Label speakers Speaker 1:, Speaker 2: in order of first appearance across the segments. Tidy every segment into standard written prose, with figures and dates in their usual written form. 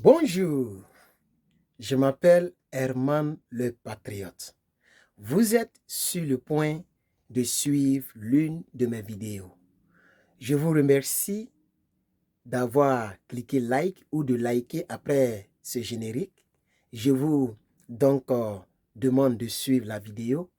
Speaker 1: Bonjour, je m'appelle Herman le Patriote. Vous êtes sur le point de suivre l'une de mes vidéos. Je vous remercie d'avoir cliqué like ou de liker après ce générique. Je vous demande de suivre la vidéo.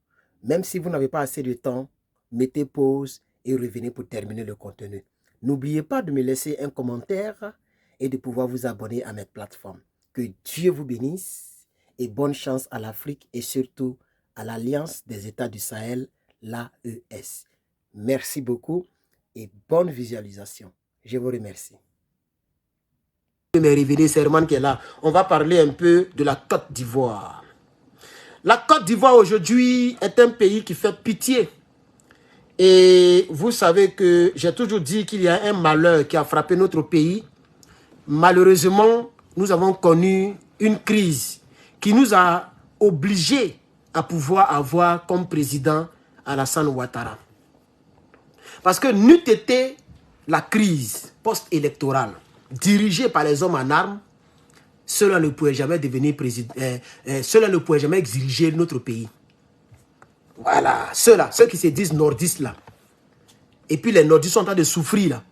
Speaker 1: Même si vous n'avez pas assez de temps, mettez pause et revenez pour terminer le contenu. N'oubliez pas de me laisser un commentaire et de pouvoir vous abonner à mes plateformes. Que Dieu vous bénisse et bonne chance à l'Afrique et surtout à l'Alliance des États du Sahel, l'AES. Merci beaucoup et bonne visualisation. Je vous remercie. C'est Herman qui est là. On va parler un peu de la Côte d'Ivoire. La Côte d'Ivoire aujourd'hui est un pays qui fait pitié. Et vous savez que j'ai toujours dit qu'il y a un malheur qui a frappé notre pays. Malheureusement, nous avons connu une crise qui nous a obligés à pouvoir avoir comme président Alassane Ouattara. Parce que n'eût été la crise post-électorale dirigée par les hommes en armes, cela ne pouvait jamais devenir président, cela ne pouvait jamais diriger notre pays. Voilà, ceux qui se disent nordistes là. Et puis les nordistes sont en train de souffrir là.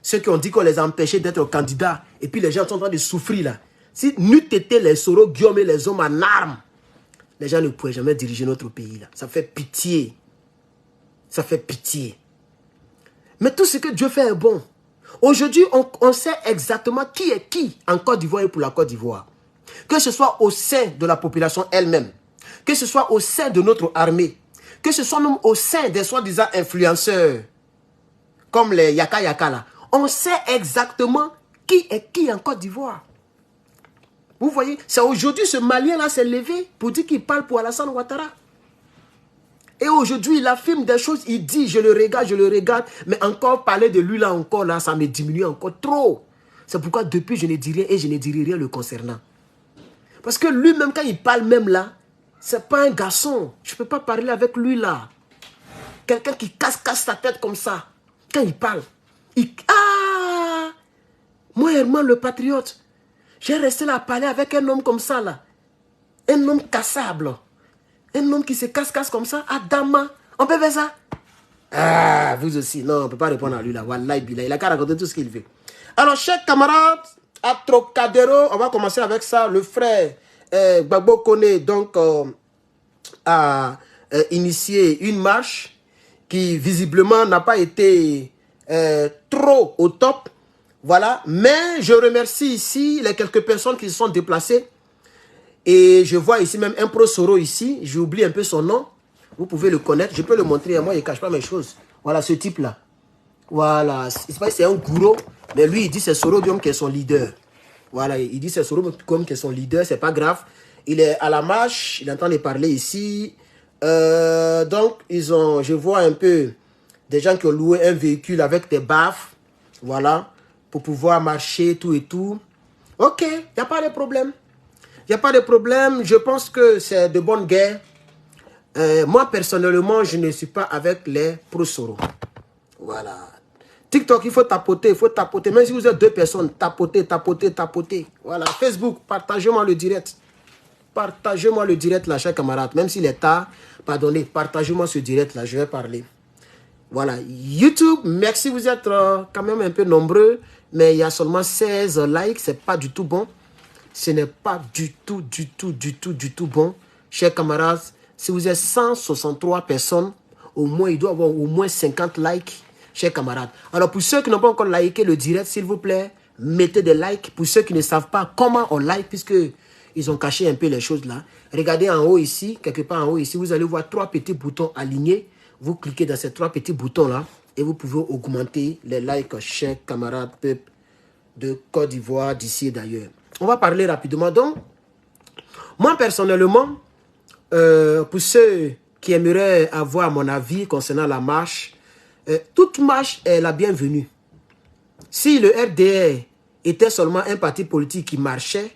Speaker 1: Ceux qui ont dit qu'on les a empêchés d'être candidats. Et puis les gens sont en train de souffrir là. Si n'eût été les Soro, Guillaume et les hommes en armes, les gens ne pouvaient jamais diriger notre pays là. Ça fait pitié. Ça fait pitié. Mais tout ce que Dieu fait est bon. Aujourd'hui, on sait exactement qui est qui en Côte d'Ivoire et pour la Côte d'Ivoire. Que ce soit au sein de la population elle-même, que ce soit au sein de notre armée, que ce soit même au sein des soi-disant influenceurs, comme les Yaka Yaka là. On sait exactement qui est qui en Côte d'Ivoire. Vous voyez, c'est aujourd'hui ce Malien là s'est levé pour dire qu'il parle pour Alassane Ouattara. Et aujourd'hui, il affirme des choses, il dit, je le regarde, mais encore parler de lui là encore, là, ça me diminue encore trop. C'est pourquoi depuis, je ne dis rien et je ne dirai rien le concernant. Parce que lui-même, quand il parle même là, c'est pas un garçon. Je ne peux pas parler avec lui là. Quelqu'un qui casse sa tête comme ça. Quand il parle, ah! Moi, Herman le Patriote, j'ai resté là à parler avec un homme comme ça là. Un homme cassable. Un homme qui se casse comme ça, Adama, on peut faire ça? Ah, vous aussi, non, on ne peut pas répondre à lui là. Wallahi Billah, il a qu'à raconter tout ce qu'il veut. Alors, chers camarades, à Trocadéro, on va commencer avec ça. Le frère Gbagbo Kone, donc, a initié une marche qui, visiblement, n'a pas été trop au top. Voilà, mais je remercie ici les quelques personnes qui se sont déplacées. Et je vois ici même un pro Soro ici. J'oublie un peu son nom. Vous pouvez le connaître. Je peux le montrer. Moi, il ne cache pas mes choses. Voilà, ce type-là. Voilà. C'est un gourou. Mais lui, il dit c'est Soro Guillaume qui est son leader. Voilà. Il dit c'est Soro Guillaume qui est son leader. C'est pas grave. Il est à la marche. Il entend les parler ici. Donc, je vois un peu des gens qui ont loué un véhicule avec des baffes. Voilà. Pour pouvoir marcher, tout et tout. Ok. Il n'y a pas de problème. Il n'y a pas de problème, je pense que c'est de bonne guerre. Moi, personnellement, je ne suis pas avec les pro-Soro. Voilà. TikTok, il faut tapoter, Même si vous êtes deux personnes, tapoter. Voilà. Facebook, partagez-moi le direct. Partagez-moi le direct là, chers camarades. Même s'il est tard, pardonnez, partagez-moi ce direct là, je vais parler. Voilà. YouTube, merci, vous êtes quand même un peu nombreux, mais il y a seulement 16 likes, c'est pas du tout bon. Ce n'est pas du tout bon. Chers camarades, si vous êtes 163 personnes, au moins, il doit y avoir au moins 50 likes, chers camarades. Alors, pour ceux qui n'ont pas encore liké le direct, s'il vous plaît, mettez des likes. Pour ceux qui ne savent pas comment on like, puisque ils ont caché un peu les choses là, regardez en haut ici, quelque part en haut ici, vous allez voir 3 petits boutons alignés. Vous cliquez dans ces 3 petits boutons là et vous pouvez augmenter les likes, chers camarades, peuple de Côte d'Ivoire, d'ici et d'ailleurs. On va parler rapidement. Donc, moi personnellement, pour ceux qui aimeraient avoir mon avis concernant la marche, toute marche est la bienvenue. Si le RDR était seulement un parti politique qui marchait,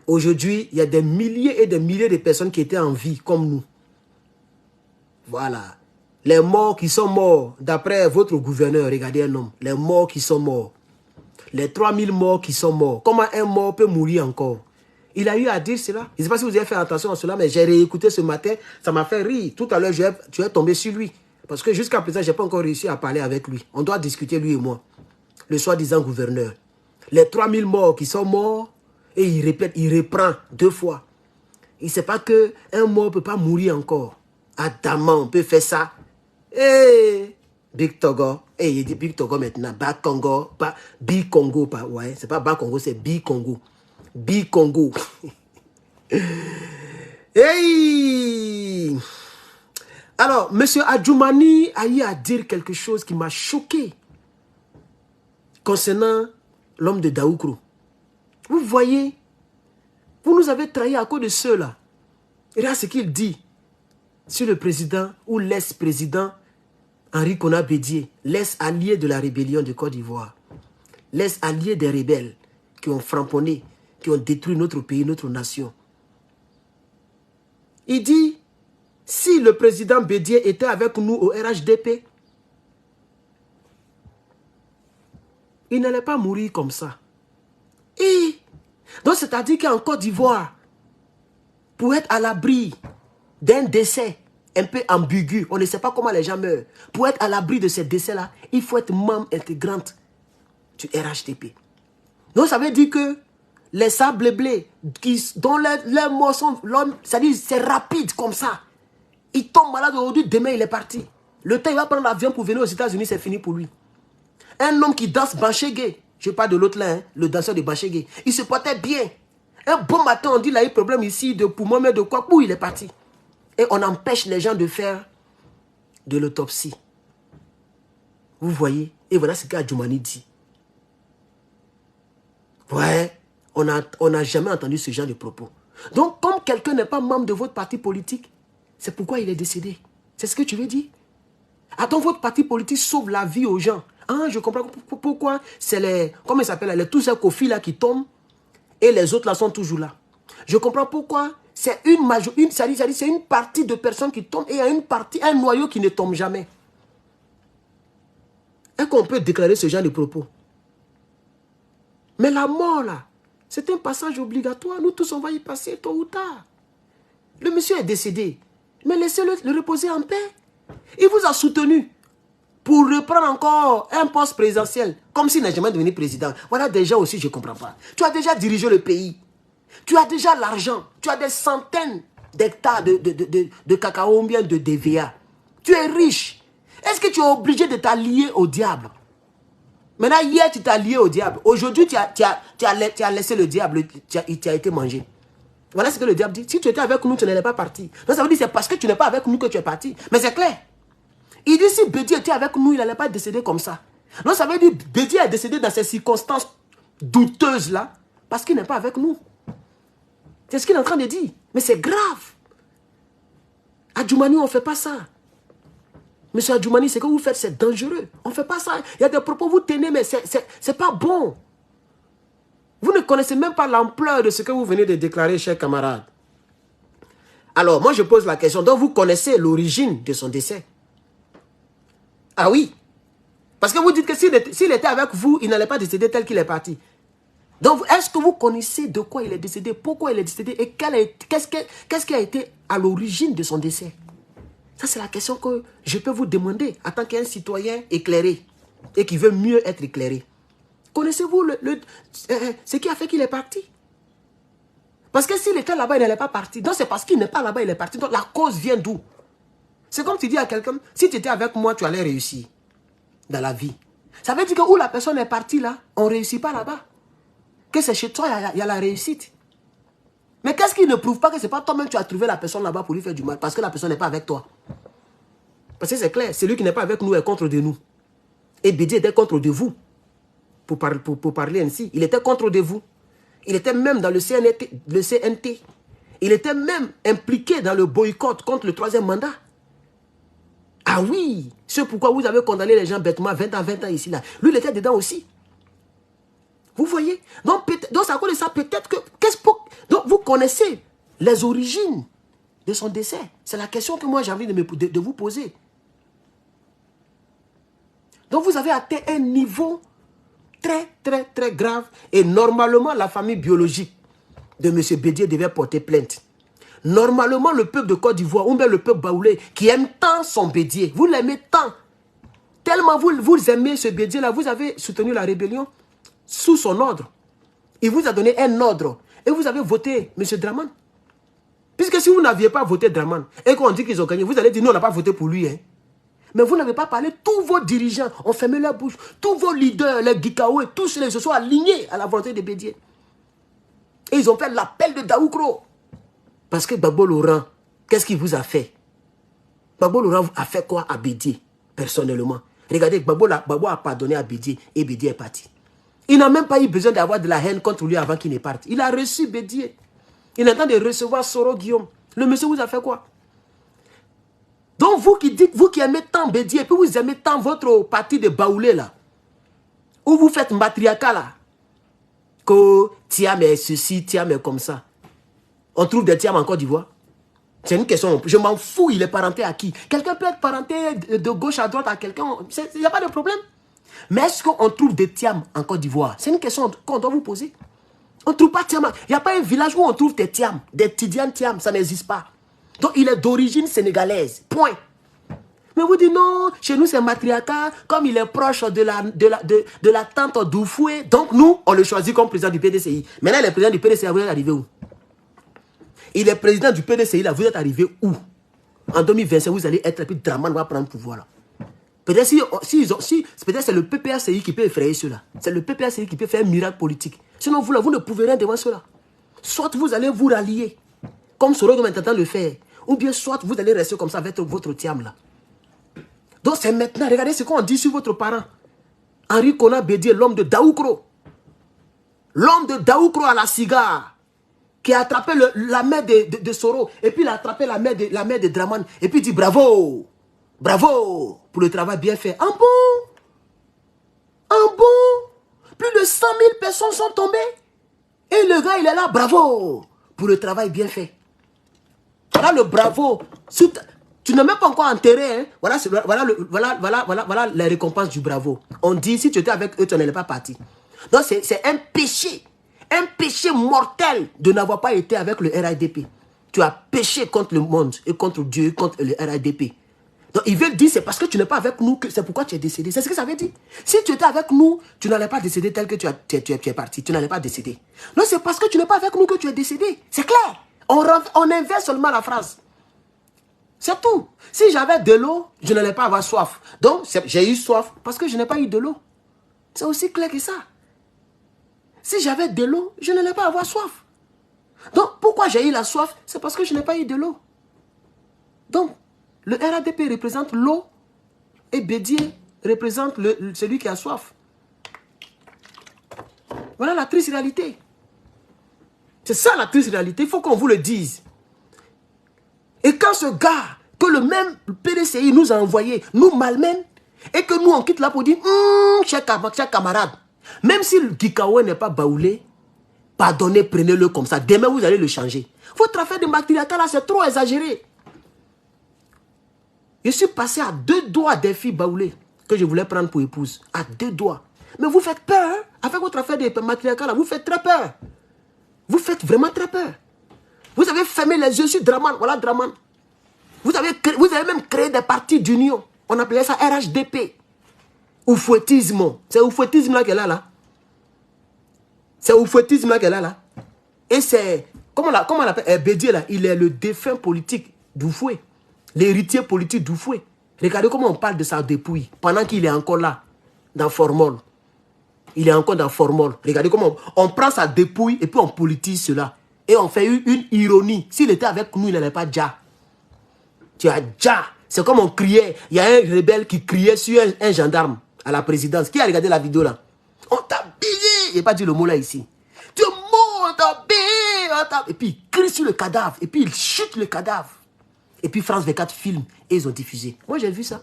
Speaker 1: aujourd'hui, il y a des milliers et des milliers de personnes qui étaient en vie comme nous. Voilà. Les morts qui sont morts, d'après votre gouverneur, regardez un homme, les morts qui sont morts. Les 3000 morts qui sont morts. Comment un mort peut mourir encore? Il a eu à dire cela. Je ne sais pas si vous avez fait attention à cela, mais j'ai réécouté ce matin. Ça m'a fait rire. Tout à l'heure, je vais tomber sur lui. Parce que jusqu'à présent, je n'ai pas encore réussi à parler avec lui. On doit discuter, lui et moi. Le soi-disant gouverneur. Les 3000 morts qui sont morts, et il répète, il reprend 2 fois. Il ne sait pas qu'un mort ne peut pas mourir encore. Adamant, on peut faire ça. Eh, Big Togo. Eh, il dit Big Togo maintenant. Bas Congo. Pas Big Congo. Pas, ouais, c'est pas Bas Congo, c'est Big Congo. Big Congo. Hey! Alors, M. Adjoumani a eu à dire quelque chose qui m'a choqué concernant l'homme de Daoukro. Vous voyez, vous nous avez trahi à cause de ceux-là. Et là, ce qu'il dit sur le président ou l'ex-président Henri Konan Bédié, l'ex-allié de la rébellion de Côte d'Ivoire, l'ex-allié des rebelles qui ont framponné, qui ont détruit notre pays, notre nation. Il dit, si le président Bédié était avec nous au RHDP, il n'allait pas mourir comme ça. Et donc, c'est-à-dire qu'en Côte d'Ivoire, pour être à l'abri d'un décès un peu ambigu, on ne sait pas comment les gens meurent, pour être à l'abri de ces décès-là, il faut être membre intégrante du RHDP. Donc, ça veut dire que les sables blés, dont les morts sont, c'est rapide comme ça. Il tombe malade aujourd'hui, demain il est parti. Le temps il va prendre l'avion pour venir aux États-Unis, c'est fini pour lui. Un homme qui danse Banchégé, je parle de l'autre là, hein, le danseur de Banchégé, il se portait bien. Un bon matin, on dit il a eu problème ici de poumon, mais de quoi, où il est parti. Et on empêche les gens de faire de l'autopsie. Vous voyez? Et voilà ce qu'Adjoumani dit. Ouais, on n'a jamais entendu ce genre de propos. Donc, comme quelqu'un n'est pas membre de votre parti politique, c'est pourquoi il est décédé. C'est ce que tu veux dire? Attends, votre parti politique sauve la vie aux gens. Ah, je comprends pourquoi c'est les... Comment ils s'appellent? Tous ces Kofi là qui tombent et les autres là sont toujours là. Je comprends pourquoi c'est c'est une partie de personnes qui tombent et il y a une partie, un noyau qui ne tombe jamais. Est-ce qu'on peut déclarer ce genre de propos? Mais la mort là, c'est un passage obligatoire. Nous tous on va y passer tôt ou tard. Le monsieur est décédé. Mais laissez-le le reposer en paix. Il vous a soutenu pour reprendre encore un poste présidentiel, comme s'il n'a jamais devenu président. Voilà des gens aussi, je ne comprends pas. Tu as déjà dirigé le pays. Tu as déjà l'argent. Tu as des centaines d'hectares de cacao, bien de DVA. Tu es riche. Est-ce que tu es obligé de t'allier au diable? Maintenant, hier, tu t'es allié au diable. Aujourd'hui, tu as laissé le diable. Il t'a été mangé. Voilà ce que le diable dit. Si tu étais avec nous, tu n'allais pas partir. Donc ça veut dire que c'est parce que tu n'es pas avec nous que tu es parti. Mais c'est clair. Il dit si Bédié était avec nous, il n'allait pas décéder comme ça. Donc ça veut dire que Bédié est décédé dans ces circonstances douteuses là, parce qu'il n'est pas avec nous. C'est ce qu'il est en train de dire. Mais c'est grave. Adjoumani, on ne fait pas ça. Monsieur Adjoumani, ce que vous faites, c'est dangereux. On ne fait pas ça. Il y a des propos, vous tenez, mais ce n'est pas bon. Vous ne connaissez même pas l'ampleur de ce que vous venez de déclarer, chers camarades. Alors, moi, je pose la question. Donc, vous connaissez l'origine de son décès? Ah oui. Parce que vous dites que s'il était avec vous, il n'allait pas décéder tel qu'il est parti. Donc, est-ce que vous connaissez de quoi il est décédé, pourquoi il est décédé et qu'est-ce qui a été à l'origine de son décès? Ça, c'est la question que je peux vous demander en tant qu'un citoyen éclairé et qui veut mieux être éclairé. Connaissez-vous ce qui a fait qu'il est parti? Parce que s'il était là-bas, il n'allait pas partir. Donc, c'est parce qu'il n'est pas là-bas, il est parti. Donc, la cause vient d'où? C'est comme tu dis à quelqu'un, si tu étais avec moi, tu allais réussir dans la vie. Ça veut dire que où la personne est partie là, on ne réussit pas là-bas. Que c'est chez toi, il y a la réussite. Mais qu'est-ce qui ne prouve pas que ce n'est pas toi-même qui as trouvé la personne là-bas pour lui faire du mal? Parce que la personne n'est pas avec toi. Parce que c'est clair, celui qui n'est pas avec nous est contre de nous. Et Bédié était contre de vous. Pour parler ainsi, il était contre de vous. Il était même dans le CNT. Il était même impliqué dans le boycott contre le 3e mandat. Ah oui, c'est pourquoi vous avez condamné les gens bêtement 20 ans ici, là. Lui, il était dedans aussi. Vous voyez? Donc, c'est à cause de ça, peut-être que... Donc, vous connaissez les origines de son décès. C'est la question que moi, j'ai envie de vous poser. Donc, vous avez atteint un niveau très, très, très grave. Et normalement, la famille biologique de M. Bédié devait porter plainte. Normalement, le peuple de Côte d'Ivoire, ou bien le peuple baoulé, qui aime tant son Bédié, vous l'aimez tant. Tellement vous aimez ce Bédié-là, vous avez soutenu la rébellion sous son ordre. Il vous a donné un ordre. Et vous avez voté M. Draman. Puisque si vous n'aviez pas voté Draman, et qu'on dit qu'ils ont gagné, vous allez dire, non, on n'a pas voté pour lui. Hein. Mais vous n'avez pas parlé, tous vos dirigeants ont fermé leur bouche. Tous vos leaders, les Gikawe, tous ils se sont alignés à la volonté de Bédié. Et ils ont fait l'appel de Daoukro. Parce que Gbagbo Laurent, qu'est-ce qu'il vous a fait? Gbagbo Laurent a fait quoi à Bédié, personnellement? Regardez, Gbagbo a pardonné à Bédié et Bédié est parti. Il n'a même pas eu besoin d'avoir de la haine contre lui avant qu'il ne parte. Il a reçu Bédié. Il est en train de recevoir Soro Guillaume. Le monsieur vous a fait quoi? Donc vous qui dites, vous qui aimez tant Bédié, et puis vous aimez tant votre parti de Baoulé là, où vous faites matriarcat là, que Thiam est ceci, Thiam est comme ça. On trouve des Thiam en Côte d'Ivoire. C'est une question, je m'en fous, il est parenté à qui? Quelqu'un peut être parenté de gauche à droite à quelqu'un, il n'y a pas de problème. Mais est-ce qu'on trouve des Thiam en Côte d'Ivoire? C'est une question qu'on doit vous poser. On ne trouve pas Thiam. Il n'y a pas un village où on trouve des Thiam, des Tidiane Thiam, ça n'existe pas. Donc il est d'origine sénégalaise, point. Mais vous dites non, chez nous c'est matriarcat, comme il est proche de la tante d'Oufoué, donc nous, on le choisit comme président du PDCI. Maintenant, il est président du PDCI, vous êtes arrivé où? Il est président du PDCI, là, vous êtes arrivé où? En 2025, vous allez être, et puis Draman va prendre le pouvoir là. Peut-être peut-être c'est le PPACI qui peut effrayer cela. C'est le PPACI qui peut faire un miracle politique. Sinon, vous ne pouvez rien devant cela. Soit vous allez vous rallier, comme Soro est en train de le faire, ou bien soit vous allez rester comme ça avec votre Thiam là. Donc c'est maintenant, regardez ce qu'on dit sur votre parent. Henri Konan Bédié, l'homme de Daoukro. L'homme de Daoukro à la cigare. Qui a attrapé la main de Soro. Et puis il a attrapé la main de Draman. Et puis il dit bravo. Bravo pour le travail bien fait. En bon. En bon. Plus de 100 000 personnes sont tombées. Et le gars il est là, bravo pour le travail bien fait. Voilà le bravo. Tu n'as même pas encore enterré. Hein? Voilà les récompenses du bravo. On dit, si tu étais avec eux, tu n'allais pas partir. Donc, c'est un péché. Un péché mortel de n'avoir pas été avec le RADP. Tu as péché contre le monde et contre Dieu et contre le RADP. Donc, il veut dire, c'est parce que tu n'es pas avec nous que c'est pourquoi tu es décédé. C'est ce que ça veut dire. Si tu étais avec nous, tu n'allais pas décéder tel que tu es parti. Tu n'allais pas décéder. Non, c'est parce que tu n'es pas avec nous que tu es décédé. C'est clair. On inverse seulement la phrase. C'est tout. Si j'avais de l'eau, je n'allais pas avoir soif. Donc, j'ai eu soif parce que je n'ai pas eu de l'eau. C'est aussi clair que ça. Si j'avais de l'eau, je n'allais pas avoir soif. Donc, pourquoi j'ai eu la soif? C'est parce que je n'ai pas eu de l'eau. Donc, le RADP représente l'eau et Bédié représente celui qui a soif. Voilà la triste réalité. C'est ça la triste réalité. Il faut qu'on vous le dise. Et quand ce gars, que le même PDCI nous a envoyé, nous malmène, et que nous on quitte là pour dire, cher camarade, même si le Gikawe n'est pas baoulé, pardonnez, prenez-le comme ça. Demain, vous allez le changer. Votre affaire de matriarcat là, c'est trop exagéré. Je suis passé à 2 doigts des filles baoulées que je voulais prendre pour épouse. À 2 doigts. Mais vous faites peur, hein? Avec votre affaire de matriarcat là, vous faites très peur. Vous faites vraiment très peur. Vous avez fermé les yeux sur Draman. Voilà Draman. Vous avez même créé des partis d'union. On appelait ça RHDP. Oufouettisme. C'est oufouettisme là qu'elle a là. C'est oufouettisme là qu'elle a là. Et c'est... Comment on l'appelle? Bédié là, il est le défunt politique d'Oufoué. L'héritier politique d'Oufoué. Regardez comment on parle de sa dépouille. Pendant qu'il est encore là. Dans Formol. Il est encore dans Formol. Regardez comment on prend sa dépouille et puis on politise cela. Et on fait une ironie. S'il était avec nous, il n'allait pas déjà. Tu as déjà. C'est comme on criait. Il y a un rebelle qui criait sur un gendarme à la présidence. Qui a regardé la vidéo là? On t'a payé. Il n'a pas dit le mot là ici. Tu es mort, on t'a payé. Et puis il crie sur le cadavre. Et puis il chute le cadavre. Et puis France 24 filme et ils ont diffusé. Moi j'ai vu ça.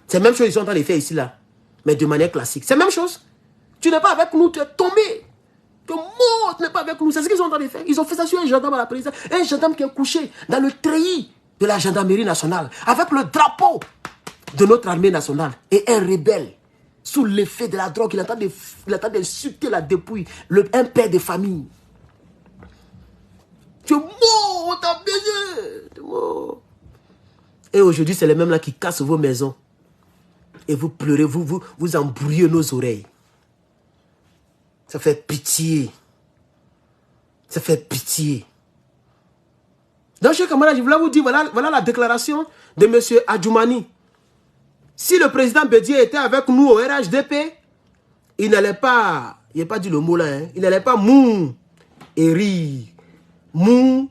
Speaker 1: C'est la même chose qu'ils sont en train de faire ici là. Mais de manière classique. C'est la même chose. Tu n'es pas avec nous, tu es tombé. Tu es mort, tu n'es pas avec nous. C'est ce qu'ils sont en train de faire. Ils ont fait ça sur un gendarme à la présidence. Un gendarme qui est couché dans le treillis de la gendarmerie nationale. Avec le drapeau de notre armée nationale. Et un rebelle sous l'effet de la drogue, il entend d'insulter la dépouille, un père de famille. Tu es mort, on t'a baisé. Tu es mort. Et aujourd'hui, c'est les mêmes là qui cassent vos maisons. Et vous pleurez, vous embrouillez nos oreilles. Ça fait pitié. Ça fait pitié. Donc, chers camarades, je voulais vous dire, voilà la déclaration de M. Adjoumani. Si le président Bédié était avec nous au RHDP, il n'allait pas, il n'a pas dit le mot là, hein, il n'allait pas mou et rire. Mou,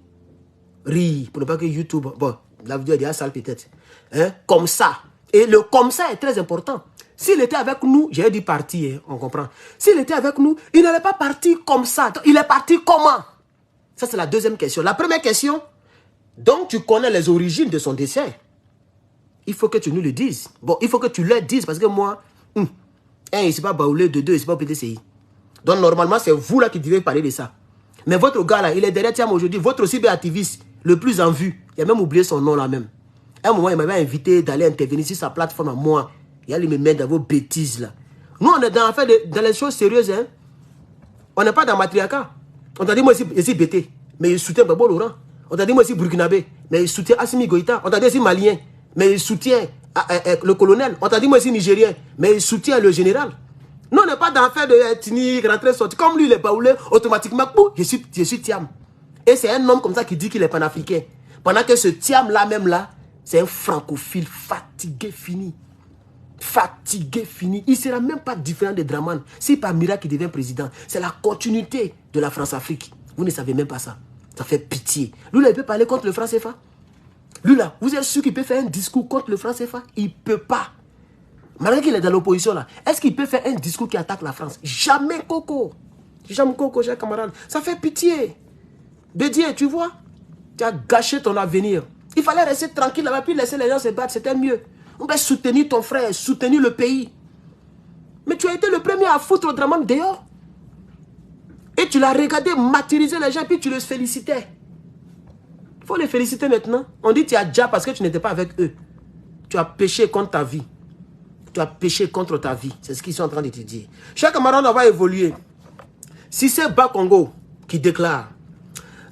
Speaker 1: rire. Pour ne pas que YouTube, bon, la vidéo est déjà sale peut-être. Hein, comme ça. Et le comme ça est très important. S'il était avec nous, j'ai dit partir, hein, on comprend. S'il était avec nous, il n'allait pas partir comme ça. Il est parti comment? Ça, c'est la deuxième question. La première question, donc tu connais les origines de son décès. Il faut que tu nous le dises. Bon, il faut que tu le dises parce que moi, un, il ne s'est pas baoulé, de deux, il ne s'est pas PTCI. Donc, normalement, c'est vous là qui devez parler de ça. Mais votre gars là, il est derrière Thiam aujourd'hui. Votre cyberactiviste, le plus en vue. Il a même oublié son nom là même. À un moment, il m'avait invité d'aller intervenir sur sa plateforme à moi. Il allait me mettre dans vos bêtises là. Nous, on est dans, dans les choses sérieuses. Hein. On n'est pas dans matriarcat. On t'a dit, moi, ici, bêté. Mais il soutient Babo Laurent. On t'a dit, moi, ici, burkinabé. Mais il soutient Assimi Goïta. On t'a dit, ici, malien. Mais il soutient le colonel. On t'a dit, moi, ici, nigérien. Mais il soutient le général. Nous, on n'est pas dans l'affaire de ethnique, rentrer, sortir. Comme lui, il est baoulé, automatiquement, je suis Thiam. Et c'est un homme comme ça qui dit qu'il est panafricain. Pendant que ce Thiam-là, même là, c'est un francophile fatigué, fini. Fatigué, fini. Il ne sera même pas différent de Draman. Si par miracle, il devient président, c'est la continuité de la France-Afrique. Vous ne savez même pas ça. Ça fait pitié. Lui, là, il peut parler contre le franc CFA. Lui, là, vous êtes sûr qu'il peut faire un discours contre le franc CFA? Il ne peut pas. Malgré qu'il est dans l'opposition, là, est-ce qu'il peut faire un discours qui attaque la France? Jamais, Coco. Jamais, Coco, chers camarades. Ça fait pitié. Bédié, tu vois, tu as gâché ton avenir. Il fallait rester tranquille là-bas, puis laisser les gens se battre, c'était mieux. On va soutenir ton frère, soutenir le pays. Mais tu as été le premier à foutre au Draman dehors. Et tu l'as regardé martyriser les gens, puis tu les félicitais. Il faut les féliciter maintenant. On dit que tu as déjà parce que tu n'étais pas avec eux. Tu as péché contre ta vie. Tu as péché contre ta vie. C'est ce qu'ils sont en train de te dire. Chers camarades, on va évoluer. Si c'est Bakongo qui déclare,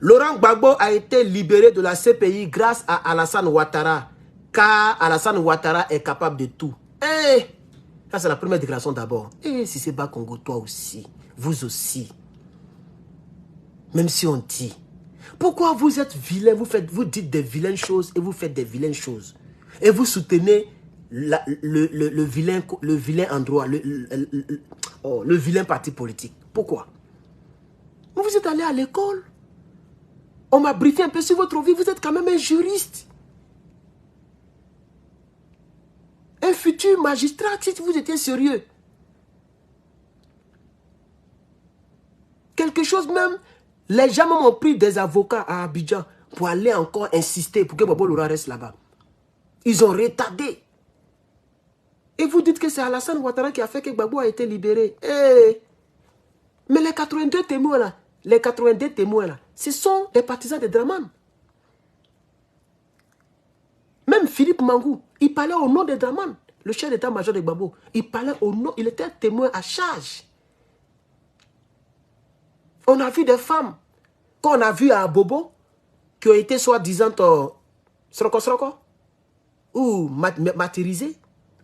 Speaker 1: Laurent Gbagbo a été libéré de la CPI grâce à Alassane Ouattara, car Alassane Ouattara est capable de tout. Eh, ça c'est la première déclaration d'abord. Et si c'est Bakongo, toi aussi, vous aussi. Même si on dit, pourquoi vous êtes vilain, vous dites des vilaines choses et vous faites des vilaines choses. Et vous soutenez le vilain endroit, le vilain parti politique. Pourquoi? Vous êtes allé à l'école. On m'a briefé un peu sur votre vie. Vous êtes quand même un juriste. Un futur magistrat, si vous étiez sérieux. Quelque chose même, les gens m'ont pris des avocats à Abidjan pour aller encore insister pour que Babo Laurent reste là-bas. Ils ont retardé. Et vous dites que c'est Alassane Ouattara qui a fait que Gbagbo a été libéré. Hey. Mais les 82 témoins là, ce sont les partisans de Draman. Même Philippe Mangou, il parlait au nom de Draman, le chef d'état-major de Gbagbo. Il parlait au nom, il était témoin à charge. On a vu des femmes, qu'on a vu à Bobo, qui ont été soi-disant sroko ou martyrisées.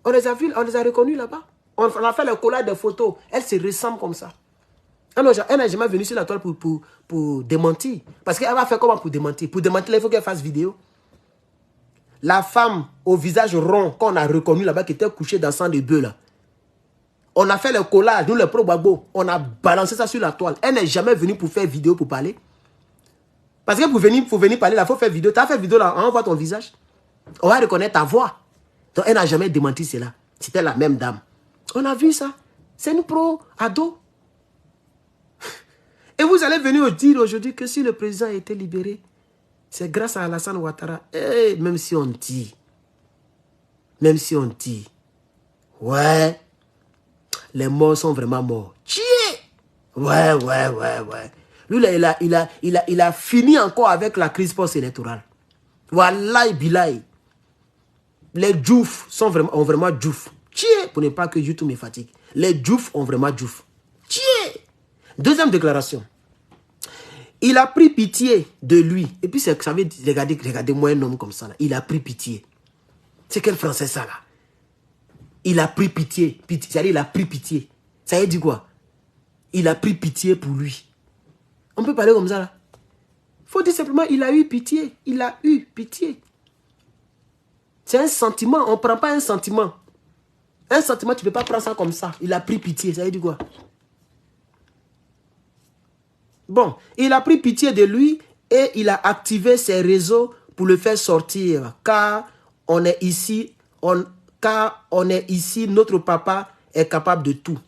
Speaker 1: On les a vus, on les a reconnus là-bas. On a fait le collage de photos. Elles se ressemblent comme ça. Elle n'est jamais venue sur la toile pour démentir. Parce qu'elle va faire comment pour démentir? Pour démentir, il faut qu'elle fasse vidéo. La femme au visage rond, qu'on a reconnu là-bas, qui était couchée dans sang de bœuf là. On a fait le collage, nous les pro-Gbagbo, on a balancé ça sur la toile. Elle n'est jamais venue pour faire vidéo, pour parler. Parce que pour venir parler là, il faut faire vidéo. Tu as fait vidéo là, on voit ton visage. On va reconnaître ta voix. Donc elle n'a jamais démenti cela. C'était la même dame. On a vu ça. C'est une pro-ado. Et vous allez venir dire aujourd'hui que si le président a été libéré, c'est grâce à Alassane Ouattara. Et même si on dit, ouais, les morts sont vraiment morts. Tiens! Ouais. Lui, là, il a fini encore avec la crise post-électorale. Wallahi billahi. Les djouf ont vraiment djouf. Tiens! Pour ne pas que YouTube me fatigue. Les Diouf ont vraiment Diouf. Tiens. Deuxième déclaration. Il a pris pitié de lui. Et puis, ça veut dire, regardez-moi un homme comme ça. Là. Il a pris pitié. C'est quel français ça là? Il a pris pitié. C'est-à-dire, il a pris pitié. Ça veut dire quoi? Il a pris pitié pour lui. On peut parler comme ça là. Il faut dire simplement, il a eu pitié. Il a eu pitié. C'est un sentiment. On ne prend pas un sentiment. Un sentiment, tu ne peux pas prendre ça comme ça. Il a pris pitié. Ça veut dire quoi? Bon, il a pris pitié de lui et il a activé ses réseaux pour le faire sortir. Car on est ici, notre papa est capable de tout.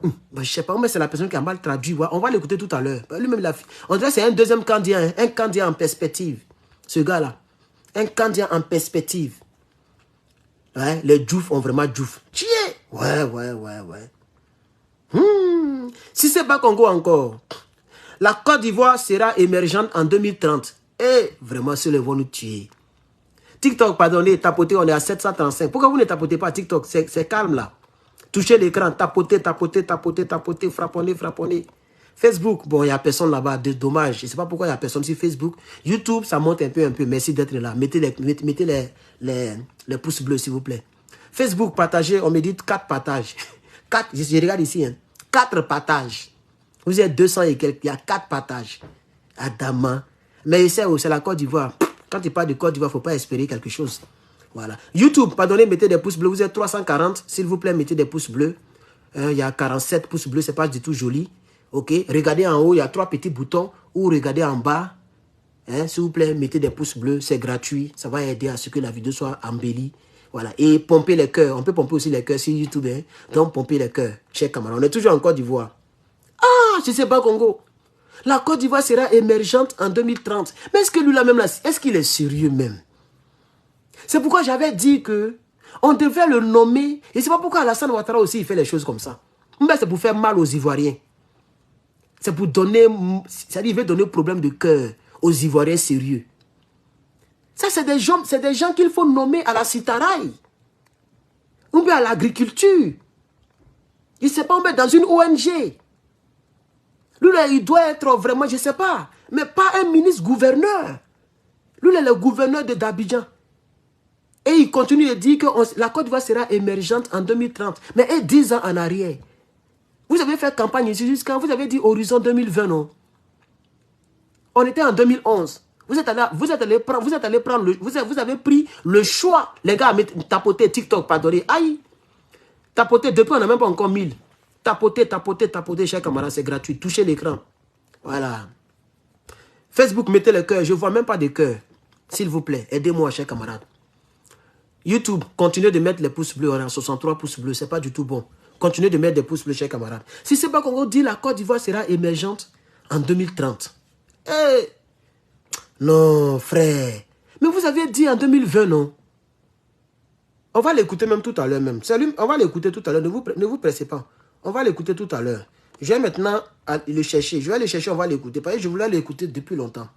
Speaker 1: Ben, je ne sais pas, mais c'est la personne qui a mal traduit. On va l'écouter tout à l'heure. Lui-même, on dirait que c'est un deuxième candidat, un candidat en perspective. Ce gars-là. Un candidat en perspective. Ouais, les Diouf ont vraiment Diouf. Tiens! Ouais. Si c'est pas Congo encore, la Côte d'Ivoire sera émergente en 2030. Et vraiment, ceux-là vont nous tuer. TikTok, pardonnez, tapotez, on est à 735. Pourquoi vous ne tapotez pas TikTok? C'est calme là. Touchez l'écran, tapotez, frapponnez. Facebook, bon, il n'y a personne là-bas, dommage. Je ne sais pas pourquoi il n'y a personne sur Facebook. YouTube, ça monte un peu. Merci d'être là. Mettez les pouces bleus, s'il vous plaît. Facebook, partagez, on me dit 4 partages. 4, je regarde ici, hein. 4 partages. Vous êtes 200 et quelques, il y a 4 partages. Adama. Mais c'est la Côte d'Ivoire. Quand tu parles de Côte d'Ivoire, il ne faut pas espérer quelque chose. Voilà. YouTube, pardonnez, mettez des pouces bleus. Vous êtes 340. S'il vous plaît, mettez des pouces bleus. Il y a 47 pouces bleus. Ce n'est pas du tout joli. OK. Regardez en haut, il y a 3 petits boutons. Ou regardez en bas. S'il vous plaît, mettez des pouces bleus. C'est gratuit. Ça va aider à ce que la vidéo soit embellie. Voilà. Et pompez les cœurs. On peut pomper aussi les cœurs sur YouTube. Donc, pompez les cœurs. Chers camarades. On est toujours en Côte d'Ivoire. Ah, je ne sais pas, Congo. La Côte d'Ivoire sera émergente en 2030. Mais est-ce que lui, là même, est-ce qu'il est sérieux même? C'est pourquoi j'avais dit que on devait le nommer. Et c'est pas pourquoi Alassane Ouattara aussi, il fait les choses comme ça. Mais c'est pour faire mal aux Ivoiriens. C'est pour donner, c'est-à-dire il veut donner problème de cœur aux Ivoiriens sérieux. Ça, c'est des gens qu'il faut nommer à la citaraille. Ou bien à l'agriculture. Il ne sait pas, on met dans une ONG. Lui, là, il doit être vraiment, je ne sais pas, mais pas un ministre-gouverneur. Lui, là, le gouverneur d'Abidjan. Et il continue de dire que la Côte d'Ivoire sera émergente en 2030. Mais 10 ans en arrière. Vous avez fait campagne ici jusqu'à, vous avez dit horizon 2020, non? On était en 2011. Vous avez pris le choix, les gars, à tapoter TikTok, pardonnez. Aïe! Tapoter, depuis on n'a même pas encore 1000. Tapoter, chers camarades, c'est gratuit. Touchez l'écran. Voilà. Facebook, mettez le cœur. Je ne vois même pas de cœur. S'il vous plaît, aidez-moi, chers camarades. YouTube, continuez de mettre les pouces bleus. On a 63 pouces bleus. Ce n'est pas du tout bon. Continuez de mettre des pouces bleus, chers camarades. Si ce n'est pas qu'on dit la Côte d'Ivoire sera émergente en 2030. Eh, non, frère. Mais vous avez dit en 2020, non? On va l'écouter même tout à l'heure même. Salut, on va l'écouter tout à l'heure. Ne vous pressez pas. On va l'écouter tout à l'heure. Je vais maintenant le chercher. Je vais le chercher, on va l'écouter. Parce que je voulais l'écouter depuis longtemps.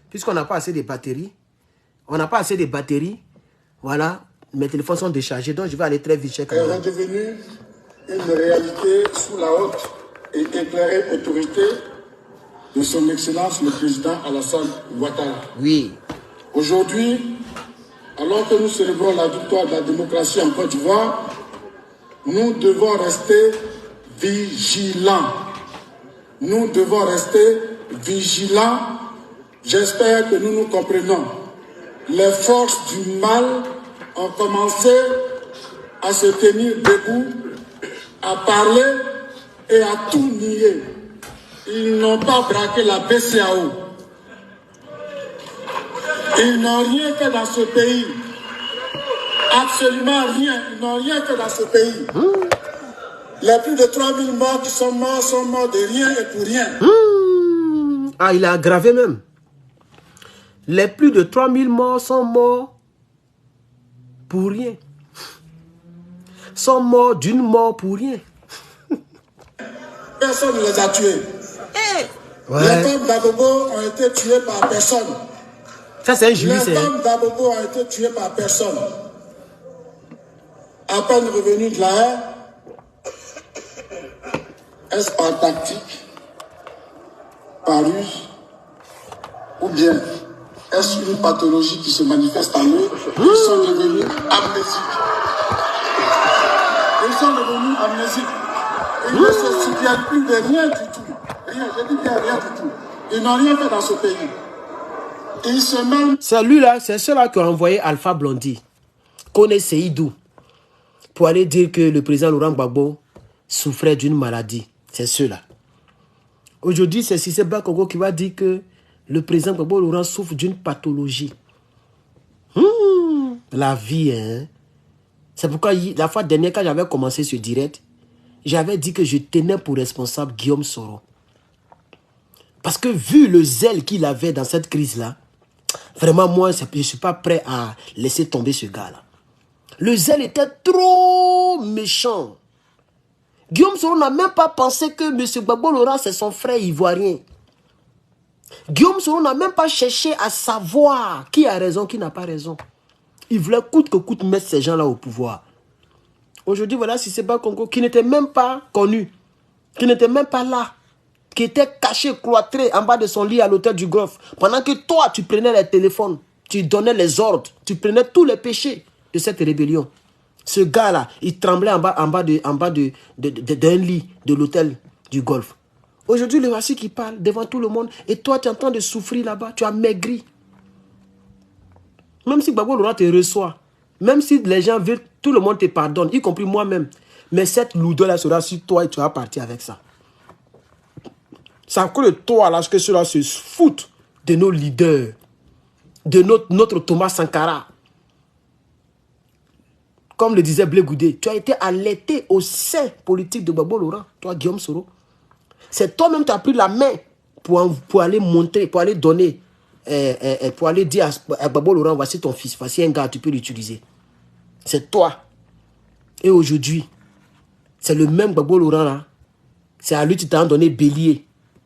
Speaker 1: Puisqu'on n'a pas assez de batteries. On n'a pas assez de batteries. Voilà. Mes téléphones sont déchargés. Donc je vais aller très vite. Est
Speaker 2: redevenue une réalité sous la haute et éclairée autorité de son Excellence le Président Alassane Ouattara.
Speaker 1: Oui.
Speaker 2: Aujourd'hui, alors que nous célébrons la victoire de la démocratie en Côte d'Ivoire, nous devons rester vigilants. Nous devons rester vigilants. J'espère que nous nous comprenons. Les forces du mal ont commencé à se tenir debout, à parler et à tout nier. Ils n'ont pas braqué la BCEAO. Ils n'ont rien fait dans ce pays. Absolument rien. Ils n'ont rien fait dans ce pays. Les plus de 3000 morts qui sont morts de rien et pour rien.
Speaker 1: Ah, il a aggravé même. Les plus de 3000 morts sont morts pour rien. Sont morts d'une mort pour rien.
Speaker 2: Personne ne les a tués.
Speaker 1: Ouais.
Speaker 2: Les femmes d'Agogo ont été tuées par personne.
Speaker 1: Ça, c'est un jury.
Speaker 2: Les femmes d'Agogo ont été tuées par personne. À peine revenus de la haie, Est-ce par tactique, par ruse, ou bien est-ce une pathologie qui se manifeste en eux? Ils sont devenus amnésiques. Ils sont devenus amnésiques. Ils ne se souviennent plus de rien du tout. Rien, je dis bien rien du tout. Ils n'ont rien fait dans ce pays. Ils se mêlent.
Speaker 1: C'est lui-là, c'est ceux-là qui ont envoyé Alpha Blondy, Kone Seydou, pour aller dire que le président Laurent Gbagbo souffrait d'une maladie. C'est ceux-là. Aujourd'hui, c'est Cissé Bakongo qui va dire que le président Gbagbo Laurent souffre d'une pathologie. La vie, hein. C'est pourquoi la fois dernière, quand j'avais commencé ce direct, j'avais dit que je tenais pour responsable Guillaume Soro. Parce que vu le zèle qu'il avait dans cette crise-là, vraiment, moi, je ne suis pas prêt à laisser tomber ce gars-là. Le zèle était trop méchant. Guillaume Soro n'a même pas pensé que M. Gbagbo Laurent, c'est son frère ivoirien. Guillaume Soro n'a même pas cherché à savoir qui a raison, qui n'a pas raison. Il voulait coûte que coûte mettre ces gens-là au pouvoir. Aujourd'hui, voilà Cissé Bakongo, qui n'était même pas connu, qui n'était même pas là, qui était caché, cloîtré en bas de son lit à l'hôtel du Golfe. Pendant que toi, tu prenais les téléphones, tu donnais les ordres, tu prenais tous les péchés de cette rébellion. Ce gars-là, il tremblait en bas d'un lit de l'hôtel du Golfe. Aujourd'hui, le voici qui parle devant tout le monde. Et toi, tu es en train de souffrir là-bas. Tu as maigri. Même si Gbagbo Laurent te reçoit, même si les gens veulent, tout le monde te pardonne, y compris moi-même. Mais cette lourdeur-là sera sur toi et tu vas partir avec ça. C'est encore de toi là que cela se foutent de nos leaders, de notre Thomas Sankara. Comme le disait Blé Goudé, tu as été allaité au sein politique de Gbagbo Laurent, toi Guillaume Soro. C'est toi-même qui as pris la main pour aller montrer, pour aller donner, pour aller dire à Gbagbo Laurent, voici ton fils, voici un gars, tu peux l'utiliser. C'est toi. Et aujourd'hui, c'est le même Gbagbo Laurent là. C'est à lui que tu t'as donné bélier.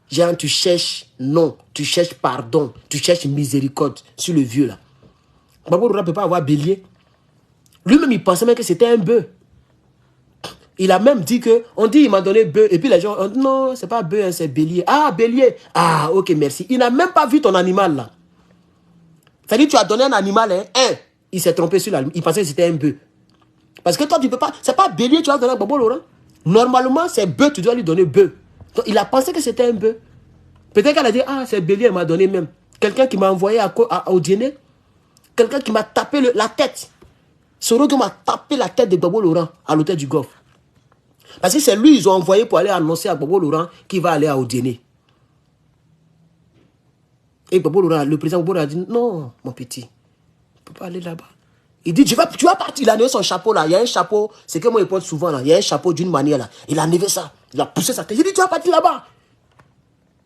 Speaker 1: Genre, tu cherches non, tu cherches pardon, tu cherches miséricorde sur le vieux là. Gbagbo Laurent ne peut pas avoir bélier. Lui-même, il pensait même que c'était un bœuf. Il a même dit que, on dit, il m'a donné bœuf. Et puis les gens ont dit, non, c'est pas bœuf, hein, c'est bélier. Ah, bélier. Ah, ok, merci. Il n'a même pas vu ton animal là. C'est-à-dire, tu as donné un animal, hein, il s'est trompé sur l'animal. Il pensait que c'était un bœuf. Parce que toi, tu peux pas, c'est pas bélier, tu vas donner à Gbagbo Laurent. Normalement, c'est bœuf, tu dois lui donner bœuf. Donc, il a pensé que c'était un bœuf. Peut-être qu'elle a dit, ah, c'est bélier, elle m'a donné même. Quelqu'un qui m'a envoyé au dîner. Quelqu'un qui m'a tapé la tête. Soro qui m'a tapé la tête de Gbagbo Laurent à l'hôtel du Golfe. Parce que c'est lui ils ont envoyé pour aller annoncer à Gbagbo Laurent qu'il va aller à Odiéné. Et Gbagbo Laurent, le président Gbagbo Laurent a dit, non, mon petit, tu ne peux pas aller là-bas. Il dit, tu vas partir. Il a enlevé son chapeau là. Il y a un chapeau, c'est que moi je porte souvent là. Il y a un chapeau d'une manière là. Il a enlevé ça. Il a poussé sa tête. Il dit, tu vas partir là-bas.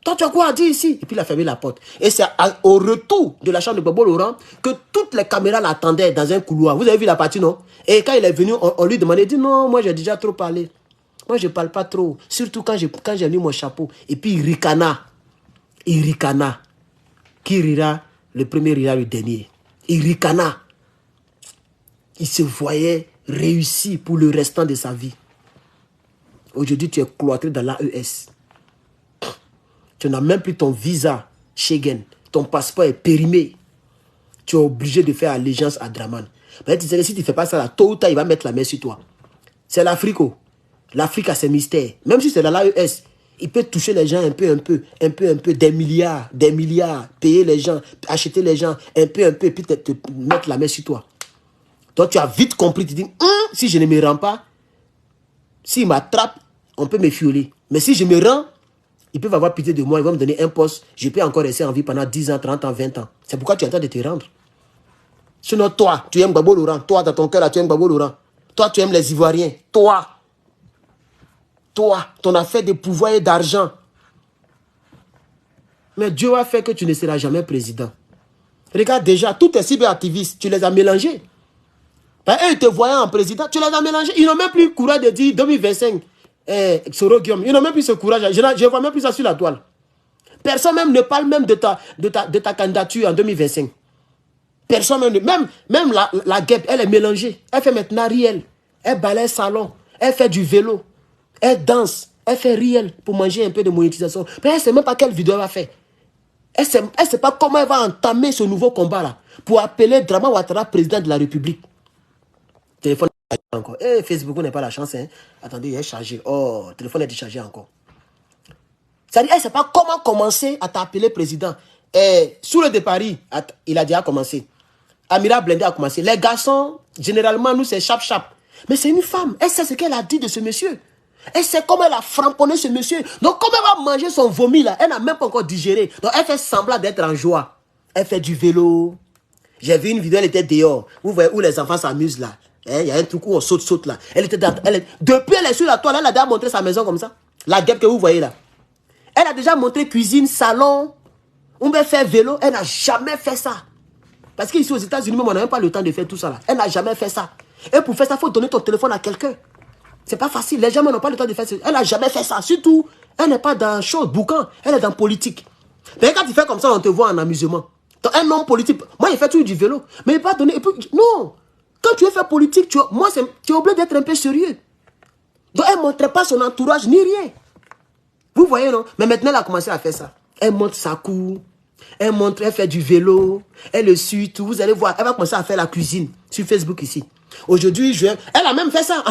Speaker 1: Toi, tu as quoi à dire ici? Et puis il a fermé la porte. Et c'est au retour de la chambre de Gbagbo Laurent que toutes les caméras l'attendaient dans un couloir. Vous avez vu la partie, non? Et quand il est venu, on lui demandait, il dit, non, moi j'ai déjà trop parlé. Moi je ne parle pas trop. Surtout quand j'ai mis mon chapeau. Et puis il ricana. Il ricana. Qui rira? Le premier rira le dernier. Il ricana. Il se voyait réussi pour le restant de sa vie. Aujourd'hui, tu es cloîtré dans l'AES. Tu n'as même plus ton visa Schengen. Ton passeport est périmé. Tu es obligé de faire allégeance à Draman. Mais tu sais que si tu ne fais pas ça, là, tôt ou tard, il va mettre la main sur toi. C'est l'Afrique. L'Afrique a ses mystères. Même si c'est dans l'AES, il peut toucher les gens un peu, des milliards, payer les gens, acheter les gens un peu, puis te mettre la main sur toi. Donc tu as vite compris, tu dis, si je ne me rends pas, s'il m'attrape, on peut me fioler. Mais si je me rends, ils peuvent avoir pitié de moi, ils vont me donner un poste, je peux encore rester en vie pendant 10 ans, 30 ans, 20 ans. C'est pourquoi tu es en train de te rendre. Sinon toi, tu aimes Gbagbo Laurent, toi dans ton cœur là, tu aimes Gbagbo Laurent. Toi, tu aimes les Ivoiriens, toi, ton affaire de pouvoir et d'argent. Mais Dieu va faire que tu ne seras jamais président. Regarde déjà, tous tes cyberactivistes, tu les as mélangés. Ben, eux, ils te voyaient en président, tu les as mélangés. Ils n'ont même plus le courage de dire 2025, Soro Guillaume. Ils n'ont même plus ce courage. Je ne vois même plus ça sur la toile. Personne même ne parle même de ta candidature en 2025. Personne même la guêpe, elle est mélangée. Elle fait maintenant riel. Elle balaye salon. Elle fait du vélo. Elle danse. Elle fait réel pour manger un peu de monétisation. Mais elle ne sait même pas quelle vidéo elle va faire. Elle ne sait pas comment elle va entamer ce nouveau combat-là pour appeler Drama Ouattara président de la République. Téléphone est encore. Facebook, on n'a pas la chance. Hein. Attendez, il est chargé. Oh, le téléphone est déchargé encore. C'est-à-dire, elle ne sait pas comment commencer à t'appeler président. Sous le départ, il a déjà commencé. Amira Blendé a commencé. Les garçons, généralement, nous, c'est chap-chap. Mais c'est une femme. Elle sait ce qu'elle a dit de ce monsieur. Elle sait comment elle a framponné ce monsieur. Donc, comment elle va manger son vomi là? Elle n'a même pas encore digéré. Donc, elle fait semblant d'être en joie. Elle fait du vélo. J'ai vu une vidéo, elle était dehors. Vous voyez où les enfants s'amusent là. Il y a un truc où on saute là. Depuis, elle est sur la toile. Elle a déjà montré sa maison comme ça. La guêpe que vous voyez là. Elle a déjà montré cuisine, salon. On va faire vélo. Elle n'a jamais fait ça. Parce qu'ici aux États-Unis, on n'a même pas le temps de faire tout ça là. Elle n'a jamais fait ça. Et pour faire ça, il faut donner ton téléphone à quelqu'un. C'est pas facile. Les gens n'ont pas le temps de faire ça. Elle n'a jamais fait ça. Surtout, elle n'est pas dans chose, boucan. Elle est dans politique. Mais quand tu fais comme ça, on te voit en amusement. Un homme politique. Moi, il fait toujours du vélo. Mais il va donner. Et puis, non. Quand tu es fait politique, tu es obligé d'être un peu sérieux. Donc, elle ne montrait pas son entourage ni rien. Vous voyez, non? Mais maintenant, elle a commencé à faire ça. Elle montre sa cour. Elle fait du vélo. Elle le suit tout. Vous allez voir. Elle va commencer à faire la cuisine sur Facebook ici. Aujourd'hui, elle a même fait ça.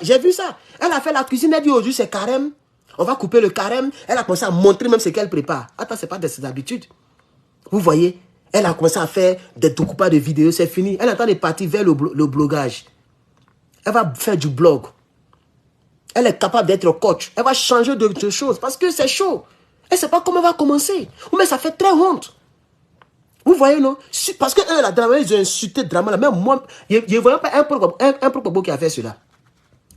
Speaker 1: J'ai vu ça. Elle a fait la cuisine. Elle dit aujourd'hui, c'est carême. On va couper le carême. Elle a commencé à montrer même ce qu'elle prépare. Attends, ce n'est pas de ses habitudes. Vous voyez? Elle a commencé à faire des découpages de vidéos. C'est fini. Elle est en train de partir vers le blogage. Elle va faire du blog. Elle est capable d'être coach. Elle va changer de choses parce que c'est chaud. Elle ne sait pas comment elle va commencer. Mais ça fait très honte. Vous voyez, non? Parce que eux, la drama, ils ont insulté Drama. Même moi, je ne voyais pas un propos qui a fait cela.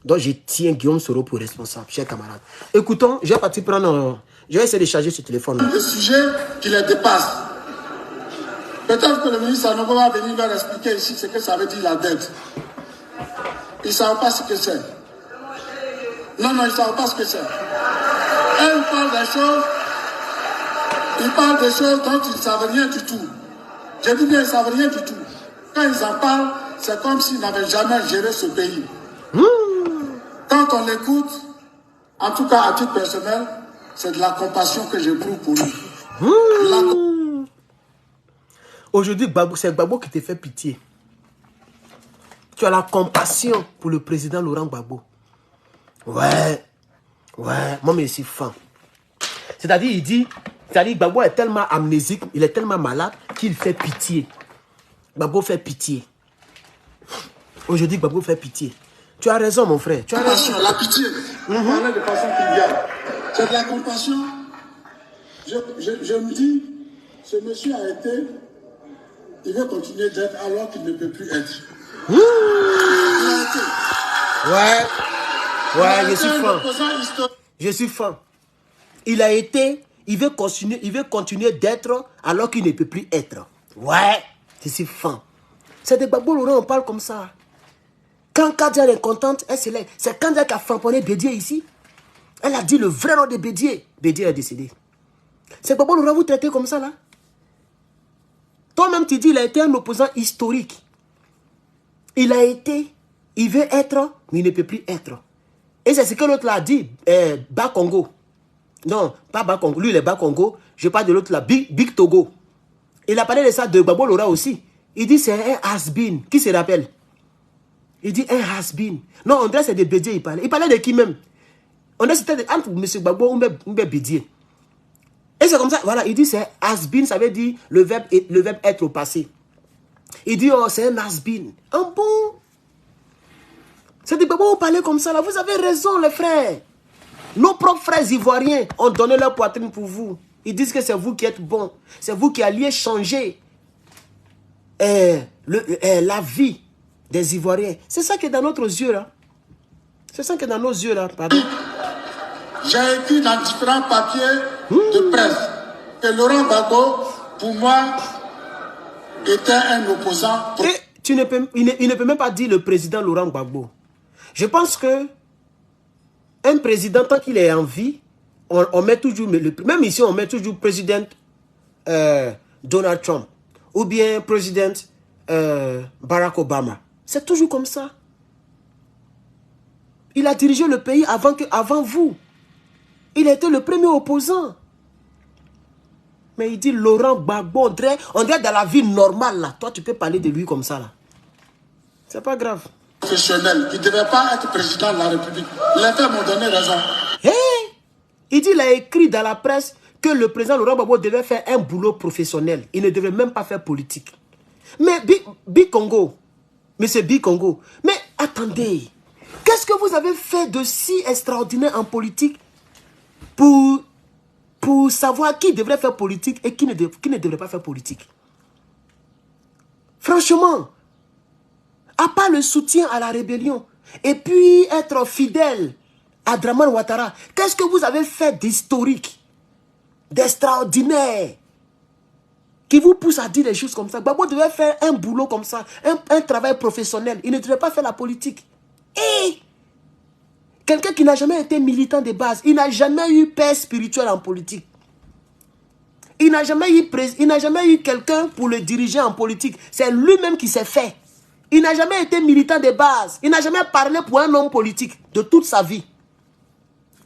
Speaker 1: Donc, je tiens Guillaume Soro pour responsable, chers camarades. Écoutons, je vais partir prendre... Je vais essayer de charger ce téléphone.
Speaker 2: Le sujet qui les dépasse. Peut-être que le ministre Sanogo va venir leur expliquer ici ce que ça veut dire la dette. Ils ne savent pas ce que c'est. Non, ils ne savent pas ce que c'est. Et ils parlent des choses dont ils ne savent rien du tout. Je dis bien, ils ne savent rien du tout. Quand ils en parlent, c'est comme s'ils n'avaient jamais géré ce pays. Quand on l'écoute, en tout cas à titre personnel, c'est de la compassion que j'éprouve pour lui.
Speaker 1: Aujourd'hui, c'est Gbagbo qui te fait pitié. Tu as la compassion pour le président Laurent Gbagbo. Ouais, moi mais je suis fan. C'est-à-dire, Gbagbo est tellement amnésique, il est tellement malade qu'il fait pitié. Gbagbo fait pitié. Aujourd'hui, Gbagbo fait pitié. Tu as raison, mon frère. Tu as raison.
Speaker 2: La pitié. On parlait de façon filiale. C'est de la compassion. Je me dis, ce monsieur a été, il veut continuer d'être alors qu'il ne peut plus être. Il a été.
Speaker 1: Ouais, je suis fan. Je suis fan. Il a été, il veut continuer d'être alors qu'il ne peut plus être. Ouais, je suis fan. C'est de Gbagbo Laurent, on parle comme ça. Quand Kadia est contente, elle se lève. C'est Kadia qui a framponné Bédié ici. Elle a dit le vrai nom de Bédié. Bédié est décédé. C'est Gbagbo Laurent, vous traitez comme ça là. Toi-même tu dis il a été un opposant historique. Il a été, il veut être, mais il ne peut plus être. Et c'est ce que l'autre là a dit, Bas Congo. Non, pas Bas Congo, lui il est Bas Congo. Je parle de l'autre là, Big Togo. Il a parlé de ça de Gbagbo Laurent aussi. Il dit c'est un has-been. Qui se rappelle? Il dit un has-been. Non, on dirait c'est de Bédié il parlait. Il parlait de qui même? On dirait c'était entre M. Gbagbo ou M. Bédié. Et c'est comme ça, voilà, il dit c'est has-been, ça veut dire le verbe être au passé. Il dit oh c'est un has-been. Un bon. C'est des Gbagbo, vous parlez comme ça là. Vous avez raison les frères. Nos propres frères ivoiriens ont donné leur poitrine pour vous. Ils disent que c'est vous qui êtes bons. C'est vous qui alliez changer la vie des Ivoiriens. C'est ça qui est dans notre yeux là. C'est ça qui est dans nos yeux là, pardon.
Speaker 2: J'ai écrit dans différents papiers de presse que Laurent Gbagbo, pour moi, était un opposant.
Speaker 1: Et il ne peut même pas dire le président Laurent Gbagbo. Je pense que un président, tant qu'il est en vie, on met toujours, même ici, on met toujours président Donald Trump ou bien président Barack Obama. C'est toujours comme ça. Il a dirigé le pays avant vous. Il a été le premier opposant. Mais il dit Laurent Gbagbo, on dirait dans la vie normale, là. Toi, tu peux parler de lui comme ça, là. C'est pas grave.
Speaker 2: Professionnel, il ne devait pas être président de la République. Les faits m'ont donné raison.
Speaker 1: Hey! Il dit, il a écrit dans la presse que le président Laurent Gbagbo devait faire un boulot professionnel. Il ne devait même pas faire politique. Mais Bi-Congo, monsieur Bi-Congo, mais attendez, qu'est-ce que vous avez fait de si extraordinaire en politique pour savoir qui devrait faire politique et qui ne devrait pas faire politique? Franchement, à part le soutien à la rébellion et puis être fidèle à Dramane Ouattara, qu'est-ce que vous avez fait d'historique, d'extraordinaire, qui vous pousse à dire des choses comme ça? Gbagbo devait faire un boulot comme ça, un travail professionnel. Il ne devait pas faire la politique. Et quelqu'un qui n'a jamais été militant de base, il n'a jamais eu père spirituel en politique. Il n'a jamais eu quelqu'un pour le diriger en politique. C'est lui-même qui s'est fait. Il n'a jamais été militant de base. Il n'a jamais parlé pour un homme politique de toute sa vie.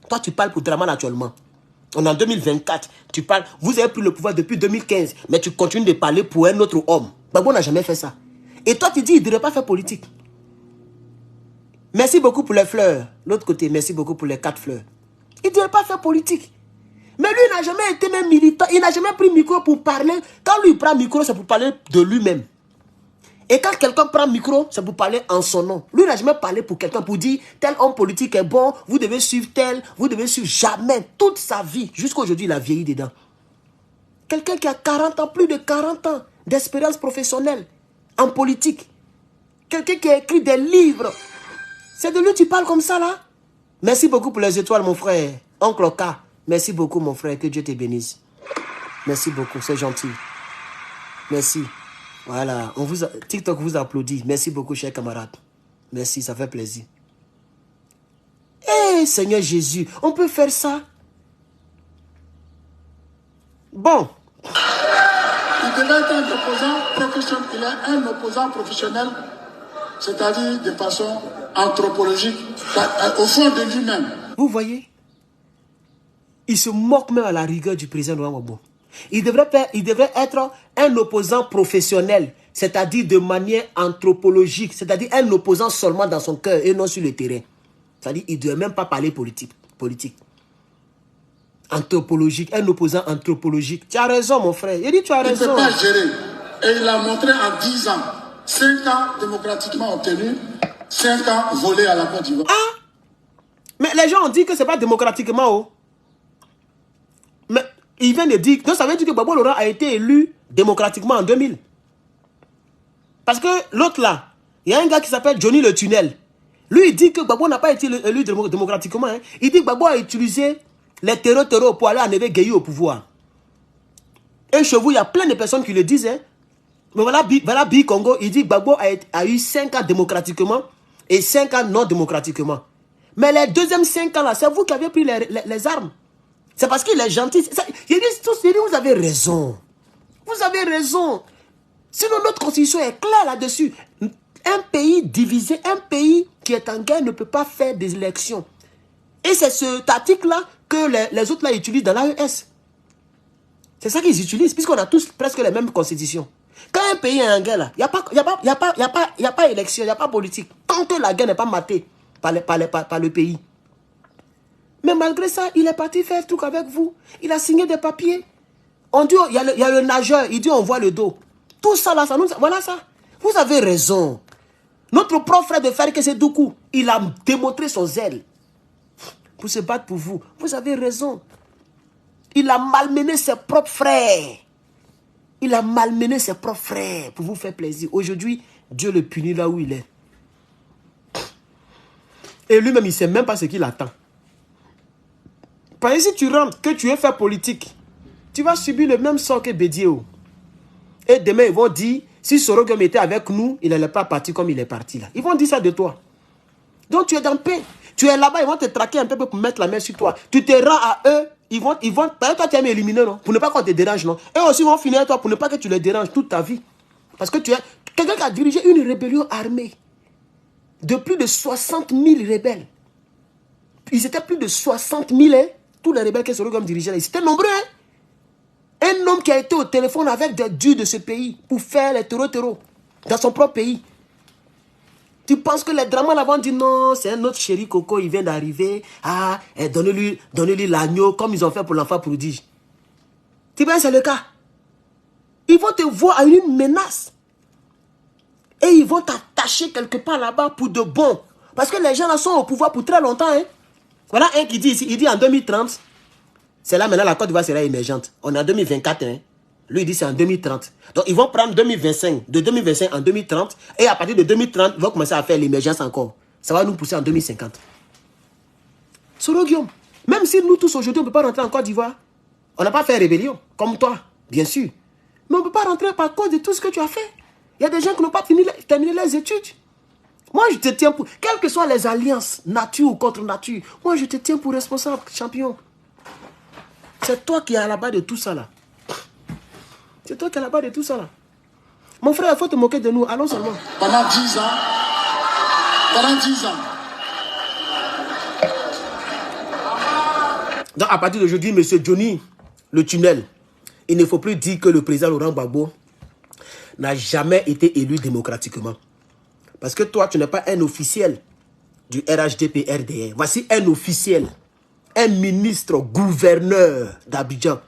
Speaker 1: Toi, tu parles pour Dramane actuellement. On est en 2024. Tu parles, vous avez pris le pouvoir depuis 2015, mais tu continues de parler pour un autre homme. Gbagbo n'a jamais fait ça. Et toi, tu dis, il ne devrait pas faire politique. Merci beaucoup pour les fleurs. L'autre côté, merci beaucoup pour les 4 fleurs. Il ne devrait pas faire politique. Mais lui, il n'a jamais été même militant. Il n'a jamais pris micro pour parler. Quand lui, il prend micro, c'est pour parler de lui-même. Et quand quelqu'un prend micro, c'est pour parler en son nom. Lui, il n'a jamais parlé pour quelqu'un, pour dire tel homme politique est bon, vous devez suivre tel, vous devez suivre jamais. Toute sa vie, jusqu'à aujourd'hui, il a vieilli dedans. Quelqu'un qui a 40 ans, plus de 40 ans d'expérience professionnelle en politique. Quelqu'un qui a écrit des livres. C'est de lui que tu parles comme ça, là? Merci beaucoup pour les étoiles, mon frère. Oncle K, merci beaucoup, mon frère. Que Dieu te bénisse. Merci beaucoup, c'est gentil. Merci. Voilà, TikTok vous applaudit. Merci beaucoup, chers camarades. Merci, ça fait plaisir. Eh, Seigneur Jésus, on peut faire ça? Bon.
Speaker 2: Il devait être un opposant professionnel. Il est un opposant professionnel, c'est-à-dire de façon anthropologique, au fond de lui-même.
Speaker 1: Vous voyez? Il se moque même à la rigueur du président Laurent Gbagbo. Il devrait être un opposant professionnel, c'est-à-dire de manière anthropologique, c'est-à-dire un opposant seulement dans son cœur et non sur le terrain. C'est-à-dire qu'il ne devrait même pas parler politique. Anthropologique, un opposant anthropologique. Tu as raison, mon frère. Il dit tu as raison.
Speaker 2: Il ne peut pas gérer. Et il a montré en 10 ans, 5 ans démocratiquement obtenus, 5 ans volés à la Côte d'Ivoire.
Speaker 1: Ah! Mais les gens ont dit que ce n'est pas démocratiquement, oh. Mais il vient de dire, donc ça veut dire que Gbagbo Laurent a été élu démocratiquement en 2000. Parce que l'autre là, il y a un gars qui s'appelle Johnny Le Tunnel. Lui, il dit que Gbagbo n'a pas été élu démocratiquement. Hein. Il dit que Gbagbo a utilisé les terreaux pour aller enlever Gueye au pouvoir. Et chez vous, il y a plein de personnes qui le disent. Hein. Mais voilà Bi-Congo, il dit que Gbagbo a eu 5 ans démocratiquement et 5 ans non démocratiquement. Mais les deuxièmes 5 ans là, c'est vous qui avez pris les armes. C'est parce qu'il est gentil. Il dit tous, vous avez raison. Vous avez raison. Sinon, notre constitution est claire là-dessus. Un pays divisé, un pays qui est en guerre ne peut pas faire des élections. Et c'est cet article-là que les autres là utilisent dans l'AES. C'est ça qu'ils utilisent, puisqu'on a tous presque les mêmes constitutions. Quand un pays est en guerre, il n'y a pas élection, il n'y a pas politique. Tant que la guerre n'est pas matée par le pays. Mais malgré ça, il est parti faire un truc avec vous. Il a signé des papiers. On dit, il y a le nageur, il dit, on voit le dos. Tout ça là, voilà ça. Vous avez raison. Notre propre frère de Ferke Sedoukou, il a démontré son zèle pour se battre pour vous. Vous avez raison. Il a malmené ses propres frères. Il a malmené ses propres frères pour vous faire plaisir. Aujourd'hui, Dieu le punit là où il est. Et lui-même, il ne sait même pas ce qu'il attend. Parce que si tu rentres, que tu veux faire politique, tu vas subir le même sort que Bédiéo. Et demain, ils vont dire, si Sorogum était avec nous, il n'allait pas partir comme il est parti là. Ils vont dire ça de toi. Donc tu es dans paix. Tu es là-bas, ils vont te traquer un peu pour mettre la main sur toi. Tu te rends à eux, ils vont par exemple, toi tu aimes éliminer, non? Pour ne pas qu'on te dérange, non? Eux aussi vont finir à toi pour ne pas que tu les déranges toute ta vie. Parce que tu es quelqu'un qui a dirigé une rébellion armée de plus de 60 000 rebelles. Ils étaient plus de 60 000, hein? tous les rebelles que Sorogom dirigeait, c'était nombreux. Hein? Un homme qui a été au téléphone avec des dieux de ce pays pour faire les terreaux dans son propre pays. Tu penses que les dramas là-bas disent non, c'est un autre chéri Coco, il vient d'arriver. Ah, donnez-lui l'agneau comme ils ont fait pour l'enfant prodige. Tu vois, c'est le cas. Ils vont te voir à une menace. Et ils vont t'attacher quelque part là-bas pour de bon. Parce que les gens là sont au pouvoir pour très longtemps. Hein. Voilà un qui dit ici, il dit en 2030, c'est là maintenant la Côte d'Ivoire sera émergente. On est en 2024. Hein. Lui, il dit c'est en 2030. Donc, ils vont prendre 2025, de 2025 en 2030. Et à partir de 2030, ils vont commencer à faire l'émergence encore. Ça va nous pousser en 2050. Soro Guillaume, même si nous tous aujourd'hui, on ne peut pas rentrer en Côte d'Ivoire, on n'a pas fait rébellion, comme toi, bien sûr. Mais on ne peut pas rentrer par cause de tout ce que tu as fait. Il y a des gens qui n'ont pas terminé les études. Moi, je te tiens pour... Quelles que soient les alliances, nature ou contre nature, moi, je te tiens pour responsable, champion. C'est toi qui es à la base de tout ça, là. C'est toi qui es à la base de tout ça, là. Mon frère, il faut te moquer de nous. Allons seulement.
Speaker 2: Pendant 10 ans. Pendant 10 ans.
Speaker 1: Donc, à partir d'aujourd'hui, M. Johnny, le tunnel, il ne faut plus dire que le président Laurent Gbagbo n'a jamais été élu démocratiquement. Parce que toi, tu n'es pas un officiel du RHDP-RDR. Voici un officiel, un ministre gouverneur d'Abidjan.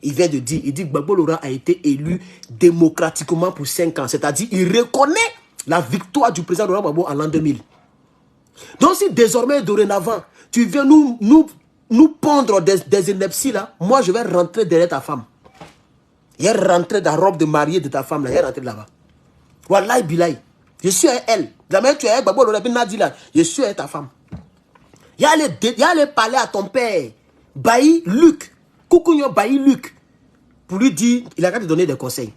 Speaker 1: Il vient de dire, il dit que Gbagbo Laurent a été élu démocratiquement pour 5 ans. C'est-à-dire, il reconnaît la victoire du président Laurent Gbagbo en l'an 2000. Donc, si désormais, dorénavant, tu viens nous pondre des inepties là, moi, je vais rentrer derrière ta femme. Il est rentré dans la robe de mariée de ta femme là, il est rentré là-bas. Wallahi bilahi. Je suis à elle. La même tu es avec Gbagbo Laurent Nadi là, je suis avec ta femme. Il y a allé parler à ton père, Bailly Luc. Koukounyo Bailly Luc, pour lui dire, il a qu'à te donner des conseils.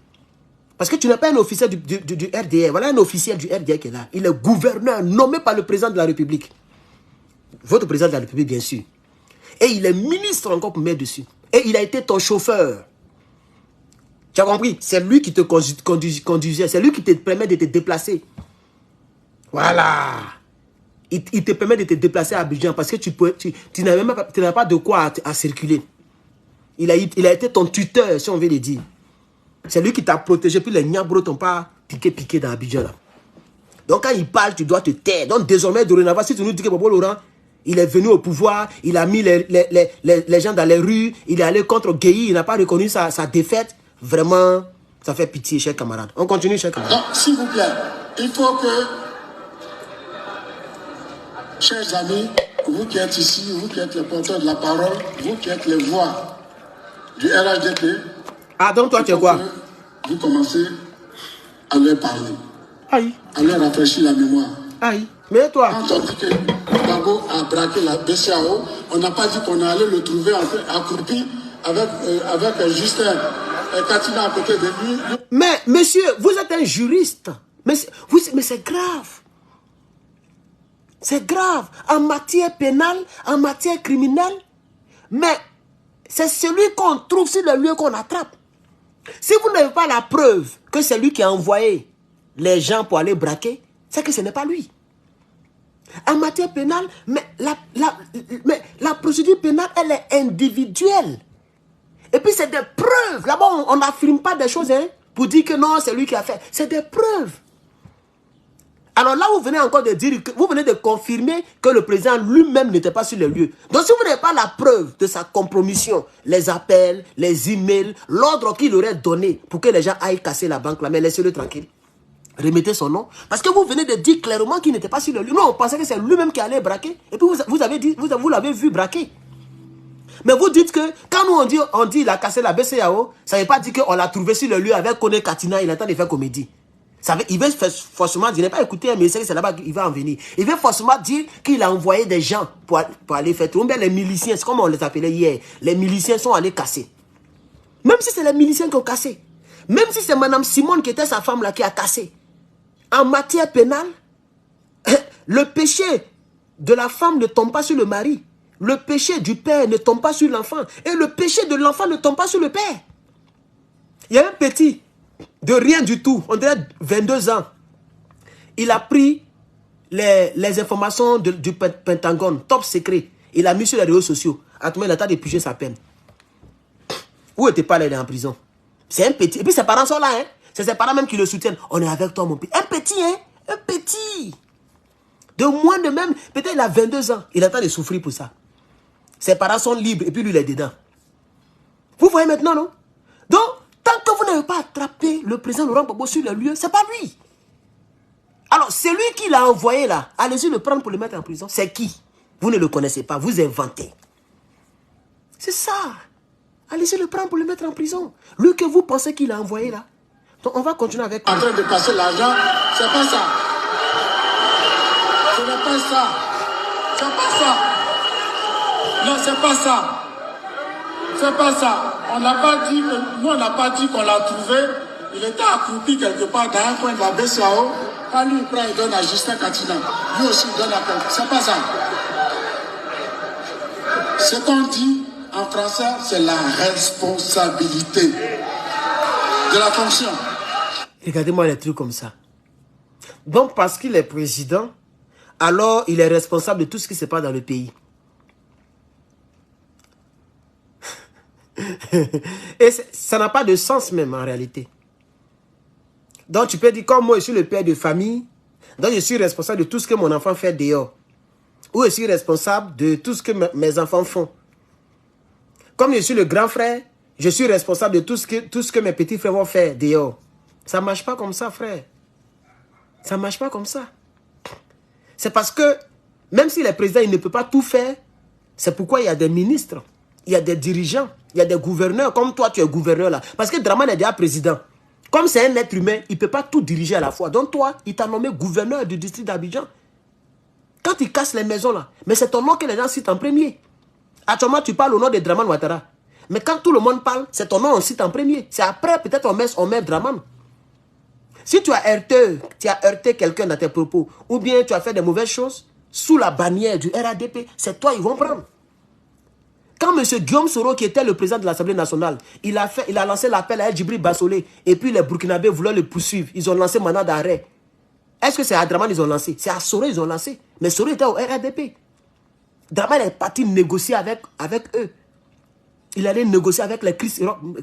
Speaker 1: Parce que tu n'es pas un officiel du RDR. Voilà un officiel du RDR qui est là. Il est gouverneur nommé par le président de la République. Votre président de la République, bien sûr. Et il est ministre encore pour mettre dessus. Et il a été ton chauffeur. Tu as compris? C'est lui qui te conduisait. C'est lui qui te permet de te déplacer. Voilà. Il te permet de te déplacer à Abidjan parce que tu n'as pas de quoi à circuler. Il a été ton tuteur, si on veut le dire. C'est lui qui t'a protégé. Puis les niabros t'ont pas piqué dans Abidjan. Là. Donc quand il parle, tu dois te taire. Donc désormais, dorénavant, si tu nous dis que Gbagbo Laurent, il est venu au pouvoir, il a mis les gens dans les rues, il est allé contre Gueye, il n'a pas reconnu sa défaite. Vraiment, ça fait pitié, chers camarades. On continue, chers camarades.
Speaker 2: Donc, s'il vous plaît, il faut que, chers amis, vous qui êtes ici, vous qui êtes les porteurs de la parole, vous qui êtes les voix du RHDP,
Speaker 1: ah, donc toi, tu es quoi?
Speaker 2: Vous commencez à leur parler.
Speaker 1: Aïe.
Speaker 2: À leur rafraîchir la mémoire.
Speaker 1: Aïe. Mais toi?
Speaker 2: Quand on dit que Gbagbo a braqué la BCAO, on n'a pas dit qu'on allait le trouver accroupi avec Justin et Katina à côté de lui.
Speaker 1: Mais, monsieur, vous êtes un juriste. Mais c'est grave. C'est grave. En matière pénale, en matière criminelle. Mais c'est celui qu'on trouve sur le lieu qu'on attrape. Si vous n'avez pas la preuve que c'est lui qui a envoyé les gens pour aller braquer, c'est que ce n'est pas lui. En matière pénale, mais la procédure pénale, elle est individuelle. Et puis c'est des preuves. Là-bas, on n'affirme pas des choses hein, pour dire que non, c'est lui qui a fait. C'est des preuves. Alors là, vous venez encore de dire, vous venez de confirmer que le président lui-même n'était pas sur le lieu. Donc si vous n'avez pas la preuve de sa compromission, les appels, les emails, l'ordre qu'il aurait donné pour que les gens aillent casser la banque là, mais laissez-le tranquille. Remettez son nom. Parce que vous venez de dire clairement qu'il n'était pas sur le lieu. Non, on pensait que c'est lui-même qui allait braquer. Et puis vous l'avez vu braquer. Mais vous dites que quand nous on dit il a cassé la BCAO, ça ne veut pas dire qu'on l'a trouvé sur le lieu avec Kone Katina, il est en train de faire comédie. Il veut forcément dire, il n'a pas écouté, mais c'est là-bas qu'il va en venir. Il veut forcément dire qu'il a envoyé des gens pour aller faire tout. Bien les miliciens, c'est comme on les appelait hier. Les miliciens sont allés casser. Même si c'est les miliciens qui ont cassé. Même si c'est Mme Simone qui était sa femme là qui a cassé. En matière pénale, le péché de la femme ne tombe pas sur le mari. Le péché du père ne tombe pas sur l'enfant. Et le péché de l'enfant ne tombe pas sur le père. Il y a un petit, de rien du tout, on dirait 22 ans. Il a pris les informations du Pentagone, top secret. Il a mis sur les réseaux sociaux. Atouma, il a le temps de piger sa peine. Où était pas là, il est en prison. C'est un petit. Et puis ses parents sont là, hein. C'est ses parents même qui le soutiennent. On est avec toi, mon petit. Un petit, hein. Un petit. De moins de même. Peut-être il a 22 ans. Il a le temps de souffrir pour ça. Ses parents sont libres et puis lui, il est dedans. Vous voyez maintenant, non? Donc, tant que vous n'avez pas attrapé le président Laurent Gbagbo sur le lieu, c'est pas lui. Alors, c'est lui qui l'a envoyé là. Allez-y le prendre pour le mettre en prison. C'est qui? Vous ne le connaissez pas. Vous inventez. C'est ça. Allez-y le prendre pour le mettre en prison. Lui que vous pensez qu'il a envoyé là. Donc, on va continuer avec...
Speaker 2: En train de passer l'argent, c'est pas ça. Ce n'est pas ça. C'est pas ça. Non, c'est pas ça. C'est pas ça. On n'a pas dit que... Nous, on n'a pas dit qu'on l'a trouvé. Il était accroupi quelque part dans un coin de la BCAO. Quand lui, il prend, il donne à Justin Katina. Lui aussi, il donne à quelqu'un. C'est pas ça. Ce qu'on dit en français, c'est la responsabilité de la fonction.
Speaker 1: Regardez-moi les trucs comme ça. Donc, parce qu'il est président, alors il est responsable de tout ce qui se passe dans le pays. Et ça n'a pas de sens même en réalité. Donc tu peux dire, comme moi je suis le père de famille, donc je suis responsable de tout ce que mon enfant fait dehors. Ou je suis responsable de tout ce que mes enfants font. Comme je suis le grand frère, je suis responsable de tout ce que mes petits frères vont faire dehors. Ça ne marche pas comme ça, frère. Ça ne marche pas comme ça. C'est parce que, même si le président il ne peut pas tout faire, c'est pourquoi il y a des ministres, il y a des dirigeants, il y a des gouverneurs, comme toi tu es gouverneur là. Parce que Dramane est déjà président. Comme c'est un être humain, il ne peut pas tout diriger à la fois. Donc toi, il t'a nommé gouverneur du district d'Abidjan. Quand il casse les maisons là, mais c'est ton nom que les gens citent en premier. Actuellement, tu parles au nom de Dramane Ouattara. Mais quand tout le monde parle, c'est ton nom qu'on cite en premier. C'est après, peut-être on met Dramane. Si tu as heurté quelqu'un dans tes propos, ou bien tu as fait des mauvaises choses, sous la bannière du RADP, c'est toi ils vont prendre. Quand M. Guillaume Soro, qui était le président de l'Assemblée nationale, il a lancé l'appel à Djibril Bassolé, et puis les Burkinabés voulaient le poursuivre. Ils ont lancé mandat d'arrêt. Est-ce que c'est à Dramane ils ont lancé? C'est à Soro ils ont lancé. Mais Soro était au RADP. Dramane est parti négocier avec eux. Il allait négocier avec les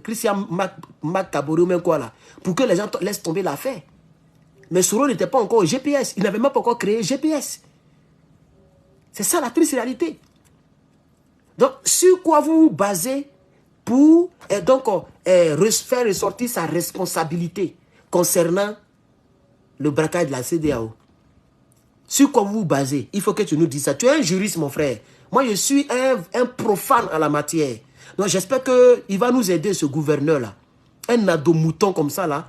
Speaker 1: Christian Macabori ou même quoi là, pour que les gens laissent tomber l'affaire. Mais Soro n'était pas encore au GPS. Il n'avait même pas encore créé GPS. C'est ça la triste réalité. Donc, sur quoi vous vous basez pour faire ressortir sa responsabilité concernant le braquage de la CEDEAO? Sur quoi vous vous basez? Il faut que tu nous dises ça. Tu es un juriste, mon frère. Moi, je suis un profane en la matière. Donc, j'espère qu'il va nous aider, ce gouverneur-là. Un ado-mouton comme ça, là.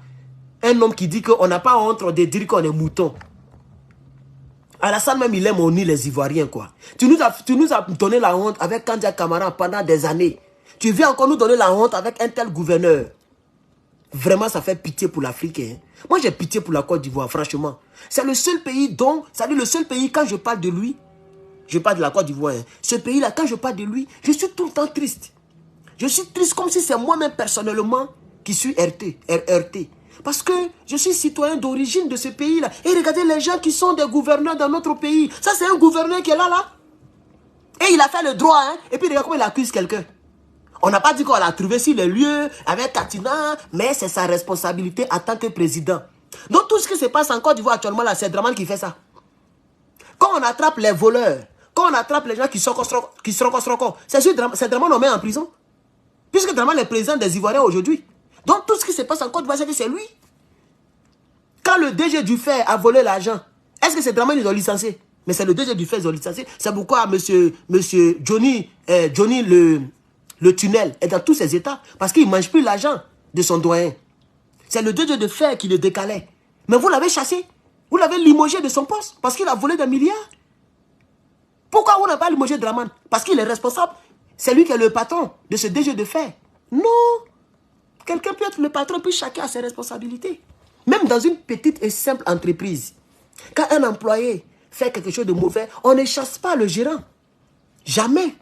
Speaker 1: Un homme qui dit qu'on n'a pas honte de dire qu'on est mouton. Alassane même, il aime unir les Ivoiriens, quoi. Tu nous as donné la honte avec Kandia Kamara pendant des années. Tu viens encore nous donner la honte avec un tel gouverneur. Vraiment, ça fait pitié pour l'Afrique. Hein. Moi, j'ai pitié pour la Côte d'Ivoire, franchement. C'est le seul pays dont... C'est-à-dire le seul pays, quand je parle de lui, je parle de la Côte d'Ivoire. Hein. Ce pays-là, quand je parle de lui, je suis tout le temps triste. Je suis triste comme si c'est moi-même personnellement qui suis heurté. Parce que je suis citoyen d'origine de ce pays-là. Et regardez les gens qui sont des gouverneurs dans notre pays. Ça, c'est un gouverneur qui est là. Et il a fait le droit. Hein. Et puis, regarde comment il accuse quelqu'un. On n'a pas dit qu'on l'a trouvé sur les lieux avec Katina, mais c'est sa responsabilité en tant que président. Donc, tout ce qui se passe en Côte d'Ivoire actuellement, là, c'est Dramane qui fait ça. Quand on attrape les voleurs, quand on attrape les gens qui sont c'est Dramane qu'on met en prison. Puisque Dramane est président des Ivoiriens aujourd'hui. Donc, tout ce qui se passe en Côte d'Ivoire, c'est lui. Quand le DG du FAIR a volé l'argent, est-ce que c'est Dramane qu'ils ont licencié? Mais c'est le DG du FAIR qu'ils ont licencié. C'est pourquoi monsieur Johnny le tunnel est dans tous ses états. Parce qu'il ne mange plus l'argent de son doyen. C'est le DG de FAIR qui le décalait. Mais vous l'avez chassé. Vous l'avez limogé de son poste. Parce qu'il a volé des milliards. Pourquoi vous n'avez pas limogé Dramane? Parce qu'il est responsable. C'est lui qui est le patron de ce DG de FAIR. Non. Quelqu'un peut être le patron, puis chacun a ses responsabilités. Même dans une petite et simple entreprise, quand un employé fait quelque chose de mauvais, on ne chasse pas le gérant. Jamais.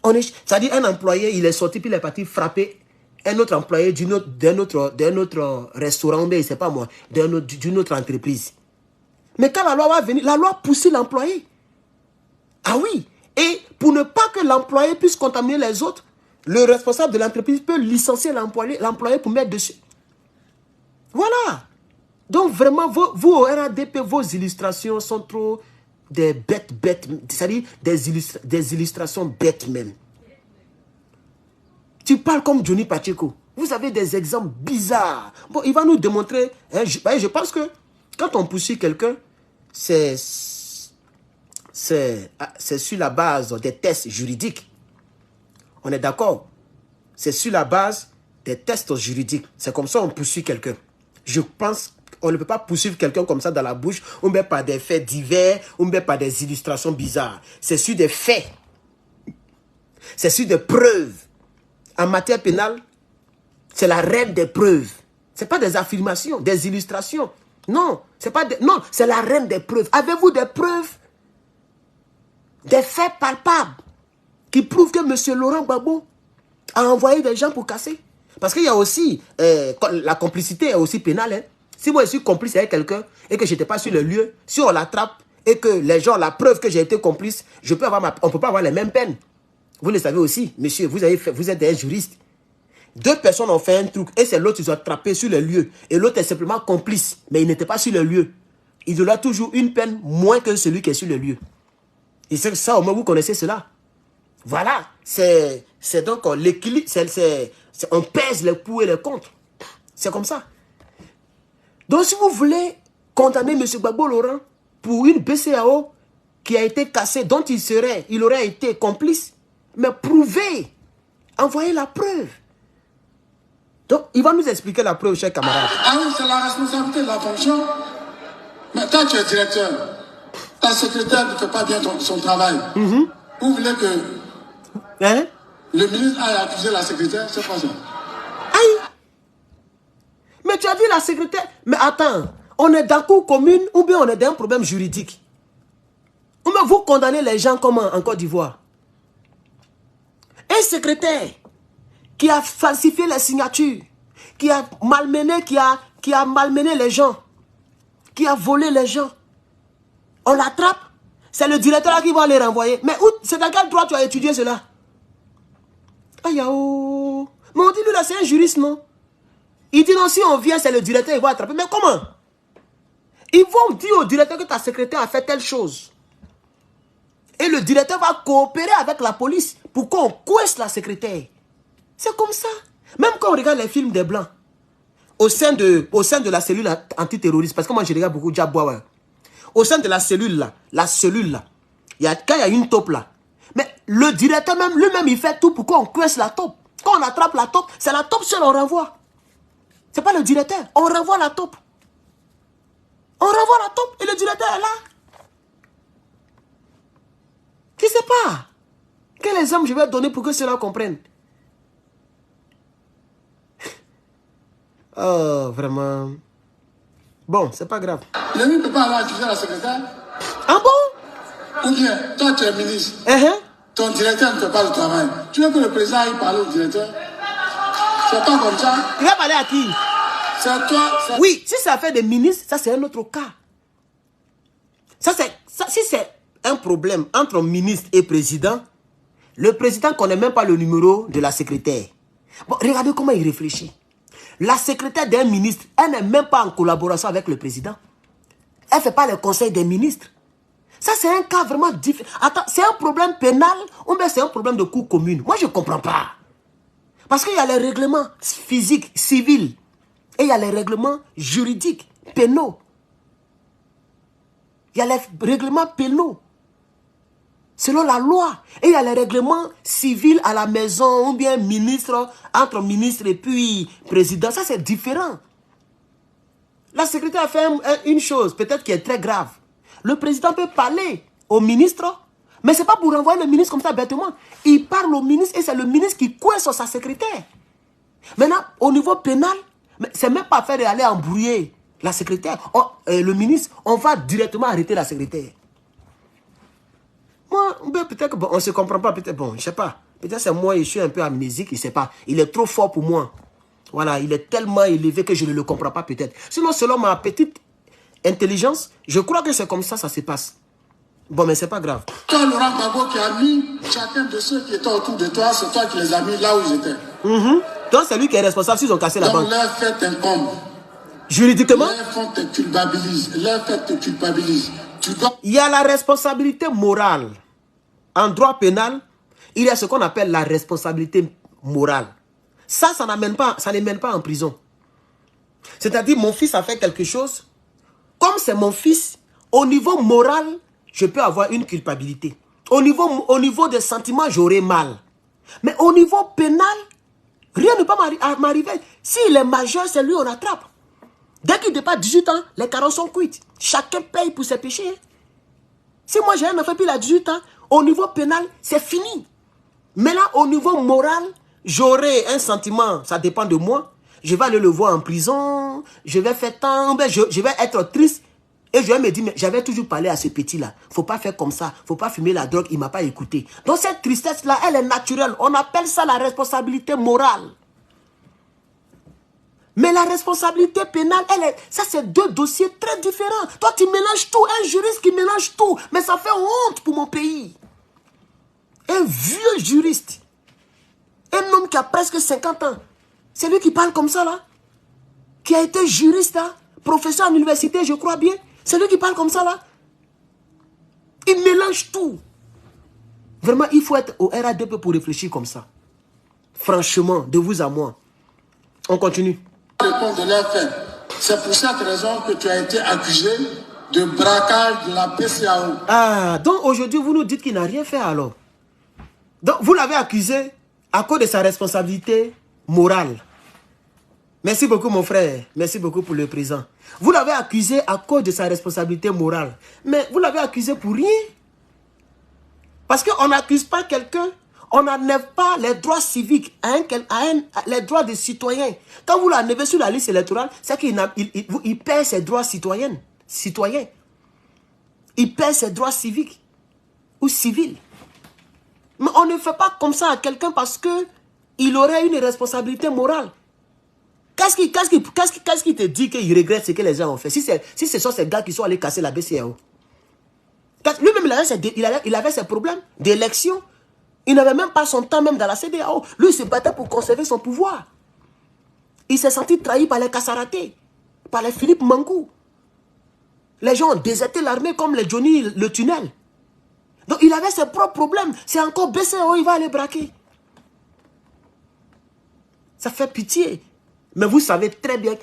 Speaker 1: C'est-à-dire un employé, il est sorti, puis il est parti frapper un autre employé d'un autre restaurant, mais c'est pas moi, d'une autre entreprise. Mais quand la loi va venir, la loi pousse l'employé. Ah oui. Et pour ne pas que l'employé puisse contaminer les autres, le responsable de l'entreprise peut licencier l'employé pour mettre dessus. Voilà. Donc vraiment, vous au RADP, vos illustrations sont trop des bêtes, c'est-à-dire des illustrations bêtes même. Tu parles comme Johnny Pacheco. Vous avez des exemples bizarres. Bon, il va nous démontrer. Hein, je pense que quand on poursuit quelqu'un, c'est sur la base des tests juridiques. On est d'accord? C'est sur la base des tests juridiques. C'est comme ça qu'on poursuit quelqu'un. Je pense qu'on ne peut pas poursuivre quelqu'un comme ça dans la bouche, ou même par des faits divers, ou même par des illustrations bizarres. C'est sur des faits. C'est sur des preuves. En matière pénale, c'est la reine des preuves. Ce n'est pas des affirmations, des illustrations. Non, c'est la reine des preuves. Avez-vous des preuves? Des faits palpables qui prouvent que M. Laurent Gbagbo a envoyé des gens pour casser? Parce qu'il y a aussi, la complicité est aussi pénale. Hein. Si moi je suis complice avec quelqu'un et que je n'étais pas sur le lieu, si on l'attrape et que les gens, la preuve que j'ai été complice, on ne peut pas avoir les mêmes peines. Vous le savez aussi, monsieur, vous êtes un juriste. Deux personnes ont fait un truc et c'est l'autre qui ont attrapé sur le lieu. Et l'autre est simplement complice, mais il n'était pas sur le lieu. Il aura toujours une peine moins que celui qui est sur le lieu. Et c'est ça, au moins vous connaissez cela. Voilà, c'est donc l'équilibre, on pèse les pour et les contre. C'est comme ça. Donc si vous voulez condamner M. Gbagbo Laurent pour une BCAO qui a été cassée, dont il aurait été complice, mais prouvez, envoyez la preuve. Donc il va nous expliquer la preuve, chers camarades.
Speaker 2: Ah oui, c'est la responsabilité de la fonction. Mais quand tu es directeur, ta secrétaire ne fait pas bien son travail. Vous voulez que le ministre aille accuser la secrétaire? C'est pas ça.
Speaker 1: Aïe! Mais tu as dit la secrétaire. Mais attends, on est dans cour commune ou bien on est dans un problème juridique? Ou bien vous condamnez les gens comment en Côte d'Ivoire? Un secrétaire qui a falsifié les signatures, qui a malmené les gens, qui a volé les gens, on l'attrape, c'est le directeur qui va les renvoyer. Mais c'est dans quel droit tu as étudié cela? Aïe, oh. Mais on dit, lui là, c'est un juriste, non? Il dit non, si on vient, c'est le directeur, il va attraper. Mais comment? Ils vont dire au directeur que ta secrétaire a fait telle chose. Et le directeur va coopérer avec la police pour qu'on coince la secrétaire. C'est comme ça. Même quand on regarde les films des Blancs, au sein de la cellule antiterroriste, parce que moi je regarde beaucoup Djabouawa, au sein de la cellule là, quand il y a une taupe là, mais le directeur même, lui-même, il fait tout pour qu'on coince la taupe. Quand on attrape la taupe, c'est la taupe seule on renvoie. C'est pas le directeur, on renvoie la taupe. On renvoie la taupe et le directeur est là. Qui sait pas? Quel exemple je vais donner pour que cela comprenne? Oh, vraiment. Bon, c'est pas grave.
Speaker 2: Le ministre ne peut pas aller accuser la secrétaire?
Speaker 1: Ah bon?
Speaker 2: Ou bien, toi tu es ministre. Ton directeur ne fait pas le travail. Tu veux que le président aille parler au directeur? C'est pas comme ça.
Speaker 1: Il va parler à qui?
Speaker 2: C'est toi.
Speaker 1: Oui, si ça fait des ministres, ça c'est un autre cas. Si c'est un problème entre ministre et président, le président ne connaît même pas le numéro de la secrétaire. Bon, regardez comment il réfléchit. La secrétaire d'un ministre, elle n'est même pas en collaboration avec le président. Elle ne fait pas le conseil des ministres. Ça, c'est un cas vraiment différent. Attends, c'est un problème pénal ou bien c'est un problème de cour commune? Moi, je ne comprends pas. Parce qu'il y a les règlements physiques, civils, et il y a les règlements juridiques, pénaux. Il y a les règlements pénaux, selon la loi. Et il y a les règlements civils à la maison, ou bien ministre, entre ministre et puis président. Ça, c'est différent. La secrétaire a fait une chose, peut-être qui est très grave. Le président peut parler au ministre, mais ce n'est pas pour renvoyer le ministre comme ça bêtement. Il parle au ministre et c'est le ministre qui coince sur sa secrétaire. Maintenant, au niveau pénal, ce n'est même pas faire aller embrouiller la secrétaire. Le ministre, on va directement arrêter la secrétaire. Moi, peut-être qu'on ne se comprend pas, peut-être, bon, je ne sais pas. Peut-être c'est moi, je suis un peu amnésique, je ne sais pas. Il est trop fort pour moi. Voilà, il est tellement élevé que je ne le comprends pas peut-être. Sinon, selon ma petite intelligence, je crois que c'est comme ça, ça se passe. Bon, mais c'est pas grave.
Speaker 2: Toi, Laurent Gbagbo, qui a mis chacun de ceux qui étaient autour de toi, c'est toi qui les as mis là où ils étaient.
Speaker 1: Donc, c'est lui qui est responsable s'ils ont cassé la banque.
Speaker 2: Donc, leur fait incombe.
Speaker 1: Juridiquement,
Speaker 2: Leur fait te culpabilise. Leur fait te culpabilise. Tu dois...
Speaker 1: il y a la responsabilité morale. En droit pénal, il y a ce qu'on appelle la responsabilité morale. Ça ne mène pas en prison. C'est-à-dire, mon fils a fait quelque chose. Comme c'est mon fils, au niveau moral, je peux avoir une culpabilité. Au niveau des sentiments, j'aurai mal. Mais au niveau pénal, rien ne peut m'arriver. S'il est majeur, c'est lui on attrape. Dès qu'il dépasse 18 ans, les carottes sont cuites. Chacun paye pour ses péchés. Si moi j'ai un enfant puis il a 18 ans, au niveau pénal, c'est fini. Mais là, au niveau moral, j'aurai un sentiment, ça dépend de moi. Je vais aller le voir en prison, je vais faire tant, je vais être triste. Et je vais me dire, mais j'avais toujours parlé à ce petit-là. Il ne faut pas faire comme ça, il ne faut pas fumer la drogue, il ne m'a pas écouté. Donc cette tristesse-là, elle est naturelle. On appelle ça la responsabilité morale. Mais la responsabilité pénale, ça c'est deux dossiers très différents. Toi tu mélanges tout, un juriste qui mélange tout. Mais ça fait honte pour mon pays. Un vieux juriste, un homme qui a presque 50 ans, c'est lui qui parle comme ça là, qui a été juriste là, professeur à l'université je crois bien, c'est lui qui parle comme ça là. Il mélange tout. Vraiment il faut être au RADP pour réfléchir comme ça. Franchement, de vous à moi. On continue.
Speaker 2: Réponse de leur fait. C'est pour cette raison que tu as été accusé de braquage de la PCAO.
Speaker 1: Ah, donc aujourd'hui vous nous dites qu'il n'a rien fait alors. Donc vous l'avez accusé à cause de sa responsabilité morale. Merci beaucoup mon frère, merci beaucoup pour le présent. Vous l'avez accusé à cause de sa responsabilité morale. Mais vous l'avez accusé pour rien. Parce qu'on n'accuse pas quelqu'un, on n'enlève pas les droits civiques, les droits des citoyens. Quand vous l'enlevez sur la liste électorale, c'est qu'il perd ses droits citoyens. Il perd ses droits civiques ou civils. Mais on ne fait pas comme ça à quelqu'un parce qu'il aurait une responsabilité morale. Qu'est-ce qui te dit qu'il regrette ce que les gens ont fait? Si ce sont ces gars qui sont allés casser la BCAO. Lui-même, il avait ses problèmes d'élection. Il n'avait même pas son temps même dans la CEDEAO. Lui, il se battait pour conserver son pouvoir. Il s'est senti trahi par les Kassaraté, par les Philippe Mangou. Les gens ont déserté l'armée comme les Johnny le tunnel. Donc il avait ses propres problèmes. C'est encore BCAO, il va aller braquer. Ça fait pitié. Mais vous savez très bien,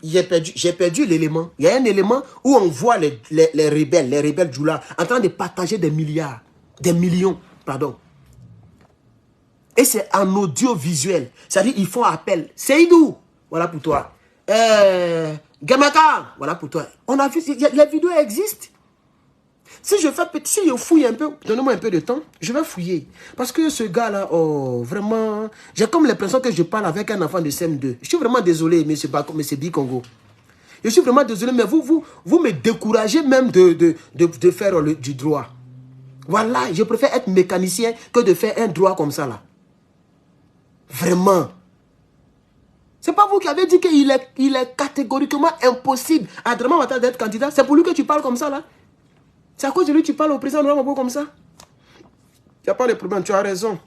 Speaker 1: j'ai perdu l'élément. Il y a un élément où on voit les rebelles Djoula, en train de partager des milliards, des millions, pardon. Et c'est en audiovisuel. C'est-à-dire, ils font appel. Seydou, voilà pour toi. Gamaka, voilà pour toi. On a vu, les vidéos existent. Si je fouille un peu, donnez-moi un peu de temps, je vais fouiller. Parce que ce gars-là, oh, vraiment, j'ai comme l'impression que je parle avec un enfant de CM2. Je suis vraiment désolé, M. Bikongo. Je suis vraiment désolé, mais vous me découragez même de faire du droit. Voilà, je préfère être mécanicien que de faire un droit comme ça, là. Vraiment. C'est pas vous qui avez dit qu'il est catégoriquement impossible à Draman Ouattara d'être candidat. C'est pour lui que tu parles comme ça, là. C'est à cause de lui que tu parles au président Laurent Gbagbo comme ça. Il n'y a pas de problème, tu as raison.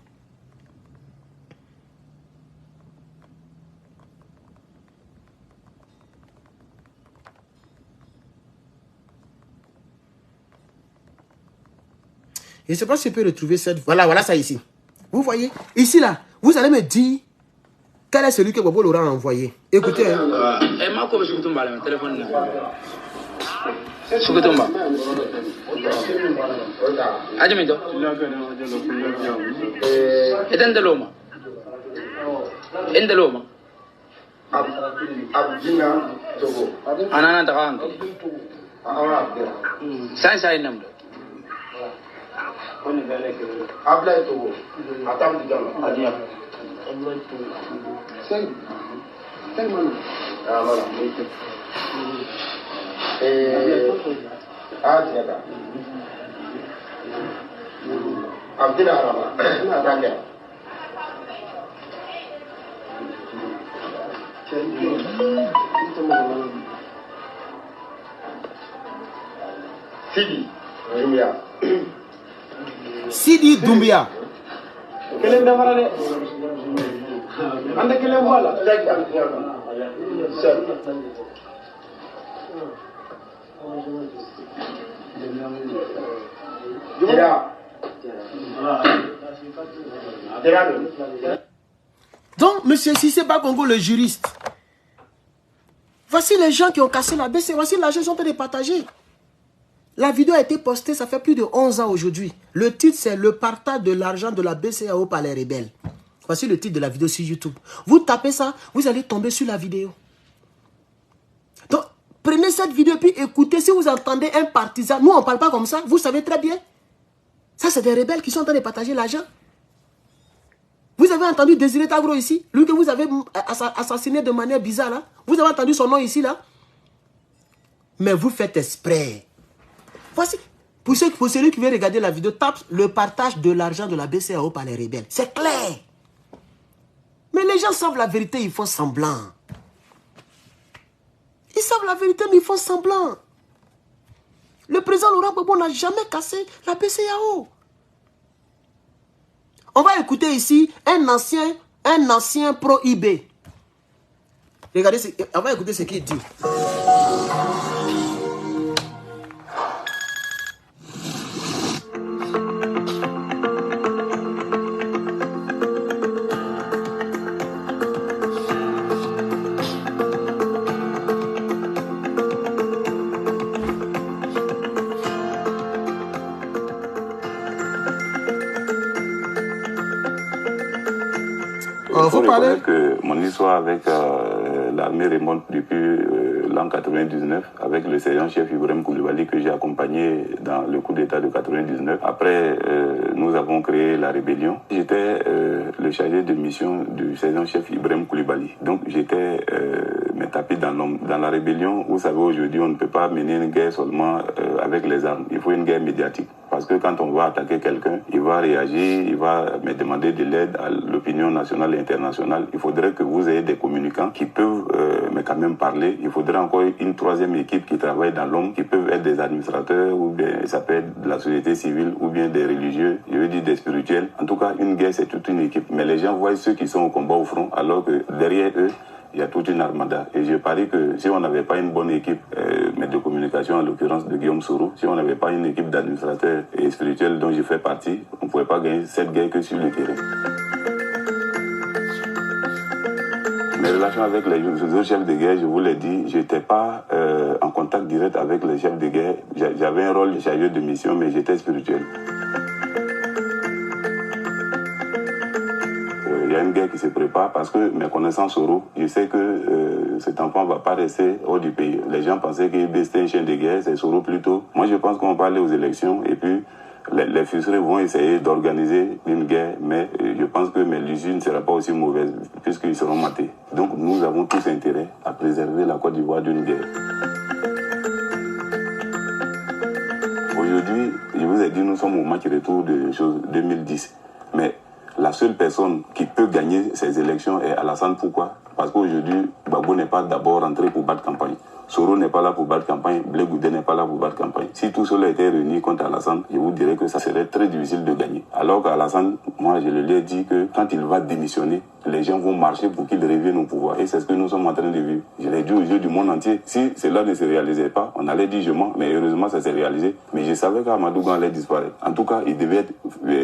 Speaker 1: Je ne sais pas si je peux retrouver cette... Voilà ça ici. Vous voyez? Ici, là, vous allez me dire quel est celui que Gbagbo Laurent a envoyé. Écoutez.
Speaker 3: Sukutumba. Ajamido. Edendeloma. Endeloma.
Speaker 2: Abdina Togo.
Speaker 3: Anana Taranto. Sai namdo.
Speaker 2: Abla Togo. Atam di Gama. Adia. Sen mana? Ah, voilà. Adiada. Abdina Arama. Atakia. Sidi.
Speaker 1: Sidi Doumbia. Donc, M. Cissé Bakongo, le juriste, voici les gens qui ont cassé la BCEAO, voici l'argent qu'ils sont en train de partager. La vidéo a été postée, ça fait plus de 11 ans aujourd'hui. Le titre, c'est le partage de l'argent de la BCEAO par les rebelles. Voici le titre de la vidéo sur YouTube. Vous tapez ça, vous allez tomber sur la vidéo. Donc, prenez cette vidéo et puis écoutez. Si vous entendez un partisan, nous on ne parle pas comme ça, vous savez très bien. Ça, c'est des rebelles qui sont en train de partager l'argent. Vous avez entendu Désiré Tagro ici, lui que vous avez assassiné de manière bizarre là. Vous avez entendu son nom ici là. Mais vous faites exprès. Voici. Pour celui qui veut regarder la vidéo, tape le partage de l'argent de la BCEAO par les rebelles. C'est clair. Mais les gens savent la vérité, ils font semblant. Ils savent la vérité, mais ils font semblant. Le président Laurent Gbagbo n'a jamais cassé la BCEAO. On va écouter ici un ancien pro-IB. Regardez, on va écouter ce qu'il dit.
Speaker 4: Il faut reconnaître que mon histoire avec l'armée remonte depuis l'an 99 avec le sergent-chef Ibrahim Koulibaly que j'ai accompagné dans le coup d'État de 99. Après, nous avons créé la rébellion. J'étais le chargé de mission du sergent-chef Ibrahim Koulibaly. Donc j'étais me tapé dans la rébellion. Vous savez, aujourd'hui, on ne peut pas mener une guerre seulement avec les armes. Il faut une guerre médiatique. Parce que quand on va attaquer quelqu'un, il va réagir, il va me demander de l'aide à l'opinion nationale et internationale. Il faudrait que vous ayez des communicants qui peuvent mais quand même parler. Il faudrait encore une troisième équipe qui travaille dans l'ombre, qui peuvent être des administrateurs, ou bien ça peut être de la société civile, ou bien des religieux, je veux dire des spirituels. En tout cas, une guerre, c'est toute une équipe. Mais les gens voient ceux qui sont au combat au front, alors que derrière eux, il y a toute une armada. Et je parie que si on n'avait pas une bonne équipe mais de communication, en l'occurrence de Guillaume Soro, si on n'avait pas une équipe d'administrateurs et spirituels dont je fais partie, on ne pouvait pas gagner cette guerre que sur le terrain. Mes relations avec les autres chefs de guerre, je vous l'ai dit, je n'étais pas en contact direct avec les chefs de guerre. J'avais un rôle de chargé de mission, mais j'étais spirituel. Il y a une guerre qui se prépare parce que mes connaissances Soro, je sais que cet enfant ne va pas rester hors du pays. Les gens pensaient que c'était un chien de guerre, c'est Soro plutôt. Moi, je pense qu'on va aller aux élections et puis les frustrés vont essayer d'organiser une guerre, mais je pense que l'issue ne sera pas aussi mauvaise puisqu'ils seront matés. Donc nous avons tous intérêt à préserver la Côte d'Ivoire d'une guerre. Aujourd'hui, je vous ai dit, nous sommes au match retour de 2010. Mais la seule personne qui peut gagner ces élections est Alassane. Pourquoi? Parce qu'aujourd'hui, Gbagbo n'est pas d'abord rentré pour battre campagne. Soro n'est pas là pour battre campagne, Blé Goudé n'est pas là pour battre campagne. Si tout cela était réuni contre Alassane, je vous dirais que ça serait très difficile de gagner. Alors qu'Alassane, moi je lui ai dit que quand il va démissionner, les gens vont marcher pour qu'il revienne au pouvoir. Et c'est ce que nous sommes en train de vivre. Je l'ai dit aux yeux du monde entier. Si cela ne se réalisait pas, on allait dire je mens, mais heureusement ça s'est réalisé. Mais je savais qu'Amadou Gouan allait disparaître. En tout cas, il devait être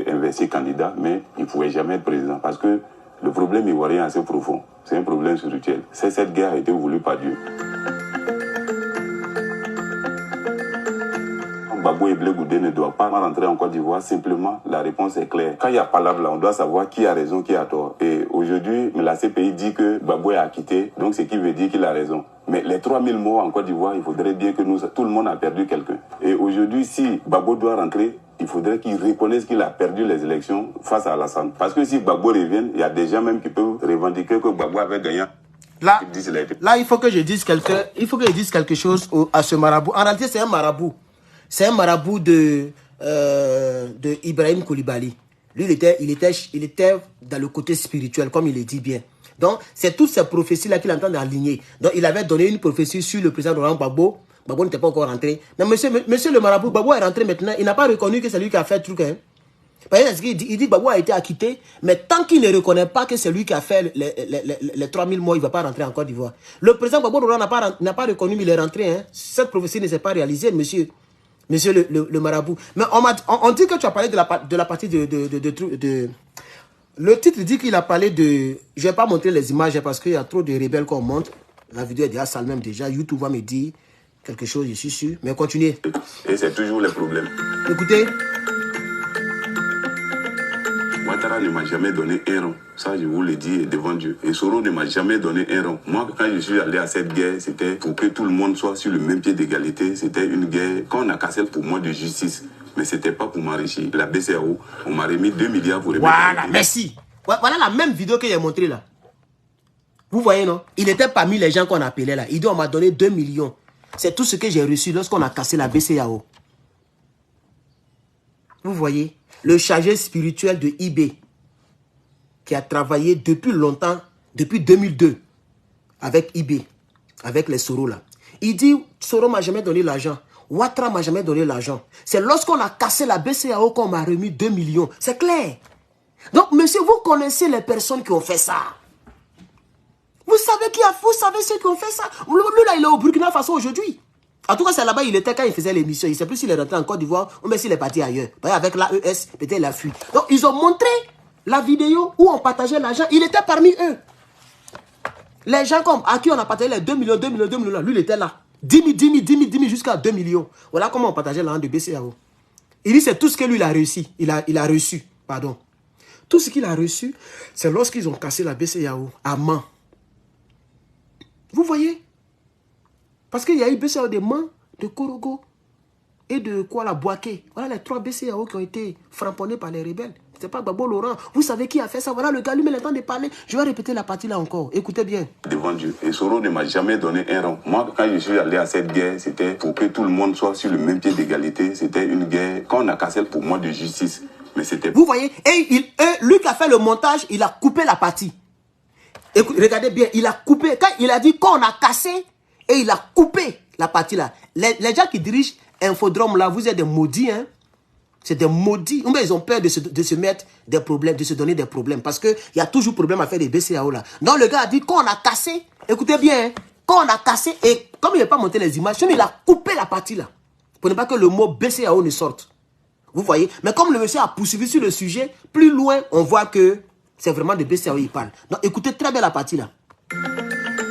Speaker 4: investi candidat, mais il ne pouvait jamais être président. Parce que le problème ivoirien est assez profond. C'est un problème spirituel. Cette guerre a été voulue par Dieu. Gbagbo et Blé Goudé ne doivent pas rentrer en Côte d'Ivoire. Simplement, la réponse est claire. Quand il y a palabre là, on doit savoir qui a raison, qui a tort. Et aujourd'hui, la CPI dit que Gbagbo est acquitté, donc ce qui veut dire qu'il a raison. Mais les 3000 morts en Côte d'Ivoire, il faudrait bien que tout le monde a perdu quelqu'un. Et aujourd'hui, si Gbagbo doit rentrer, il faudrait qu'il reconnaisse qu'il a perdu les élections face à Alassane. Parce que si Gbagbo revient, il y a des gens même qui peuvent revendiquer que Gbagbo avait gagné.
Speaker 1: Là, il faut que je dise quelque chose à ce marabout. En réalité, c'est un marabout. C'est un marabout de Ibrahim Koulibaly. Lui, il était dans le côté spirituel, comme il le dit bien. Donc, c'est toutes ces prophéties-là qu'il est en train d'aligner. Donc, il avait donné une prophétie sur le président Laurent Gbagbo Gbagbo n'était pas encore rentré. Mais monsieur le marabout, Gbagbo est rentré maintenant. Il n'a pas reconnu que c'est lui qui a fait le truc. Hein. Il dit que Gbagbo a été acquitté, mais tant qu'il ne reconnaît pas que c'est lui qui a fait les 3000 mois, il ne va pas rentrer en Côte d'Ivoire. Le président Gbagbo n'a pas reconnu, mais il est rentré. Hein. Cette prophétie ne s'est pas réalisée, monsieur le marabout. Mais on dit que tu as parlé de la partie de le titre dit qu'il a parlé de... Je ne vais pas montrer les images parce qu'il y a trop de rebelles qu'on montre. La vidéo est déjà sale même déjà. YouTube va me dire quelque chose, je suis sûr. Mais continuez.
Speaker 4: Et c'est toujours le problème.
Speaker 1: Écoutez.
Speaker 4: Ouattara ne m'a jamais donné un rond. Ça, je vous le dis devant Dieu. Et Soro ne m'a jamais donné un rond. Moi, quand je suis allé à cette guerre, c'était pour que tout le monde soit sur le même pied d'égalité. C'était une guerre qu'on a cassé pour moi de justice. Mais ce n'était pas pour m'enrichir. La BCAO, on m'a remis 2 milliards pour remettre.
Speaker 1: Voilà, merci. Voilà la même vidéo que j'ai montrée là. Vous voyez, non? Il était parmi les gens qu'on appelait là. Il dit, on m'a donné 2 millions. C'est tout ce que j'ai reçu lorsqu'on a cassé la BCAO. Vous voyez? Le chargé spirituel de IB, qui a travaillé depuis longtemps, depuis 2002, avec IB, avec les Soro là. Il dit, Soro m'a jamais donné l'argent. Ouattara m'a jamais donné l'argent. C'est lorsqu'on a cassé la BCAO qu'on m'a remis 2 millions. C'est clair. Donc, monsieur, vous connaissez les personnes qui ont fait ça. Vous savez ceux qui ont fait ça. Lui, là, il est au Burkina Faso aujourd'hui. En tout cas, c'est là-bas, il était quand il faisait l'émission. Il ne sait plus s'il est rentré en Côte d'Ivoire ou même s'il est parti ailleurs. Avec l'AES, peut-être il a fui. Donc, ils ont montré la vidéo où on partageait l'argent. Il était parmi eux. Les gens comme à qui on a partagé les 2 millions, 2 millions, 2 millions, lui, il était là. 10 000 jusqu'à 2 millions. Voilà comment on partageait l'argent de BCAO. Il dit c'est tout ce que lui, il a réussi. Il a reçu, pardon. Tout ce qu'il a reçu, c'est lorsqu'ils ont cassé la BCAO à Mans. Vous voyez? Parce qu'il y a eu BCAO de Mans, de Korogo et de Kuala Bouaké. Voilà les 3 BCAO qui ont été frapponnés par les rebelles. C'est pas Gbagbo Laurent. Vous savez qui a fait ça? Voilà le gars, lui, il a le temps de parler. Je vais répéter la partie là encore. Écoutez bien. Devant Dieu.
Speaker 4: Et Soro ne m'a jamais donné un rond. Moi, quand je suis allé à cette guerre, c'était pour que tout le monde soit sur le même pied d'égalité. C'était une guerre qu'on a cassée pour moi de justice. Mais c'était...
Speaker 1: Vous voyez? Et lui qui a fait le montage, il a coupé la partie. Écoutez, regardez bien, il a coupé. Quand il a dit qu'on a cassé, et il a coupé la partie là. Les gens qui dirigent Infodrome là, vous êtes des maudits, hein? C'est des maudits. Mais ils ont peur de se mettre des problèmes, de se donner des problèmes. Parce qu'il y a toujours problème à faire des BCAO là. Donc le gars a dit qu'on a cassé. Écoutez bien, hein, qu'on a cassé. Et comme il n'a pas monté les images, il a coupé la partie là. Pour ne pas que le mot BCAO ne sorte. Vous voyez? Mais comme le monsieur a poursuivi sur le sujet, plus loin, on voit que c'est vraiment de BCAO il parle. Donc écoutez très bien la partie là.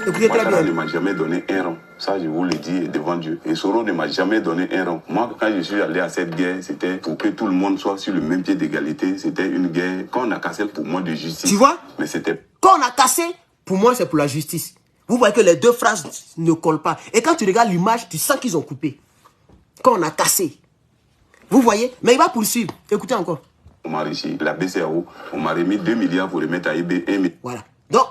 Speaker 1: Écoutez très bien.
Speaker 4: Ne m'a jamais donné un rond. Ça, je vous le dis devant Dieu. Et Soro ne m'a jamais donné un rond. Moi, quand je suis allé à cette guerre, c'était pour que tout le monde soit sur le même pied d'égalité. C'était une guerre qu'on a cassée pour moi de justice.
Speaker 1: Tu vois?
Speaker 4: Mais c'était...
Speaker 1: Quand on a cassé, pour moi, c'est pour la justice. Vous voyez que les deux phrases ne collent pas. Et quand tu regardes l'image, tu sens qu'ils ont coupé. Quand on a cassé. Vous voyez? Mais il va poursuivre. Écoutez encore.
Speaker 4: On m'a enrichi. La BCAO, on m'a remis 2 milliards pour remettre à IB 1 milliard.
Speaker 1: Voilà. Donc,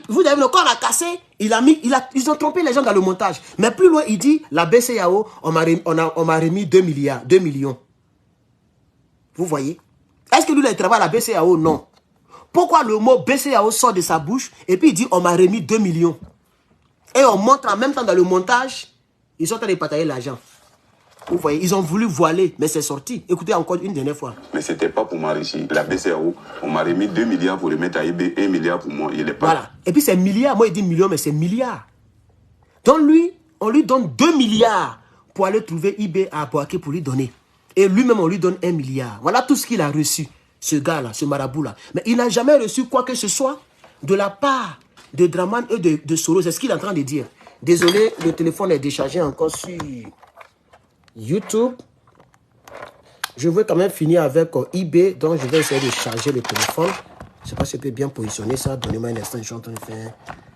Speaker 1: vous avez vu, quand on a cassé, ils ont trompé les gens dans le montage. Mais plus loin, il dit, la BCAO, on m'a remis 2 millions. Vous voyez? Est-ce que lui, il travaille à la BCAO? Non. Pourquoi le mot BCAO sort de sa bouche et puis il dit, on m'a remis 2 millions. Et on montre en même temps dans le montage, ils sont en train de partager l'argent. Vous voyez, ils ont voulu voiler, mais c'est sorti. Écoutez encore une dernière fois.
Speaker 4: Mais ce n'était pas pour m'enrichir. La BCAO, on m'a remis 2 milliards pour remettre à IB 1 milliard pour moi. Il est pas.
Speaker 1: Voilà. Et puis c'est milliards. Moi, il dit millions, mais c'est milliards. Donc lui, on lui donne 2 milliards pour aller trouver IB à Bouaké pour lui donner. Et lui-même, on lui donne 1 milliard. Voilà tout ce qu'il a reçu, ce gars-là, ce marabout-là. Mais il n'a jamais reçu quoi que ce soit de la part de Draman et de Soro. C'est ce qu'il est en train de dire. Désolé, le téléphone est déchargé encore sur YouTube. Je veux quand même finir avec eBay, donc je vais essayer de charger le téléphone. Je ne sais pas si je peux bien positionner ça. Donnez-moi un instant, je suis en train de faire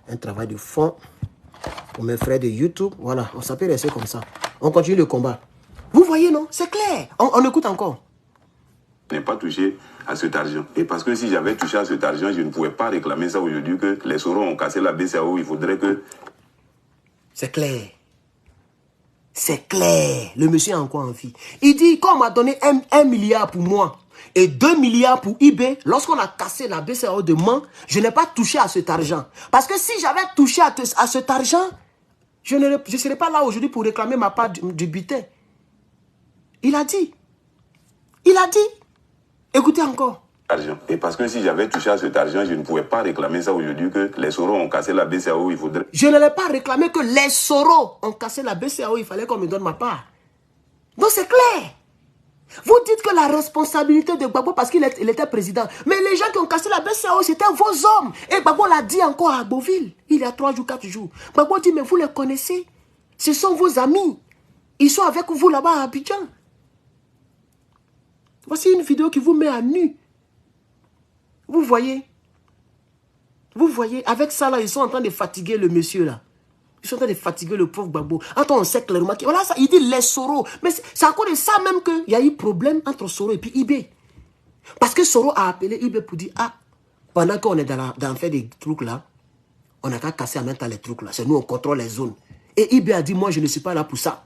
Speaker 1: un travail de fond pour mes frères de YouTube. Voilà, ça peut rester comme ça. On continue le combat. Vous voyez, non? C'est clair. On écoute encore.
Speaker 4: Je n'ai pas touché à cet argent. Et parce que si j'avais touché à cet argent, je ne pouvais pas réclamer ça aujourd'hui que les Soro ont cassé la BCAO. Il faudrait que...
Speaker 1: C'est clair. C'est clair. Le monsieur a encore envie. Il dit qu'on m'a donné 1 milliard pour moi et 2 milliards pour IB. Lorsqu'on a cassé la BCAO de Mans, je n'ai pas touché à cet argent. Parce que si j'avais touché à cet argent, Je ne serai pas là aujourd'hui pour réclamer ma part du butin. Il a dit. Il a dit. Écoutez encore.
Speaker 4: Et parce que si j'avais touché à cet argent, je ne pouvais pas réclamer ça aujourd'hui que les Soros ont cassé la BCAO, il faudrait...
Speaker 1: Je n'allais pas réclamer que les Soros ont cassé la BCAO, il fallait qu'on me donne ma part. Donc c'est clair. Vous dites que la responsabilité de Gbagbo parce qu'il était président. Mais les gens qui ont cassé la BCAO, c'était vos hommes. Et Gbagbo l'a dit encore à Beauville. Il y a 3 jours, 4 jours. Gbagbo dit, mais vous les connaissez. Ce sont vos amis. Ils sont avec vous là-bas à Abidjan. Voici une vidéo qui vous met à nu. Vous voyez? Vous voyez? Avec ça, là, ils sont en train de fatiguer le monsieur, là. Ils sont en train de fatiguer le pauvre Gbagbo. Attends, on sait clairement que... Voilà, ça, il dit les Soros. Mais c'est encore de ça même qu'il y a eu problème entre Soros et puis IB. Parce que Soros a appelé IB pour dire, ah, pendant qu'on est dans faire des trucs là, on n'a qu'à casser en même temps les trucs là. C'est nous, on contrôle les zones. Et IB a dit, moi, je ne suis pas là pour ça.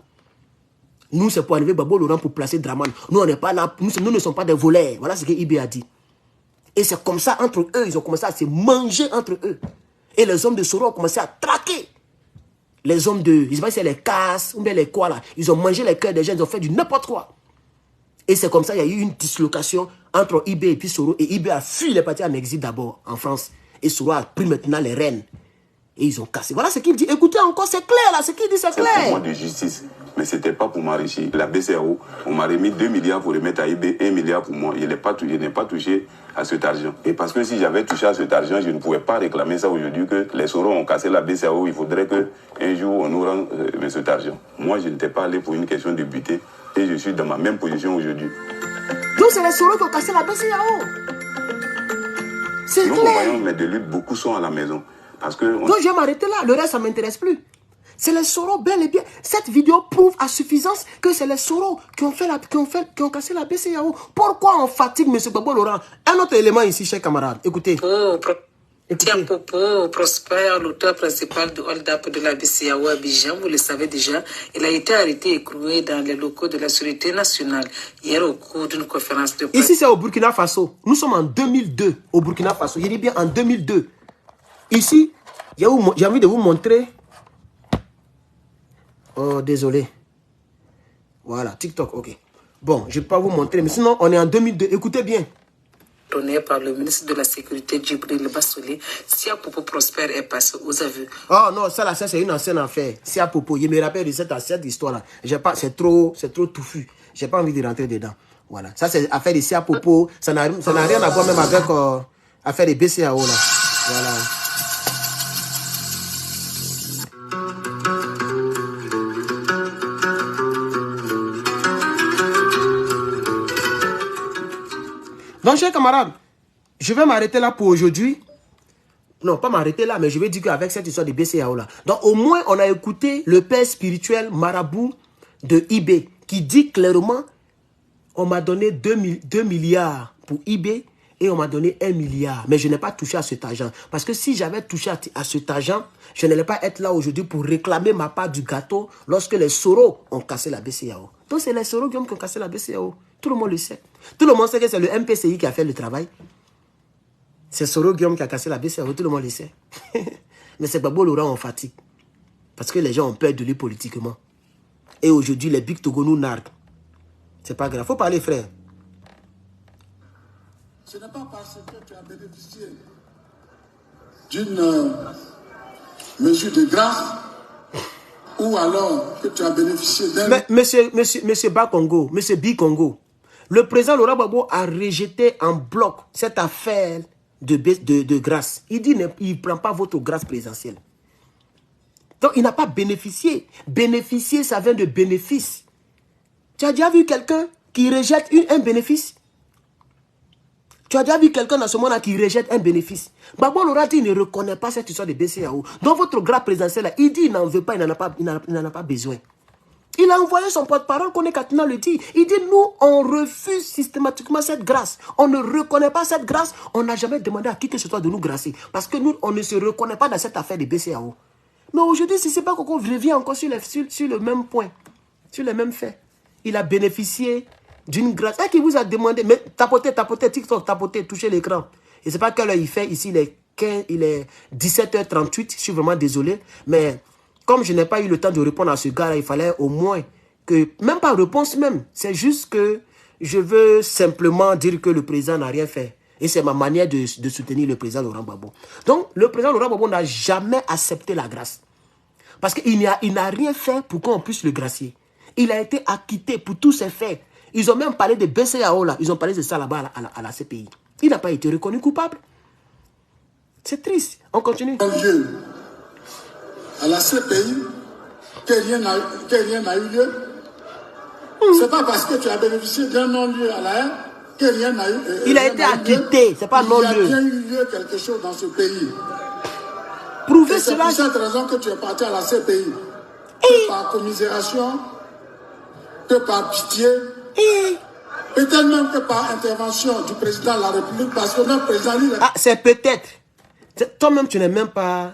Speaker 1: Nous, c'est pour arriver Gbagbo Laurent pour placer Draman. Nous, on n'est pas là, nous ne sommes pas des voleurs. Voilà ce que IB a dit. Et c'est comme ça, entre eux, ils ont commencé à se manger entre eux. Et les hommes de Soros ont commencé à traquer. Les hommes de, je ne sais pas si c'est les casses ou bien les quoi là. Ils ont mangé les cœurs des gens, ils ont fait du n'importe quoi. Et c'est comme ça, il y a eu une dislocation entre IB et puis Soros. Et IB a fui, il est parti en exil d'abord en France. Et Soros a pris maintenant les rênes. Et ils ont cassé. Voilà ce qu'il dit. Écoutez encore, c'est clair là, ce qu'il dit, c'est clair.
Speaker 4: C'est pour moi de justice. Mais ce n'était pas pour m'enrichir. La BCAO, on m'a remis 2 milliards pour remettre à IB, 1 milliard pour moi. Je n'ai pas touché à cet argent. Et parce que si j'avais touché à cet argent, je ne pouvais pas réclamer ça aujourd'hui que les Soros ont cassé la BCAO. Il faudrait qu'un jour on nous rende cet argent. Moi, je n'étais pas allé pour une question de buter. Et je suis dans ma même position aujourd'hui.
Speaker 1: Donc c'est les Soros qui ont cassé la BCAO. C'est clair.
Speaker 4: Nos compagnons mais de lutte, beaucoup sont à la maison. Parce que
Speaker 1: donc je vais m'arrêter là. Le reste, ça ne m'intéresse plus. C'est les Soros, bel et bien. Cette vidéo prouve à suffisance que c'est les Soros qui ont cassé la BCAO. Pourquoi on fatigue M. Gbagbo Laurent? Un autre élément ici, chers camarades. Écoutez.
Speaker 5: Tiens Popo, Prosper, l'auteur principal de Hold Up de la BCAO Abidjan, vous le savez déjà, il a été arrêté et écroué dans les locaux de la Sûreté nationale hier au cours d'une conférence de presse.
Speaker 1: Ici, c'est au Burkina Faso. Nous sommes en 2002 au Burkina Faso. Je dis bien en 2002. Ici, j'ai envie de vous montrer. Oh, désolé. Voilà, TikTok, ok. Bon, je ne vais pas vous montrer, mais sinon, on est en 2002. Écoutez bien.
Speaker 5: Donné par le ministre de la Sécurité, Djibril Bassolé, Sia Popo Prosper est passé aux aveux.
Speaker 1: Oh non, ça là, c'est une ancienne affaire. Sia Popo, je me rappelle de cette histoire-là. C'est trop touffu. J'ai pas envie de rentrer dedans. Voilà. Ça, c'est affaire de Sia Popo. Ça n'a rien à voir même avec affaire de BCAO, là. Voilà. Donc, chers camarades, je vais m'arrêter là pour aujourd'hui. Non, pas m'arrêter là, mais je vais dire qu'avec cette histoire de BCAO là. Donc, au moins, on a écouté le père spirituel marabout de IB qui dit clairement, on m'a donné 2 milliards pour IB et on m'a donné 1 milliard. Mais je n'ai pas touché à cet argent. Parce que si j'avais touché à cet argent, je n'allais pas être là aujourd'hui pour réclamer ma part du gâteau lorsque les Soros ont cassé la BCAO. Donc, c'est les Soros qui ont cassé la BCAO. Tout le monde le sait. Tout le monde sait que c'est le MPCI qui a fait le travail. C'est Soros Guillaume qui a cassé la BCAO, tout le monde le sait. Mais c'est Gbagbo Laurent en fatigue. Parce que les gens ont peur de lui politiquement. Et aujourd'hui, les Big Togo nous narguent. C'est pas grave. Faut parler, frère.
Speaker 2: Ce n'est pas parce que tu as bénéficié d'une mesure de grâce ou alors que tu as bénéficié d'un...
Speaker 1: Mais monsieur Bakongo, monsieur Bikongo, le président Laurent Gbagbo a rejeté en bloc cette affaire de grâce. Il dit il ne prend pas votre grâce présidentielle. Donc il n'a pas bénéficié. Bénéficier, ça vient de bénéfice. Tu as déjà vu quelqu'un qui rejette un bénéfice? Tu as déjà vu quelqu'un dans ce monde-là qui rejette un bénéfice? Gbagbo Laurent dit il ne reconnaît pas cette histoire de BCAO. Donc votre grâce présidentielle, il dit il n'en veut pas, il n'en a pas besoin. Il a envoyé son porte-parole, Koné Katina le dit. Il dit, nous, on refuse systématiquement cette grâce. On ne reconnaît pas cette grâce. On n'a jamais demandé à qui que ce soit de nous gracier. Parce que nous, on ne se reconnaît pas dans cette affaire de BCAO. Mais aujourd'hui, si c'est pas qu'on revient encore sur le même point, sur les mêmes faits. Il a bénéficié d'une grâce. Et qui vous a demandé, mais tapotez, TikTok, tapotez, touchez l'écran. Et c'est pas quelle heure il fait. Ici, il est 17h38. Je suis vraiment désolé. Mais comme je n'ai pas eu le temps de répondre à ce gars-là, il fallait au moins que... Même pas réponse même. C'est juste que je veux simplement dire que le président n'a rien fait. Et c'est ma manière de soutenir le président Laurent Gbagbo. Donc, le président Laurent Gbagbo n'a jamais accepté la grâce. Parce qu'il n'a rien fait pour qu'on puisse le gracier. Il a été acquitté pour tous ses faits. Ils ont même parlé de BCAO là. Ils ont parlé de ça là-bas à la CPI. Il n'a pas été reconnu coupable. C'est triste. On continue.
Speaker 2: Dieu, à la CPI, que rien n'a eu lieu. C'est pas parce que tu as bénéficié d'un non-lieu à la haine que rien n'a eu lieu.
Speaker 1: Il a été acquitté. C'est pas non-lieu.
Speaker 2: Il y a bien eu lieu quelque chose dans ce pays.
Speaker 1: Prouvez cela.
Speaker 2: C'est pour cette raison que tu es parti à la CPI. Que par commisération, que par pitié, peut-être même que par intervention du président de la République, parce que notre président...
Speaker 1: Ah, c'est peut-être. Toi-même, tu n'es même pas...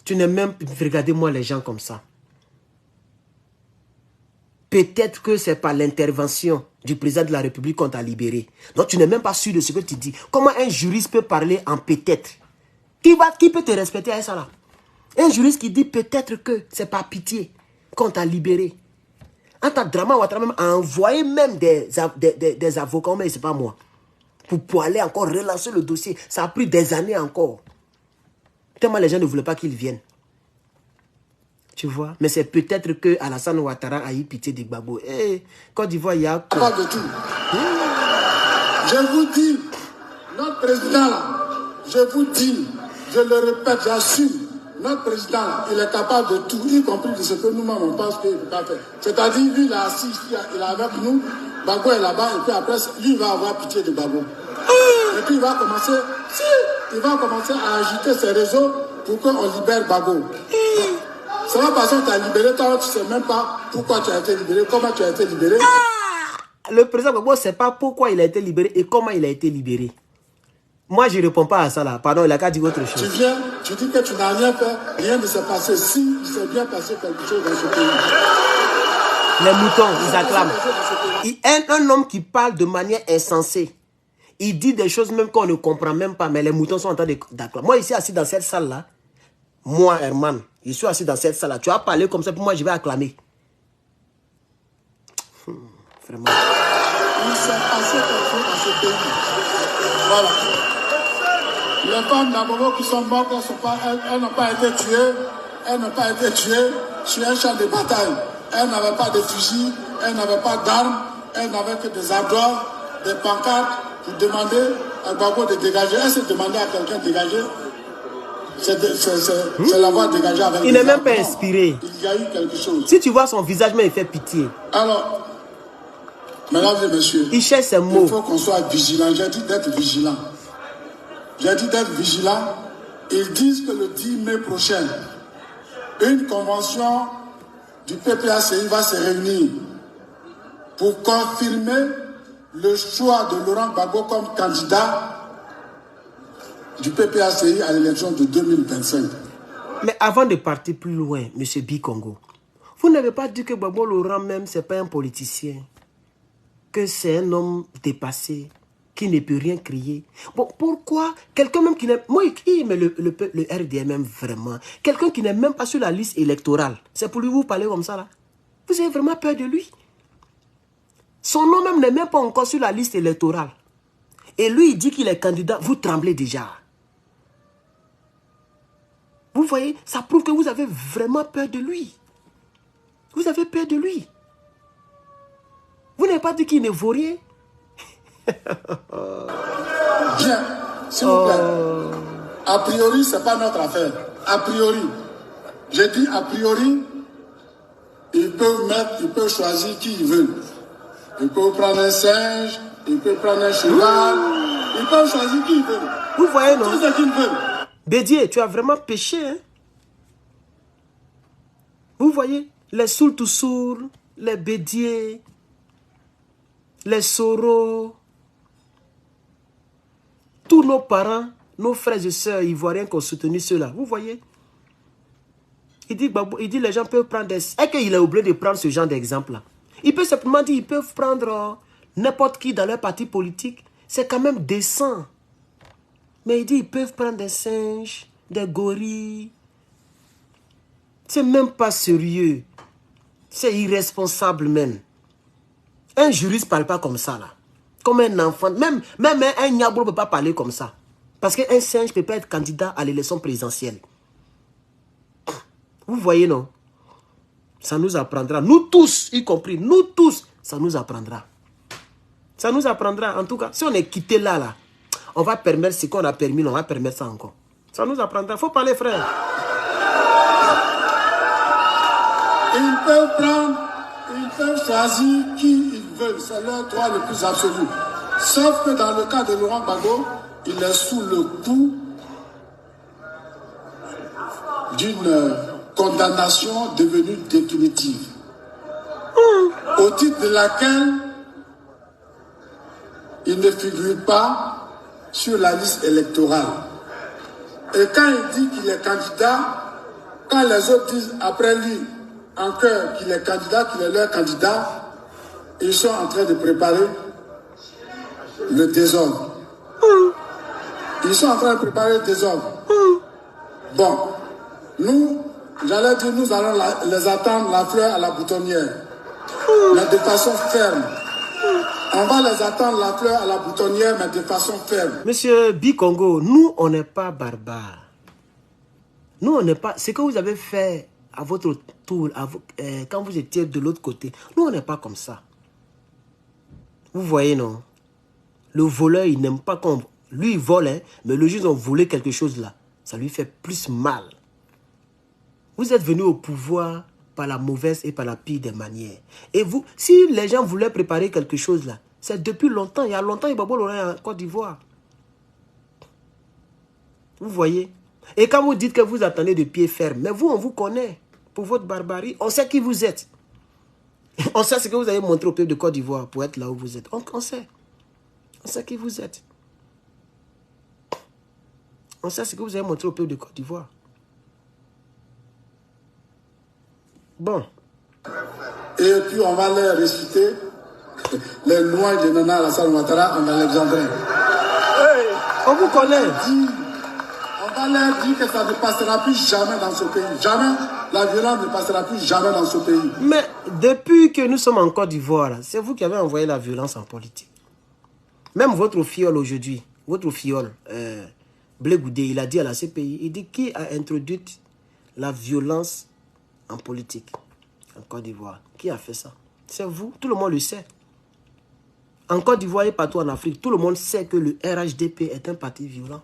Speaker 1: Regardez-moi les gens comme ça. Peut-être que c'est par l'intervention du président de la République qu'on t'a libéré. Donc, tu n'es même pas sûr de ce que tu dis. Comment un juriste peut parler en peut-être? Qui peut te respecter à ça là? Un juriste qui dit peut-être que c'est par pitié qu'on t'a libéré. Anta Drama Ouattara même a envoyé même des avocats, mais c'est pas moi. Pour aller encore relancer le dossier. Ça a pris des années encore. Tellement les gens ne voulaient pas qu'ils viennent. Tu vois? Mais c'est peut-être que Alassane Ouattara a eu pitié de Gbagbo. Côte d'Ivoire, il y a...
Speaker 2: Pas de tout. Je vous dis, notre président là, je vous dis, je le répète, j'assume, notre président, il est capable de tout, y compris de ce que nous-mêmes on pense qu'il ne peut pas faire. C'est-à-dire, lui, il est assis ici, il est avec nous, Gbagbo est là-bas, et puis après, lui, il va avoir pitié de Gbagbo. Et puis, il va commencer à agiter ses réseaux pour qu'on libère Gbagbo. C'est la façon que tu as libéré, toi, tu ne sais même pas pourquoi tu as été libéré, comment tu as été libéré.
Speaker 1: Le président Gbagbo ne sait pas pourquoi il a été libéré et comment il a été libéré. Moi, je ne réponds pas à ça là. Pardon, il a qu'à dire autre chose.
Speaker 2: Tu viens, tu dis que tu n'as rien fait, rien ne s'est passé. Si il s'est bien passé quelque chose dans ce pays.
Speaker 1: Les moutons, ils acclament. Un homme qui parle de manière insensée. Il dit des choses même qu'on ne comprend même pas, mais les moutons sont en train d'acclamer. Moi, ici, assis dans cette salle-là, moi, Herman, je suis assis dans cette salle-là. Tu as parlé comme ça, pour moi, je vais acclamer. Vraiment.
Speaker 2: Il s'est passé quelque chose dans ce pays. Voilà. Les femmes d'Abobo qui sont mortes, elles n'ont pas été tuées. Elles n'ont pas été tuées sur un champ de bataille. Elles n'avaient pas de fusil, elles n'avaient pas d'armes, elles n'avaient que des ardoises, des pancartes pour demander à Gbagbo de dégager. Elle s'est demandé à quelqu'un de dégager. C'est l'avoir dégagé avec.
Speaker 1: Il n'est même pas inspiré.
Speaker 2: Il y a eu quelque chose.
Speaker 1: Si tu vois son visage, mais il fait pitié.
Speaker 2: Alors, mesdames et messieurs,
Speaker 1: il cherche ses mots.
Speaker 2: Il faut qu'on soit vigilant. J'ai dit d'être vigilant. J'ai dit d'être vigilant. Ils disent que le 10 mai prochain, une convention du PPACI va se réunir pour confirmer le choix de Laurent Gbagbo comme candidat du PPACI à l'élection de 2025.
Speaker 1: Mais avant de partir plus loin, M. Bikongo, vous n'avez pas dit que Gbagbo Laurent même, c'est pas un politicien, que c'est un homme dépassé, qui ne peut rien crier. Bon, pourquoi quelqu'un même qui n'est... Moi, qui met le RDMM vraiment? Quelqu'un qui n'est même pas sur la liste électorale. C'est pour lui vous parler comme ça là? Vous avez vraiment peur de lui? Son nom même n'est même pas encore sur la liste électorale. Et lui, il dit qu'il est candidat. Vous tremblez déjà. Vous voyez, ça prouve que vous avez vraiment peur de lui. Vous avez peur de lui. Vous n'avez pas dit qu'il ne vaut rien?
Speaker 2: Bien, s'il vous plaît. A priori, ce n'est pas notre affaire. A priori. J'ai dit a priori, ils peuvent choisir qui ils veulent. Ils peuvent prendre un singe, ils peuvent prendre un cheval, ils peuvent choisir qui ils veulent.
Speaker 1: Vous voyez, non?
Speaker 2: Tout ce qu'ils veulent.
Speaker 1: Bédier, tu as vraiment péché, hein? Vous voyez, les Soul-Toussour, les Bédier, les Soro, tous nos parents, nos frères et sœurs ivoiriens qui ont soutenu ceux-là. Vous voyez? Il dit les gens peuvent prendre des... Est-ce qu'il est obligé de prendre ce genre d'exemple-là? Il peut simplement dire ils peuvent prendre n'importe qui dans leur parti politique. C'est quand même décent. Mais il dit ils peuvent prendre des singes, des gorilles. C'est même pas sérieux. C'est irresponsable même. Un juriste ne parle pas comme ça là. Comme un enfant. Même un Niabro ne peut pas parler comme ça. Parce qu'un singe ne peut pas être candidat à l'élection présidentielle. Vous voyez, non? Ça nous apprendra. Nous tous, y compris, nous tous, ça nous apprendra. Ça nous apprendra. En tout cas, si on est quitté là, on va permettre ce qu'on a permis, on va permettre ça encore. Ça nous apprendra. Il faut parler, frère.
Speaker 2: Ils peuvent prendre, ils peuvent choisir qui ils veulent. C'est leur droit le plus absolu. Sauf que dans le cas de Laurent Gbagbo, il est sous le coup d'une condamnation devenue définitive. Au titre de laquelle il ne figure pas sur la liste électorale. Et quand il dit qu'il est candidat, quand les autres disent après lui en cœur qu'il est candidat, qu'il est leur candidat, ils sont en train de préparer le désordre. Ils sont en train de préparer le désordre. Bon, nous, j'allais dire, nous allons les attendre la fleur à la boutonnière, mais de façon ferme. On va les attendre la fleur à la boutonnière, mais de façon ferme.
Speaker 1: Monsieur Bikongo, nous, on n'est pas barbares. Nous, on n'est pas... Ce que vous avez fait à votre tour, quand vous étiez de l'autre côté, nous, on n'est pas comme ça. Vous voyez, non? Le voleur, il n'aime pas qu'on... Lui, il vole, hein, mais le juge, on volé quelque chose là. Ça lui fait plus mal. Vous êtes venu au pouvoir par la mauvaise et par la pire des manières. Et vous, si les gens voulaient préparer quelque chose là, c'est depuis longtemps. Il y a longtemps, il y a Gbagbo en Côte d'Ivoire. Vous voyez? Et quand vous dites que vous attendez de pied ferme, mais vous, on vous connaît pour votre barbarie. On sait qui vous êtes. On sait ce que vous avez montré au peuple de Côte d'Ivoire pour être là où vous êtes. On sait. On sait qui vous êtes. On sait ce que vous avez montré au peuple de Côte d'Ivoire. Bon.
Speaker 2: Et puis on va leur réciter les lois de Nana Alassane Ouattara en Alexandrie.
Speaker 1: On vous connaît.
Speaker 2: On va leur dire que ça ne passera plus jamais dans ce pays. Jamais. La violence ne passera plus jamais dans ce pays.
Speaker 1: Mais depuis que nous sommes en Côte d'Ivoire, c'est vous qui avez envoyé la violence en politique. Même votre fiole aujourd'hui, votre fiole, Blé Goudé, il a dit à la CPI, il dit qui a introduit la violence en politique en Côte d'Ivoire? Qui a fait ça? C'est vous, tout le monde le sait. En Côte d'Ivoire et partout en Afrique, tout le monde sait que le RHDP est un parti violent.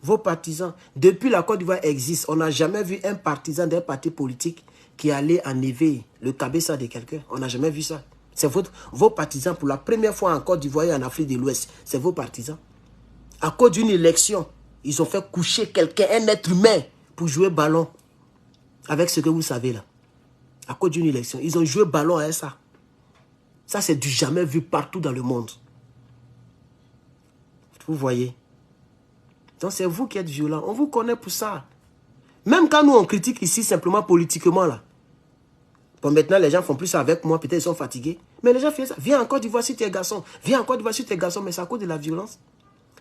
Speaker 1: Vos partisans, depuis la Côte d'Ivoire existe, on n'a jamais vu un partisan d'un parti politique qui allait enlever le cabessa de quelqu'un. On n'a jamais vu ça. C'est vos partisans, pour la première fois en Côte d'Ivoire et en Afrique de l'Ouest, c'est vos partisans. À cause d'une élection, ils ont fait coucher quelqu'un, un être humain, pour jouer ballon. Avec ce que vous savez là. À cause d'une élection, ils ont joué ballon avec ça. Ça, c'est du jamais vu partout dans le monde. Vous voyez? Donc, c'est vous qui êtes violent. On vous connaît pour ça. Même quand nous, on critique ici, simplement politiquement, là. Bon, maintenant, les gens font plus ça avec moi. Peut-être ils sont fatigués. Mais les gens font ça. Viens en Côte d'Ivoire si tu es garçon. Viens en Côte d'Ivoire si tu es garçon. Mais c'est à cause de la violence.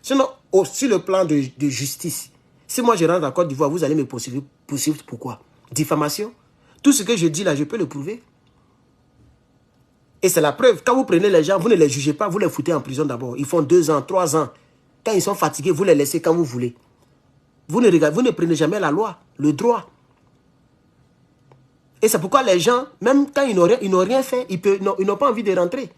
Speaker 1: Sinon, sur le plan de justice, si moi, je rentre en Côte d'Ivoire, vous allez me poursuivre. Pourquoi? Diffamation. Tout ce que je dis là, je peux le prouver. Et c'est la preuve. Quand vous prenez les gens, vous ne les jugez pas. Vous les foutez en prison d'abord. Ils font 2 ans, 3 ans. Quand ils sont fatigués, vous les laissez quand vous voulez. Vous ne prenez jamais la loi, le droit. Et c'est pourquoi les gens, même quand ils n'ont rien fait, ils n'ont pas envie de rentrer.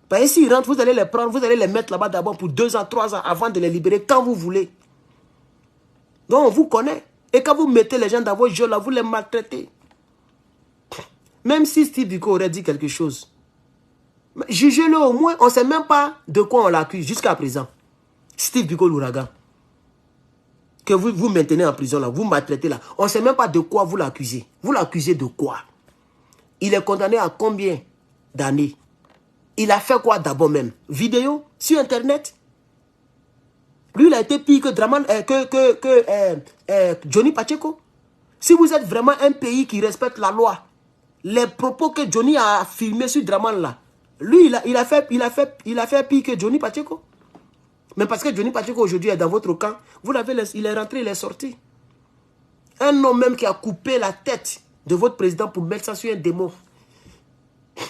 Speaker 1: Parce que s'ils rentrent, vous allez les prendre, vous allez les mettre là-bas d'abord pour 2 ans, 3 ans, avant de les libérer quand vous voulez. Donc on vous connaît. Et quand vous mettez les gens dans vos jeux là, vous les maltraitez. Même si Steve Biko aurait dit quelque chose, jugez-le au moins, on ne sait même pas de quoi on l'accuse jusqu'à présent. Steve Biko l'ouragan, que vous maintenez en prison là, vous maltraitez là, on ne sait même pas de quoi vous l'accusez. Vous l'accusez de quoi? Il est condamné à combien d'années? Il a fait quoi d'abord même? Vidéo sur internet? Lui, il a été pire que Johnny Pacheco. Si vous êtes vraiment un pays qui respecte la loi, les propos que Johnny a filmés sur Draman là, lui, il a fait pire que Johnny Pacheco. Mais parce que Johnny Pacheco aujourd'hui est dans votre camp, il est rentré, il est sorti. Un homme même qui a coupé la tête de votre président pour mettre ça sur un démo.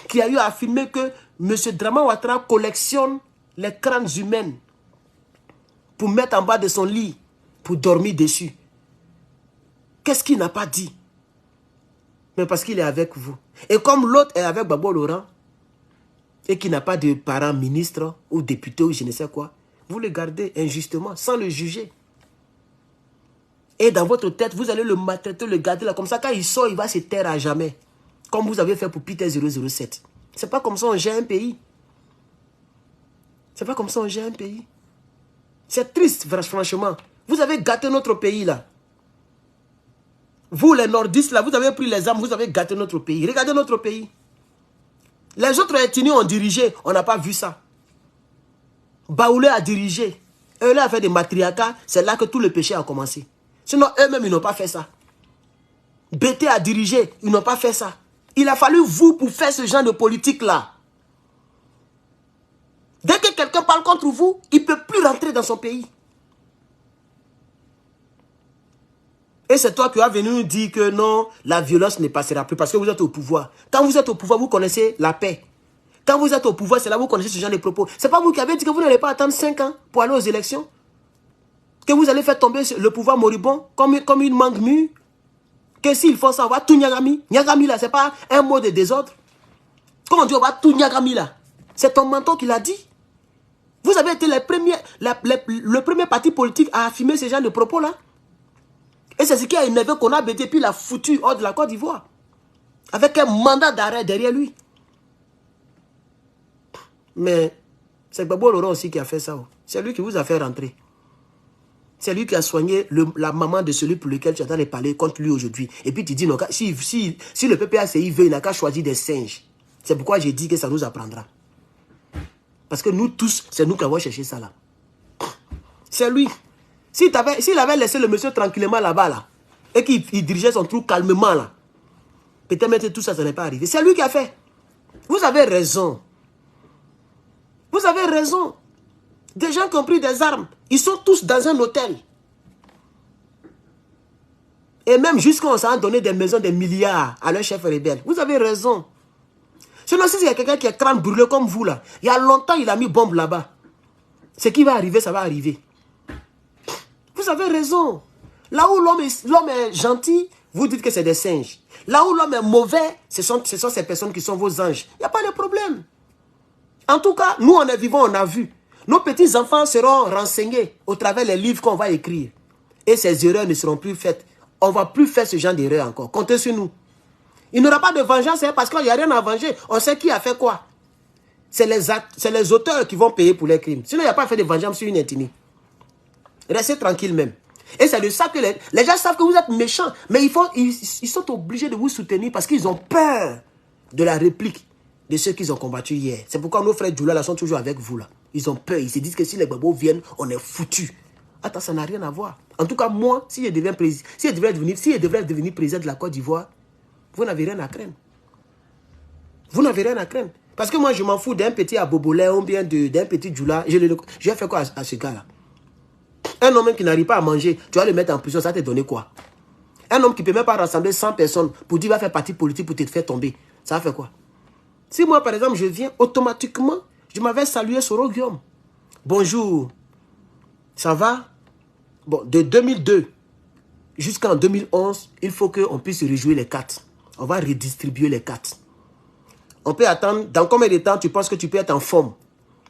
Speaker 1: Qui a eu à affirmer que M. Draman Ouattara collectionne les crânes humains pour mettre en bas de son lit, pour dormir dessus. Qu'est-ce qu'il n'a pas dit? Mais parce qu'il est avec vous. Et comme l'autre est avec Gbagbo Laurent, et qui n'a pas de parents ministres ou députés ou je ne sais quoi, vous le gardez injustement, sans le juger. Et dans votre tête, vous allez le maltraiter, le garder là. Comme ça, quand il sort, il va se taire à jamais. Comme vous avez fait pour Peter 007. C'est pas comme ça on gère un pays. C'est pas comme ça on gère un pays. C'est triste, franchement. Vous avez gâté notre pays là. Vous, les nordistes là, vous avez pris les armes, vous avez gâté notre pays. Regardez notre pays. Les autres ethnies ont dirigé, on n'a pas vu ça. Baoulé a dirigé. Eux là a fait des matriarcats, c'est là que tout le péché a commencé. Sinon, eux-mêmes, ils n'ont pas fait ça. BT a dirigé, ils n'ont pas fait ça. Il a fallu vous pour faire ce genre de politique-là. Dès que quelqu'un parle contre vous, il ne peut plus rentrer dans son pays. Et c'est toi qui vas venir nous dire que non, la violence ne passera plus parce que vous êtes au pouvoir. Quand vous êtes au pouvoir, vous connaissez la paix. Quand vous êtes au pouvoir, c'est là que vous connaissez ce genre de propos. Ce n'est pas vous qui avez dit que vous n'allez pas attendre 5 ans pour aller aux élections. Que vous allez faire tomber le pouvoir moribond comme une mangue mûre. Que s'il faut ça, on va tout nyagami. Nyagami là, ce n'est pas un mot de désordre. Quand on dit on va tout nyagami là, c'est ton menton qui l'a dit. Vous avez été le premier parti politique à affirmer ce genre de propos là. Et c'est ce qui a énervé qu'on a bêté, puis l'a foutu hors de la Côte d'Ivoire. Avec un mandat d'arrêt derrière lui. Mais c'est Gbagbo Laurent aussi qui a fait ça. C'est lui qui vous a fait rentrer. C'est lui qui a soigné la maman de celui pour lequel tu entends parler contre lui aujourd'hui. Et puis tu dis, non, si le PPACI veut, il n'a qu'à choisir des singes. C'est pourquoi j'ai dit que ça nous apprendra. Parce que nous tous, c'est nous qui avons cherché ça là. C'est lui. S'il avait laissé le monsieur tranquillement là-bas, là, et qu'il dirigeait son trou calmement, là, peut-être même tout ça, ça n'est pas arrivé. C'est lui qui a fait. Vous avez raison. Vous avez raison. Des gens qui ont pris des armes, ils sont tous dans un hôtel. Et même jusqu'à on s'en a donné des maisons, des milliards à leur chef rebelle. Vous avez raison. Sinon, si il y a quelqu'un qui est crâne brûlé comme vous, là, il y a longtemps, il a mis bombe là-bas. Ce qui va arriver, ça va arriver. Vous avez raison. Là où l'homme est gentil, vous dites que c'est des singes. Là où l'homme est mauvais, ce sont ces personnes qui sont vos anges. Il n'y a pas de problème. En tout cas, nous, on est vivants, on a vu. Nos petits-enfants seront renseignés au travers des livres qu'on va écrire. Et ces erreurs ne seront plus faites. On ne va plus faire ce genre d'erreurs encore. Comptez sur nous. Il n'y aura pas de vengeance parce qu'il n'y a rien à venger. On sait qui a fait quoi. C'est les auteurs qui vont payer pour les crimes. Sinon, il n'y a pas fait de vengeance sur une ethnie. Restez tranquille même. Et c'est de ça que les gens savent que vous êtes méchants. Mais ils sont obligés de vous soutenir parce qu'ils ont peur de la réplique de ceux qu'ils ont combattu hier. C'est pourquoi nos frères Djoula là sont toujours avec vous là. Ils ont peur. Ils se disent que si les Gbagbo viennent, on est foutus. Attends, ça n'a rien à voir. En tout cas, moi, si je devrais devenir président de la Côte d'Ivoire, vous n'avez rien à craindre. Vous n'avez rien à craindre. Parce que moi, je m'en fous d'un petit Abobolé ou bien d'un petit Djoula. Je vais faire quoi à ce gars-là? Un homme qui n'arrive pas à manger, tu vas le mettre en prison, ça te donner quoi? Un homme qui ne peut même pas rassembler 100 personnes pour dire qu'il va faire partie politique pour te faire tomber, ça va faire quoi? Si moi, par exemple, je viens, automatiquement, je m'avais salué Soro Guillaume. Bonjour, ça va? Bon, de 2002 jusqu'en 2011, il faut qu'on puisse réjouir les 4. On va redistribuer les 4. On peut attendre, dans combien de temps tu penses que tu peux être en forme?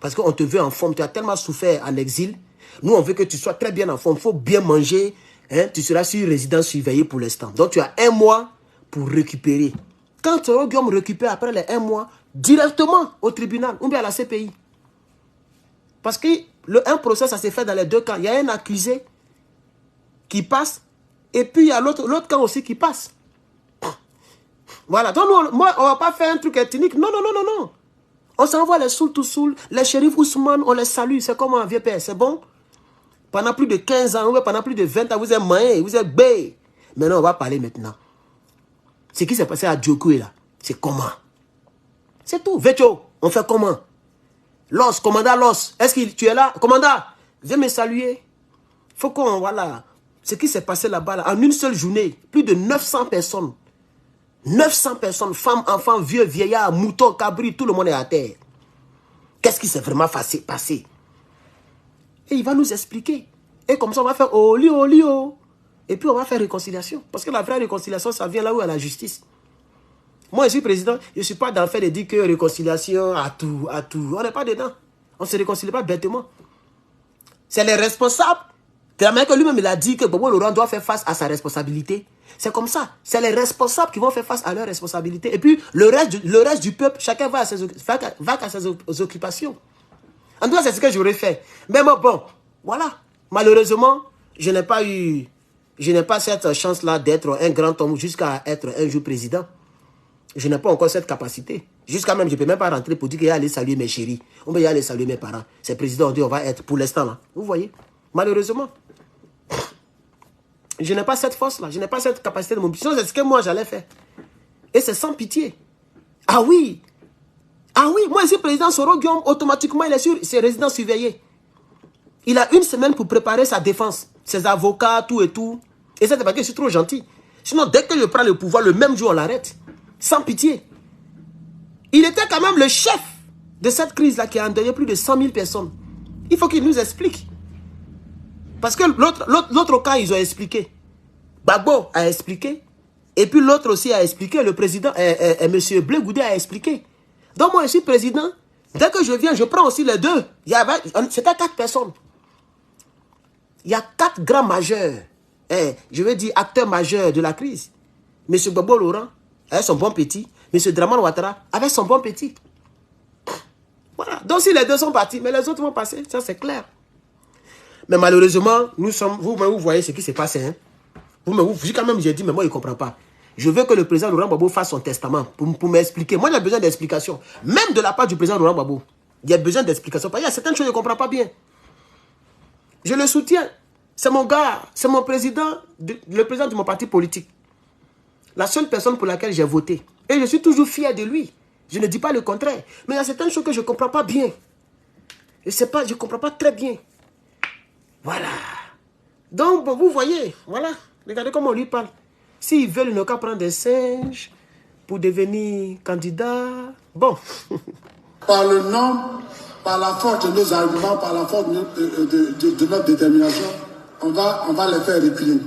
Speaker 1: Parce qu'on te veut en forme, tu as tellement souffert en exil. Nous, on veut que tu sois très bien en forme. Il faut bien manger. Hein? Tu seras sur résidence surveillée pour l'instant. Donc, tu as 1 mois pour récupérer. Quand Soro Guillaume récupère après les 1 mois, directement au tribunal ou bien à la CPI. Parce que un procès, ça s'est fait dans les 2 camps. Il y a un accusé qui passe et puis il y a l'autre camp aussi qui passe. Voilà. Donc, nous, moi, on ne va pas faire un truc ethnique. Non, non, non, non, non. On s'envoie les soul to soul. Les shérifs Ousmane, on les salue. C'est comme un vieux père. C'est bon? Pendant plus de 15 ans, ou pendant plus de 20 ans, vous êtes maïs, vous êtes bé. Maintenant, on va parler maintenant. Ce qui s'est passé à Djokoué, là, c'est comment? C'est tout. Vecho, on fait comment? Los, commandant Los, est-ce que tu es là? Commandant, viens me saluer. Faut qu'on, voilà. Ce qui s'est passé là-bas, là, en une seule journée, plus de 900 personnes 900 personnes, femmes, enfants, vieux, vieillards, moutons, cabris, tout le monde est à terre. Qu'est-ce qui s'est vraiment passé? Et il va nous expliquer. Et comme ça, on va faire oh. Et puis on va faire réconciliation. Parce que la vraie réconciliation, ça vient là où il y a la justice. Moi, je suis président, je ne suis pas dans le fait de dire que réconciliation à tout. On n'est pas dedans. On ne se réconcilie pas bêtement. C'est les responsables. De la manière que lui-même il a dit que Gbagbo Laurent doit faire face à sa responsabilité. C'est comme ça. C'est les responsables qui vont faire face à leurs responsabilités. Et puis le reste du peuple, chacun va à ses occupations. En tout cas, c'est ce que j'aurais fait. Mais bon, voilà. Malheureusement, je n'ai pas cette chance-là d'être un grand homme jusqu'à être un jour président. Je n'ai pas encore cette capacité. Jusqu'à même, je ne peux même pas rentrer pour dire qu'il y a aller saluer mes chéris. On va y aller saluer mes parents. C'est président, on dit on va être pour l'instant là. Vous voyez? Malheureusement. Je n'ai pas cette force-là. Je n'ai pas cette capacité de mobilisation. C'est ce que moi j'allais faire. Et c'est sans pitié. Ah oui. Moi, ici, président Soro Guillaume, automatiquement, il est sur ses résidences surveillées. Il a 1 semaine pour préparer sa défense. Ses avocats, tout et tout. Et ça, c'est parce que je suis trop gentil. Sinon, dès que je prends le pouvoir, le même jour, on l'arrête. Sans pitié. Il était quand même le chef de cette crise-là qui a endeuillé plus de 100 000 personnes. Il faut qu'il nous explique. Parce que l'autre cas, ils ont expliqué. Gbagbo a expliqué. Et puis l'autre aussi a expliqué. Le président, M. Blé Goudé a expliqué. Donc moi, je suis président. Dès que je viens, je prends aussi les deux. C'était 4 personnes. Il y a 4 grands majeurs. Je veux dire acteurs majeurs de la crise. M. Gbagbo Laurent, avec son bon petit. M. Dramane Ouattara, avec son bon petit. Voilà. Donc si les deux sont partis, mais les autres vont passer. Ça, c'est clair. Mais malheureusement, vous voyez ce qui s'est passé. Hein? Quand même, j'ai dit, mais moi, il ne comprend pas. Je veux que le président Laurent Gbagbo fasse son testament pour m'expliquer. Moi, j'ai besoin d'explications. Même de la part du président Laurent Gbagbo. Il y a besoin d'explications. Parce qu'il y a certaines choses que je ne comprends pas bien. Je le soutiens. C'est mon gars. C'est mon président, le président de mon parti politique. La seule personne pour laquelle j'ai voté. Et je suis toujours fier de lui. Je ne dis pas le contraire. Mais il y a certaines choses que je ne comprends pas bien. Je ne comprends pas très bien. Voilà. Donc, bon, vous voyez, voilà. Regardez comment on lui parle. S'ils veulent, ils n'ont qu'à prendre des singes pour devenir candidat. Bon.
Speaker 2: Par le nombre, par la force de nos arguments, par la force de notre détermination, on va les faire reculer.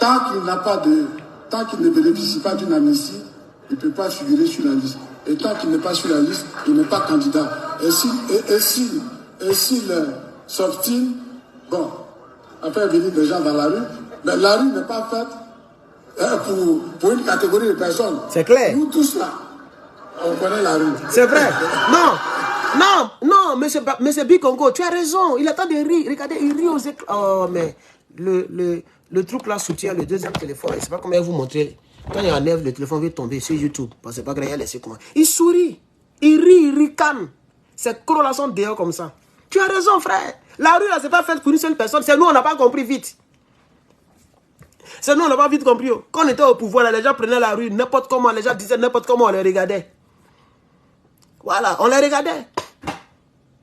Speaker 2: Tant qu'il ne bénéficie pas d'une amnistie, il ne peut pas figurer sur la liste. Et tant qu'il n'est pas sur la liste, il n'est pas candidat. Et s'il s'obstine, bon, on fait venir des gens dans la rue, mais la rue n'est pas faite pour une catégorie de personnes.
Speaker 1: C'est clair.
Speaker 2: Nous tous là, on connaît la rue.
Speaker 1: C'est vrai. Non, monsieur Bikongo, tu as raison. Il attend de rire. Regardez, il rit aux éclats. Oh, mais le truc là soutient le deuxième téléphone. Je ne sais pas comment vous montrer. Quand il enlève, le téléphone va tomber sur YouTube. Parce que c'est pas grave, il a laissé comment. Il sourit. Il rit, il ricane. C'est corrélation dehors comme ça. Tu as raison, frère. La rue, là, c'est pas faite pour une seule personne. C'est nous, on n'a pas compris vite. C'est nous, on n'a pas vite compris. Quand on était au pouvoir, là, les gens prenaient la rue n'importe comment. Les gens disaient n'importe comment, on les regardait. Voilà, on les regardait.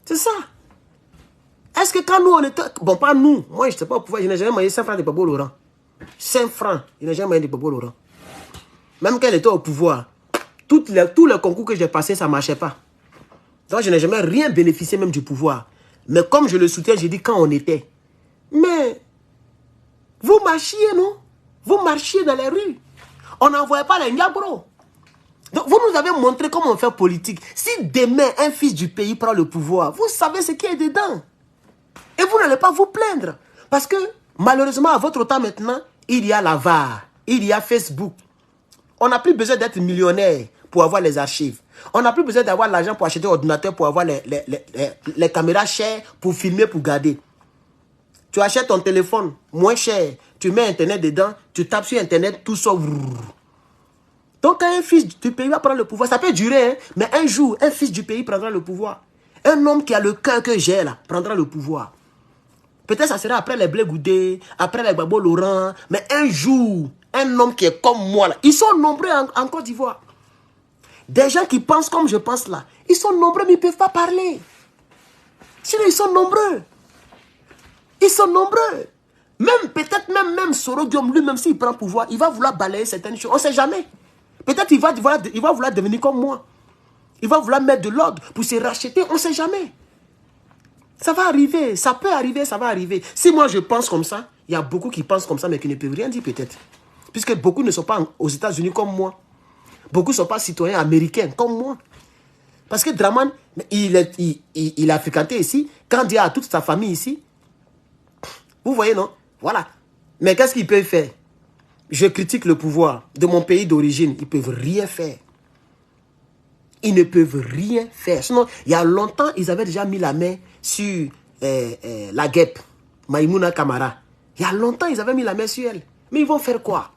Speaker 1: C'est ça. Est-ce que quand nous, on était... Bon, pas nous. Moi, je ne sais pas au pouvoir. Je n'ai jamais mangé 5 francs de Gbagbo Laurent. 5 francs. Je n'ai jamais mangé de Gbagbo Laurent. Même quand elle était au pouvoir, tous les concours que j'ai passés, ça ne marchait pas. Donc, je n'ai jamais rien bénéficié même du pouvoir. Mais comme je le soutiens, j'ai dit quand on était. Mais, vous marchiez, non? Vous marchiez dans les rues. On n'envoyait pas les Niabro. Donc, vous nous avez montré comment on fait politique. Si demain, un fils du pays prend le pouvoir, vous savez ce qui est dedans. Et vous n'allez pas vous plaindre. Parce que, malheureusement, à votre temps maintenant, il y a la VAR. Il y a Facebook. On n'a plus besoin d'être millionnaire pour avoir les archives. On n'a plus besoin d'avoir l'argent pour acheter un ordinateur, pour avoir les caméras chères, pour filmer, pour garder. Tu achètes ton téléphone moins cher, tu mets Internet dedans, tu tapes sur Internet, tout ça. Donc quand un fils du pays va prendre le pouvoir, ça peut durer, hein, mais un jour, un fils du pays prendra le pouvoir. Un homme qui a le cœur que j'ai là, prendra le pouvoir. Peut-être ça sera après les Blé Goudé, après les Gbagbo Laurent, mais un jour, un homme qui est comme moi là, ils sont nombreux en Côte d'Ivoire. Des gens qui pensent comme je pense là, ils sont nombreux mais ils ne peuvent pas parler. Sinon ils sont nombreux. Ils sont nombreux. Même peut-être même Soro Guillaume lui-même s'il prend pouvoir, il va vouloir balayer certaines choses. On ne sait jamais. Peut-être il va vouloir devenir comme moi. Il va vouloir mettre de l'ordre pour se racheter. On ne sait jamais. Ça va arriver. Ça peut arriver, ça va arriver. Si moi je pense comme ça, il y a beaucoup qui pensent comme ça, mais qui ne peuvent rien dire peut-être. Puisque beaucoup ne sont pas aux États-Unis comme moi. Beaucoup ne sont pas citoyens américains comme moi. Parce que Draman, il est africanté ici. Kandi a toute sa famille ici. Vous voyez, non? Voilà. Mais qu'est-ce qu'ils peuvent faire? Je critique le pouvoir de mon pays d'origine. Ils ne peuvent rien faire. Ils ne peuvent rien faire. Sinon, il y a longtemps, ils avaient déjà mis la main sur la guêpe, Maïmouna Kamara. Il y a longtemps, ils avaient mis la main sur elle. Mais ils vont faire quoi?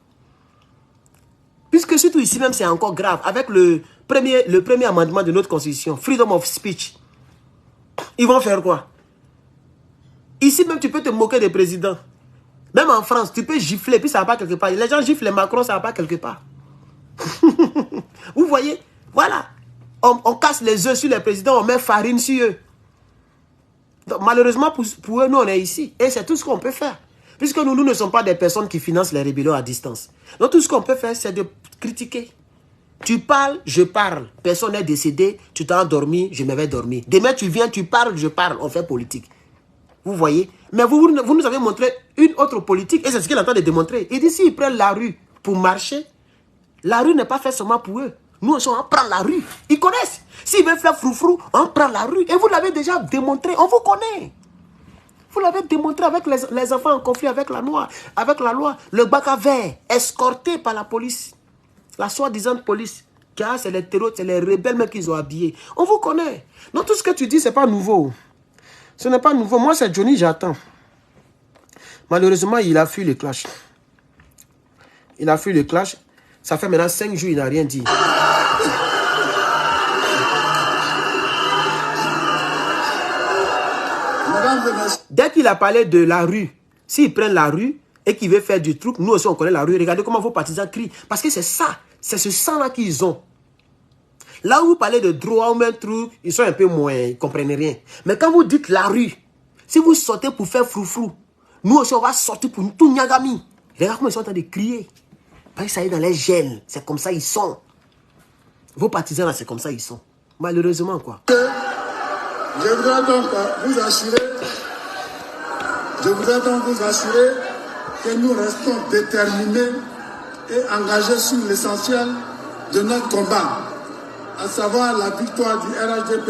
Speaker 1: Puisque surtout ici même, c'est encore grave. Avec le premier amendement de notre constitution, Freedom of Speech. Ils vont faire quoi? Ici même, tu peux te moquer des présidents. Même en France, tu peux gifler, puis ça ne va pas quelque part. Les gens giflent les Macron, ça ne va pas quelque part. Vous voyez? Voilà. On casse les œufs sur les présidents, on met farine sur eux. Donc, malheureusement, pour eux, nous, on est ici. Et c'est tout ce qu'on peut faire. Puisque nous ne sommes pas des personnes qui financent les rébellions à distance. Donc, tout ce qu'on peut faire, c'est de critiquer. Tu parles, je parle. Personne n'est décédé, tu t'es endormi, je me vais dormir. Demain, tu viens, tu parles, je parle. On fait politique. Vous voyez? Mais vous nous avez montré une autre politique. Et c'est ce qu'il est en train de démontrer. Il dit, s'ils prennent la rue pour marcher, la rue n'est pas faite seulement pour eux. Nous, on prend la rue. Ils connaissent. S'ils veulent faire froufrou, on prend la rue. Et vous l'avez déjà démontré. On vous connaît. Vous l'avez démontré avec les enfants en conflit avec la loi. Le Baka vert, escorté par la police. La soi-disant police. Car c'est les terroristes, c'est les rebelles même qu'ils ont habillés. On vous connaît. Donc tout ce que tu dis, ce n'est pas nouveau. Ce n'est pas nouveau. Moi, c'est Johnny, j'attends. Malheureusement, il a fui le clash. Il a fui le clash. Ça fait maintenant 5 jours, il n'a rien dit. Dès qu'il a parlé de la rue, s'ils prennent la rue et qu'ils veulent faire du truc, nous aussi on connaît la rue. Regardez comment vos partisans crient. Parce que c'est ça, c'est ce sang-là qu'ils ont. Là où vous parlez de droit ou même truc, ils sont un peu moins, ils ne comprennent rien. Mais quand vous dites la rue, si vous sortez pour faire froufrou, nous aussi on va sortir pour tout Nyagami. Regarde comment ils sont en train de crier. Parce que ça est dans les gènes, c'est comme ça ils sont. Vos partisans là, c'est comme ça ils sont. Malheureusement quoi.
Speaker 2: Je voudrais donc vous assurer que nous restons déterminés et engagés sur l'essentiel de notre combat, à savoir la victoire du RHDP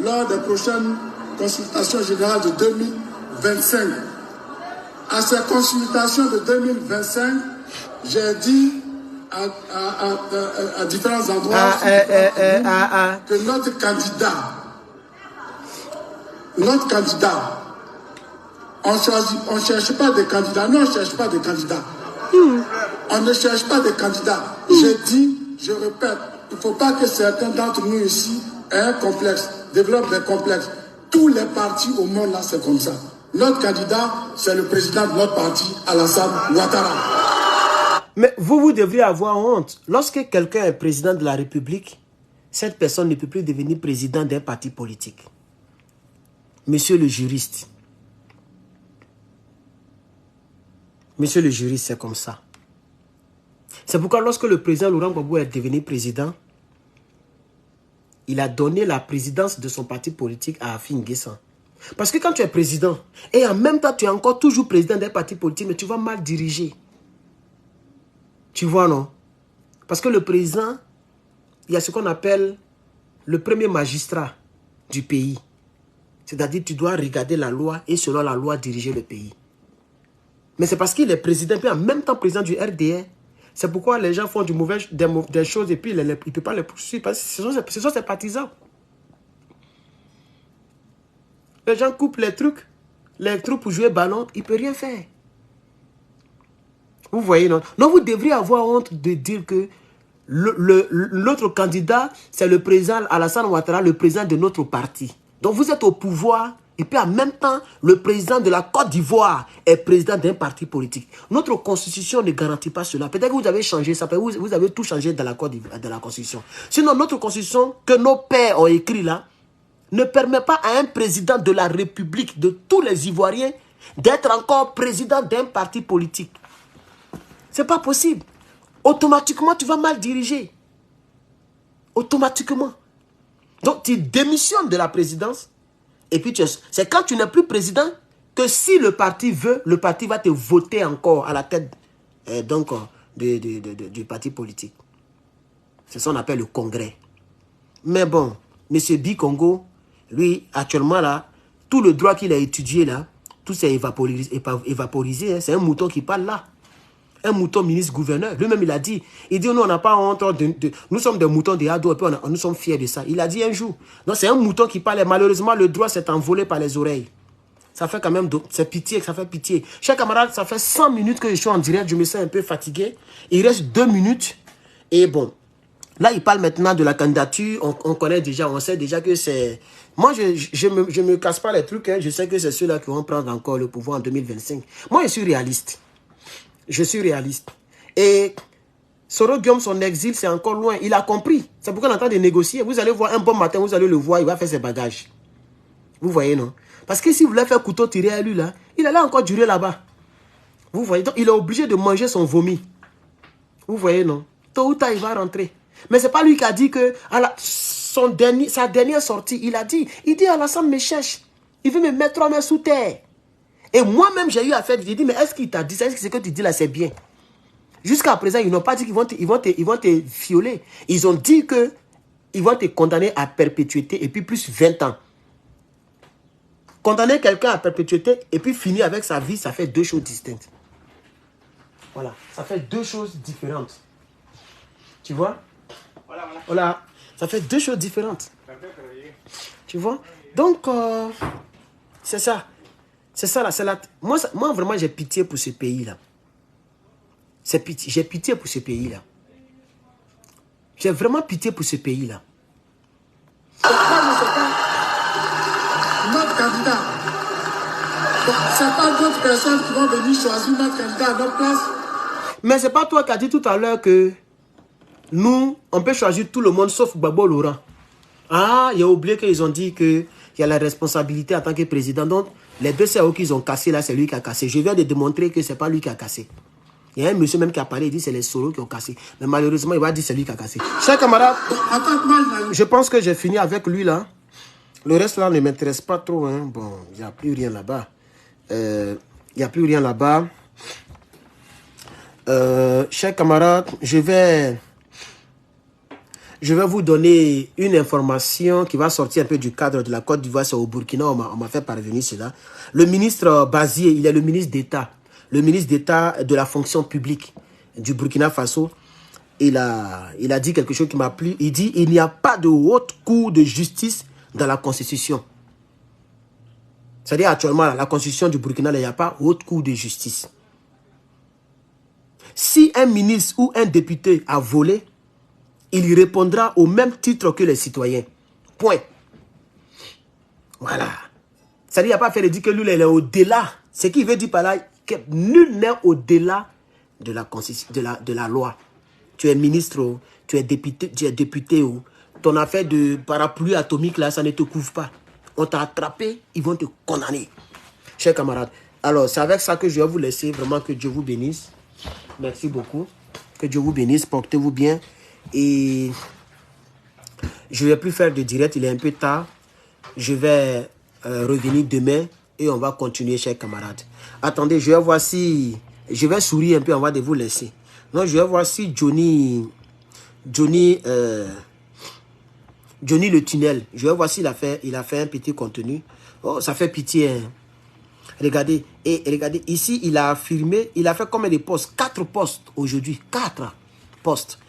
Speaker 2: lors des prochaines consultations générales de 2025. À ces consultations de 2025, j'ai dit à différents endroits que notre candidat, on ne cherche pas des candidats. Non, on ne cherche pas des candidats. On ne cherche pas des candidats. Je dis, je répète, il ne faut pas que certains d'entre nous ici aient un complexe, développent des complexes. Tous les partis au monde, là, c'est comme ça. Notre candidat, c'est le président de notre parti, Alassane Ouattara.
Speaker 1: Mais vous devriez avoir honte. Lorsque quelqu'un est président de la République, cette personne ne peut plus devenir président d'un parti politique. Monsieur le juriste. Monsieur le juriste, c'est comme ça. C'est pourquoi lorsque le président Laurent Gbagbo est devenu président, il a donné la présidence de son parti politique à Afin N'Guessan. Parce que quand tu es président, et en même temps tu es encore toujours président d'un parti politique, mais tu vas mal diriger. Tu vois, non? Parce que le président, il y a ce qu'on appelle le premier magistrat du pays. C'est-à-dire tu dois regarder la loi et selon la loi diriger le pays. Mais c'est parce qu'il est président, puis en même temps président du RDR. C'est pourquoi les gens font des choses et puis il ne peut pas les poursuivre. Parce que ce sont ses partisans. Les gens coupent les trucs pour jouer ballon, il ne peut rien faire. Vous voyez, non? Donc vous devriez avoir honte de dire que l'autre candidat, c'est le président Alassane Ouattara, le président de notre parti. Donc vous êtes au pouvoir et puis en même temps, le président de la Côte d'Ivoire est président d'un parti politique. Notre constitution ne garantit pas cela. Peut-être que vous avez changé ça, vous avez tout changé dans la Côte d'Ivoire, de la constitution. Sinon, notre constitution que nos pères ont écrit là, ne permet pas à un président de la République, de tous les Ivoiriens, d'être encore président d'un parti politique. C'est pas possible. automatiquement, tu vas mal diriger. Automatiquement. Donc, tu démissionnes de la présidence. Et puis, c'est quand tu n'es plus président que si le parti veut, le parti va te voter encore à la tête du parti politique. C'est ça qu'on appelle le congrès. Mais bon, M. Bikongo, lui, actuellement, là, tout le droit qu'il a étudié, là, tout s'est évaporisé. Hein. C'est un mouton qui parle là. Un mouton ministre-gouverneur. Lui-même, il a dit, nous, on n'a pas honte, nous sommes des moutons de Ado, et puis nous sommes fiers de ça. Il a dit un jour. Donc, c'est un mouton qui parle. Et malheureusement, le droit s'est envolé par les oreilles. Ça fait quand même, c'est pitié, ça fait pitié. Chers camarades, ça fait 100 minutes que je suis en direct, je me sens un peu fatigué. Il reste 2 minutes. Et bon, là, il parle maintenant de la candidature. On connaît déjà, on sait déjà que c'est... Moi, je me casse pas les trucs. Hein. Je sais que c'est ceux-là qui vont prendre encore le pouvoir en 2025. Moi, je suis réaliste. Je suis réaliste. Et Soro Guillaume, son exil, c'est encore loin. Il a compris. C'est pourquoi on est en train de négocier. Vous allez voir un bon matin, vous allez le voir, il va faire ses bagages. Vous voyez, non? Parce que si vous voulez faire couteau tiré à lui, là, il allait encore durer là-bas. Vous voyez? Donc, il est obligé de manger son vomi. Vous voyez, non? Tôt ou tard, il va rentrer. Mais c'est pas lui qui a dit que sa dernière sortie, il dit Alassane me cherche. Il veut me mettre 3 mains sous terre. Et moi-même, j'ai eu affaire, j'ai dit, mais est-ce qu'il t'a dit ça? Est-ce que ce que tu dis là, c'est bien? Jusqu'à présent, ils n'ont pas dit qu'ils vont te violer. Ils ont dit qu'ils vont te condamner à perpétuité et puis plus 20 ans. Condamner quelqu'un à perpétuité et puis finir avec sa vie, ça fait 2 choses distinctes. Voilà, ça fait 2 choses différentes. Tu vois? Voilà, ça fait 2 choses différentes. Tu vois? Donc, c'est ça. C'est ça là, c'est là. Moi vraiment j'ai pitié pour ce pays-là. J'ai pitié pour ce pays-là. J'ai vraiment pitié pour ce pays-là.
Speaker 2: C'est pas notre candidat. C'est pas d'autres personnes qui vont venir choisir notre candidat à notre place.
Speaker 1: Mais c'est pas toi qui as dit tout à l'heure que nous, on peut choisir tout le monde sauf Gbagbo Laurent. Ah, il a oublié qu'ils ont dit qu'il y a la responsabilité en tant que président. Donc, les 2 CAO qu'ils ont cassé là, c'est lui qui a cassé. Je viens de démontrer que ce n'est pas lui qui a cassé. Il y a un monsieur même qui a parlé, il dit que c'est les Soros qui ont cassé. Mais malheureusement, il va dire que c'est lui qui a cassé. Chers camarades, je pense que j'ai fini avec lui là. Le reste là ne m'intéresse pas trop. Hein. Bon, il n'y a plus rien là-bas. Il n'y a plus rien là-bas. Chers camarades, je vais vous donner une information qui va sortir un peu du cadre de la Côte d'Ivoire. C'est au Burkina, on m'a fait parvenir cela. Le ministre Bazier, il est le ministre d'État. Le ministre d'État de la fonction publique du Burkina Faso. Il a dit quelque chose qui m'a plu. Il dit, il n'y a pas de haute cour de justice dans la Constitution. C'est-à-dire actuellement, la Constitution du Burkina, il n'y a pas haute cour de justice. Si un ministre ou un député a volé, il y répondra au même titre que les citoyens. Point. Voilà. C'est-à-dire, il n'y a pas fait de dire que lui, il est au-delà. Ce qu'il veut dire par là, que nul n'est au-delà de la loi. Tu es ministre, tu es député, ton affaire de parapluie atomique, là, ça ne te couvre pas. On t'a attrapé, ils vont te condamner. Chers camarades, alors, c'est avec ça que je vais vous laisser. Vraiment, que Dieu vous bénisse. Merci beaucoup. Que Dieu vous bénisse, portez-vous bien. Et je ne vais plus faire de direct, il est un peu tard. Je vais revenir demain et on va continuer, chers camarades. Attendez, je vais voir si... Je vais sourire un peu avant de vous laisser. Non, je vais voir si Johnny le tunnel. Je vais voir s'il a fait un petit contenu. Oh, ça fait pitié. Hein. Regardez, et regardez, ici, il a affirmé, il a fait combien de postes? 4 postes aujourd'hui. 4 postes.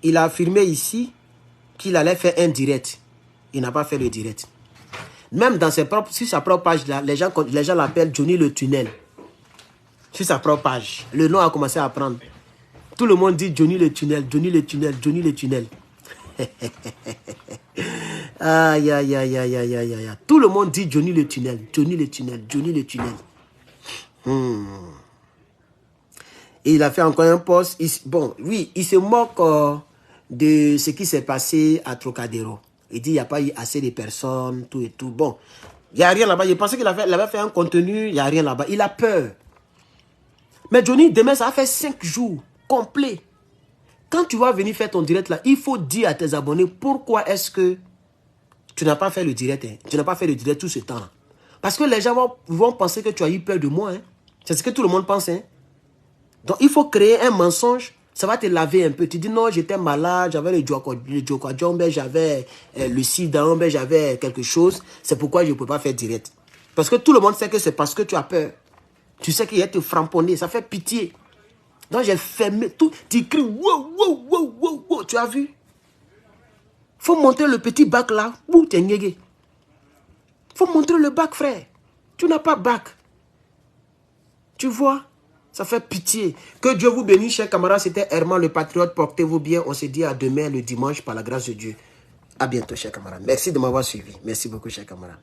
Speaker 1: Il a affirmé ici qu'il allait faire un direct. Il n'a pas fait le direct. Même dans sur sa propre page, là, les gens l'appellent Johnny le tunnel. Sur sa propre page. Le nom a commencé à prendre. Tout le monde dit Johnny le tunnel, Johnny le tunnel, Johnny le tunnel. Aïe, aïe, aïe, aïe, aïe, aïe, aïe. Tout le monde dit Johnny le tunnel, Johnny le tunnel, Johnny le tunnel. Et il a fait encore un post. Bon, oui, il se moque de ce qui s'est passé à Trocadéro. Il dit qu'il n'y a pas eu assez de personnes, tout et tout. Bon, il n'y a rien là-bas. Je pensais qu'il avait fait un contenu, il n'y a rien là-bas. Il a peur. Mais Johnny, demain, ça va faire 5 jours complets. Quand tu vas venir faire ton direct là, il faut dire à tes abonnés pourquoi est-ce que tu n'as pas fait le direct. Hein. Tu n'as pas fait le direct tout ce temps-là. Parce que les gens vont penser que tu as eu peur de moi. Hein. C'est ce que tout le monde pense. Hein. Donc, il faut créer un mensonge. Ça va te laver un peu. Tu dis non, j'étais malade, j'avais le Djokwadjombe, j'avais le sida, j'avais quelque chose. C'est pourquoi je ne peux pas faire direct. Parce que tout le monde sait que c'est parce que tu as peur. Tu sais qu'il y a te framponner. Ça fait pitié. Donc, j'ai fermé tout. Tu cries, wow, wow, wow, wow, wow. Tu as vu? Faut montrer le petit bac là. Ouh, t'es niégué. Faut montrer le bac, frère. Tu n'as pas bac. Tu vois? Ça fait pitié. Que Dieu vous bénisse, chers camarades. C'était Herman le Patriote. Portez-vous bien. On se dit à demain, le dimanche, par la grâce de Dieu. À bientôt, chers camarades. Merci de m'avoir suivi. Merci beaucoup, chers camarades.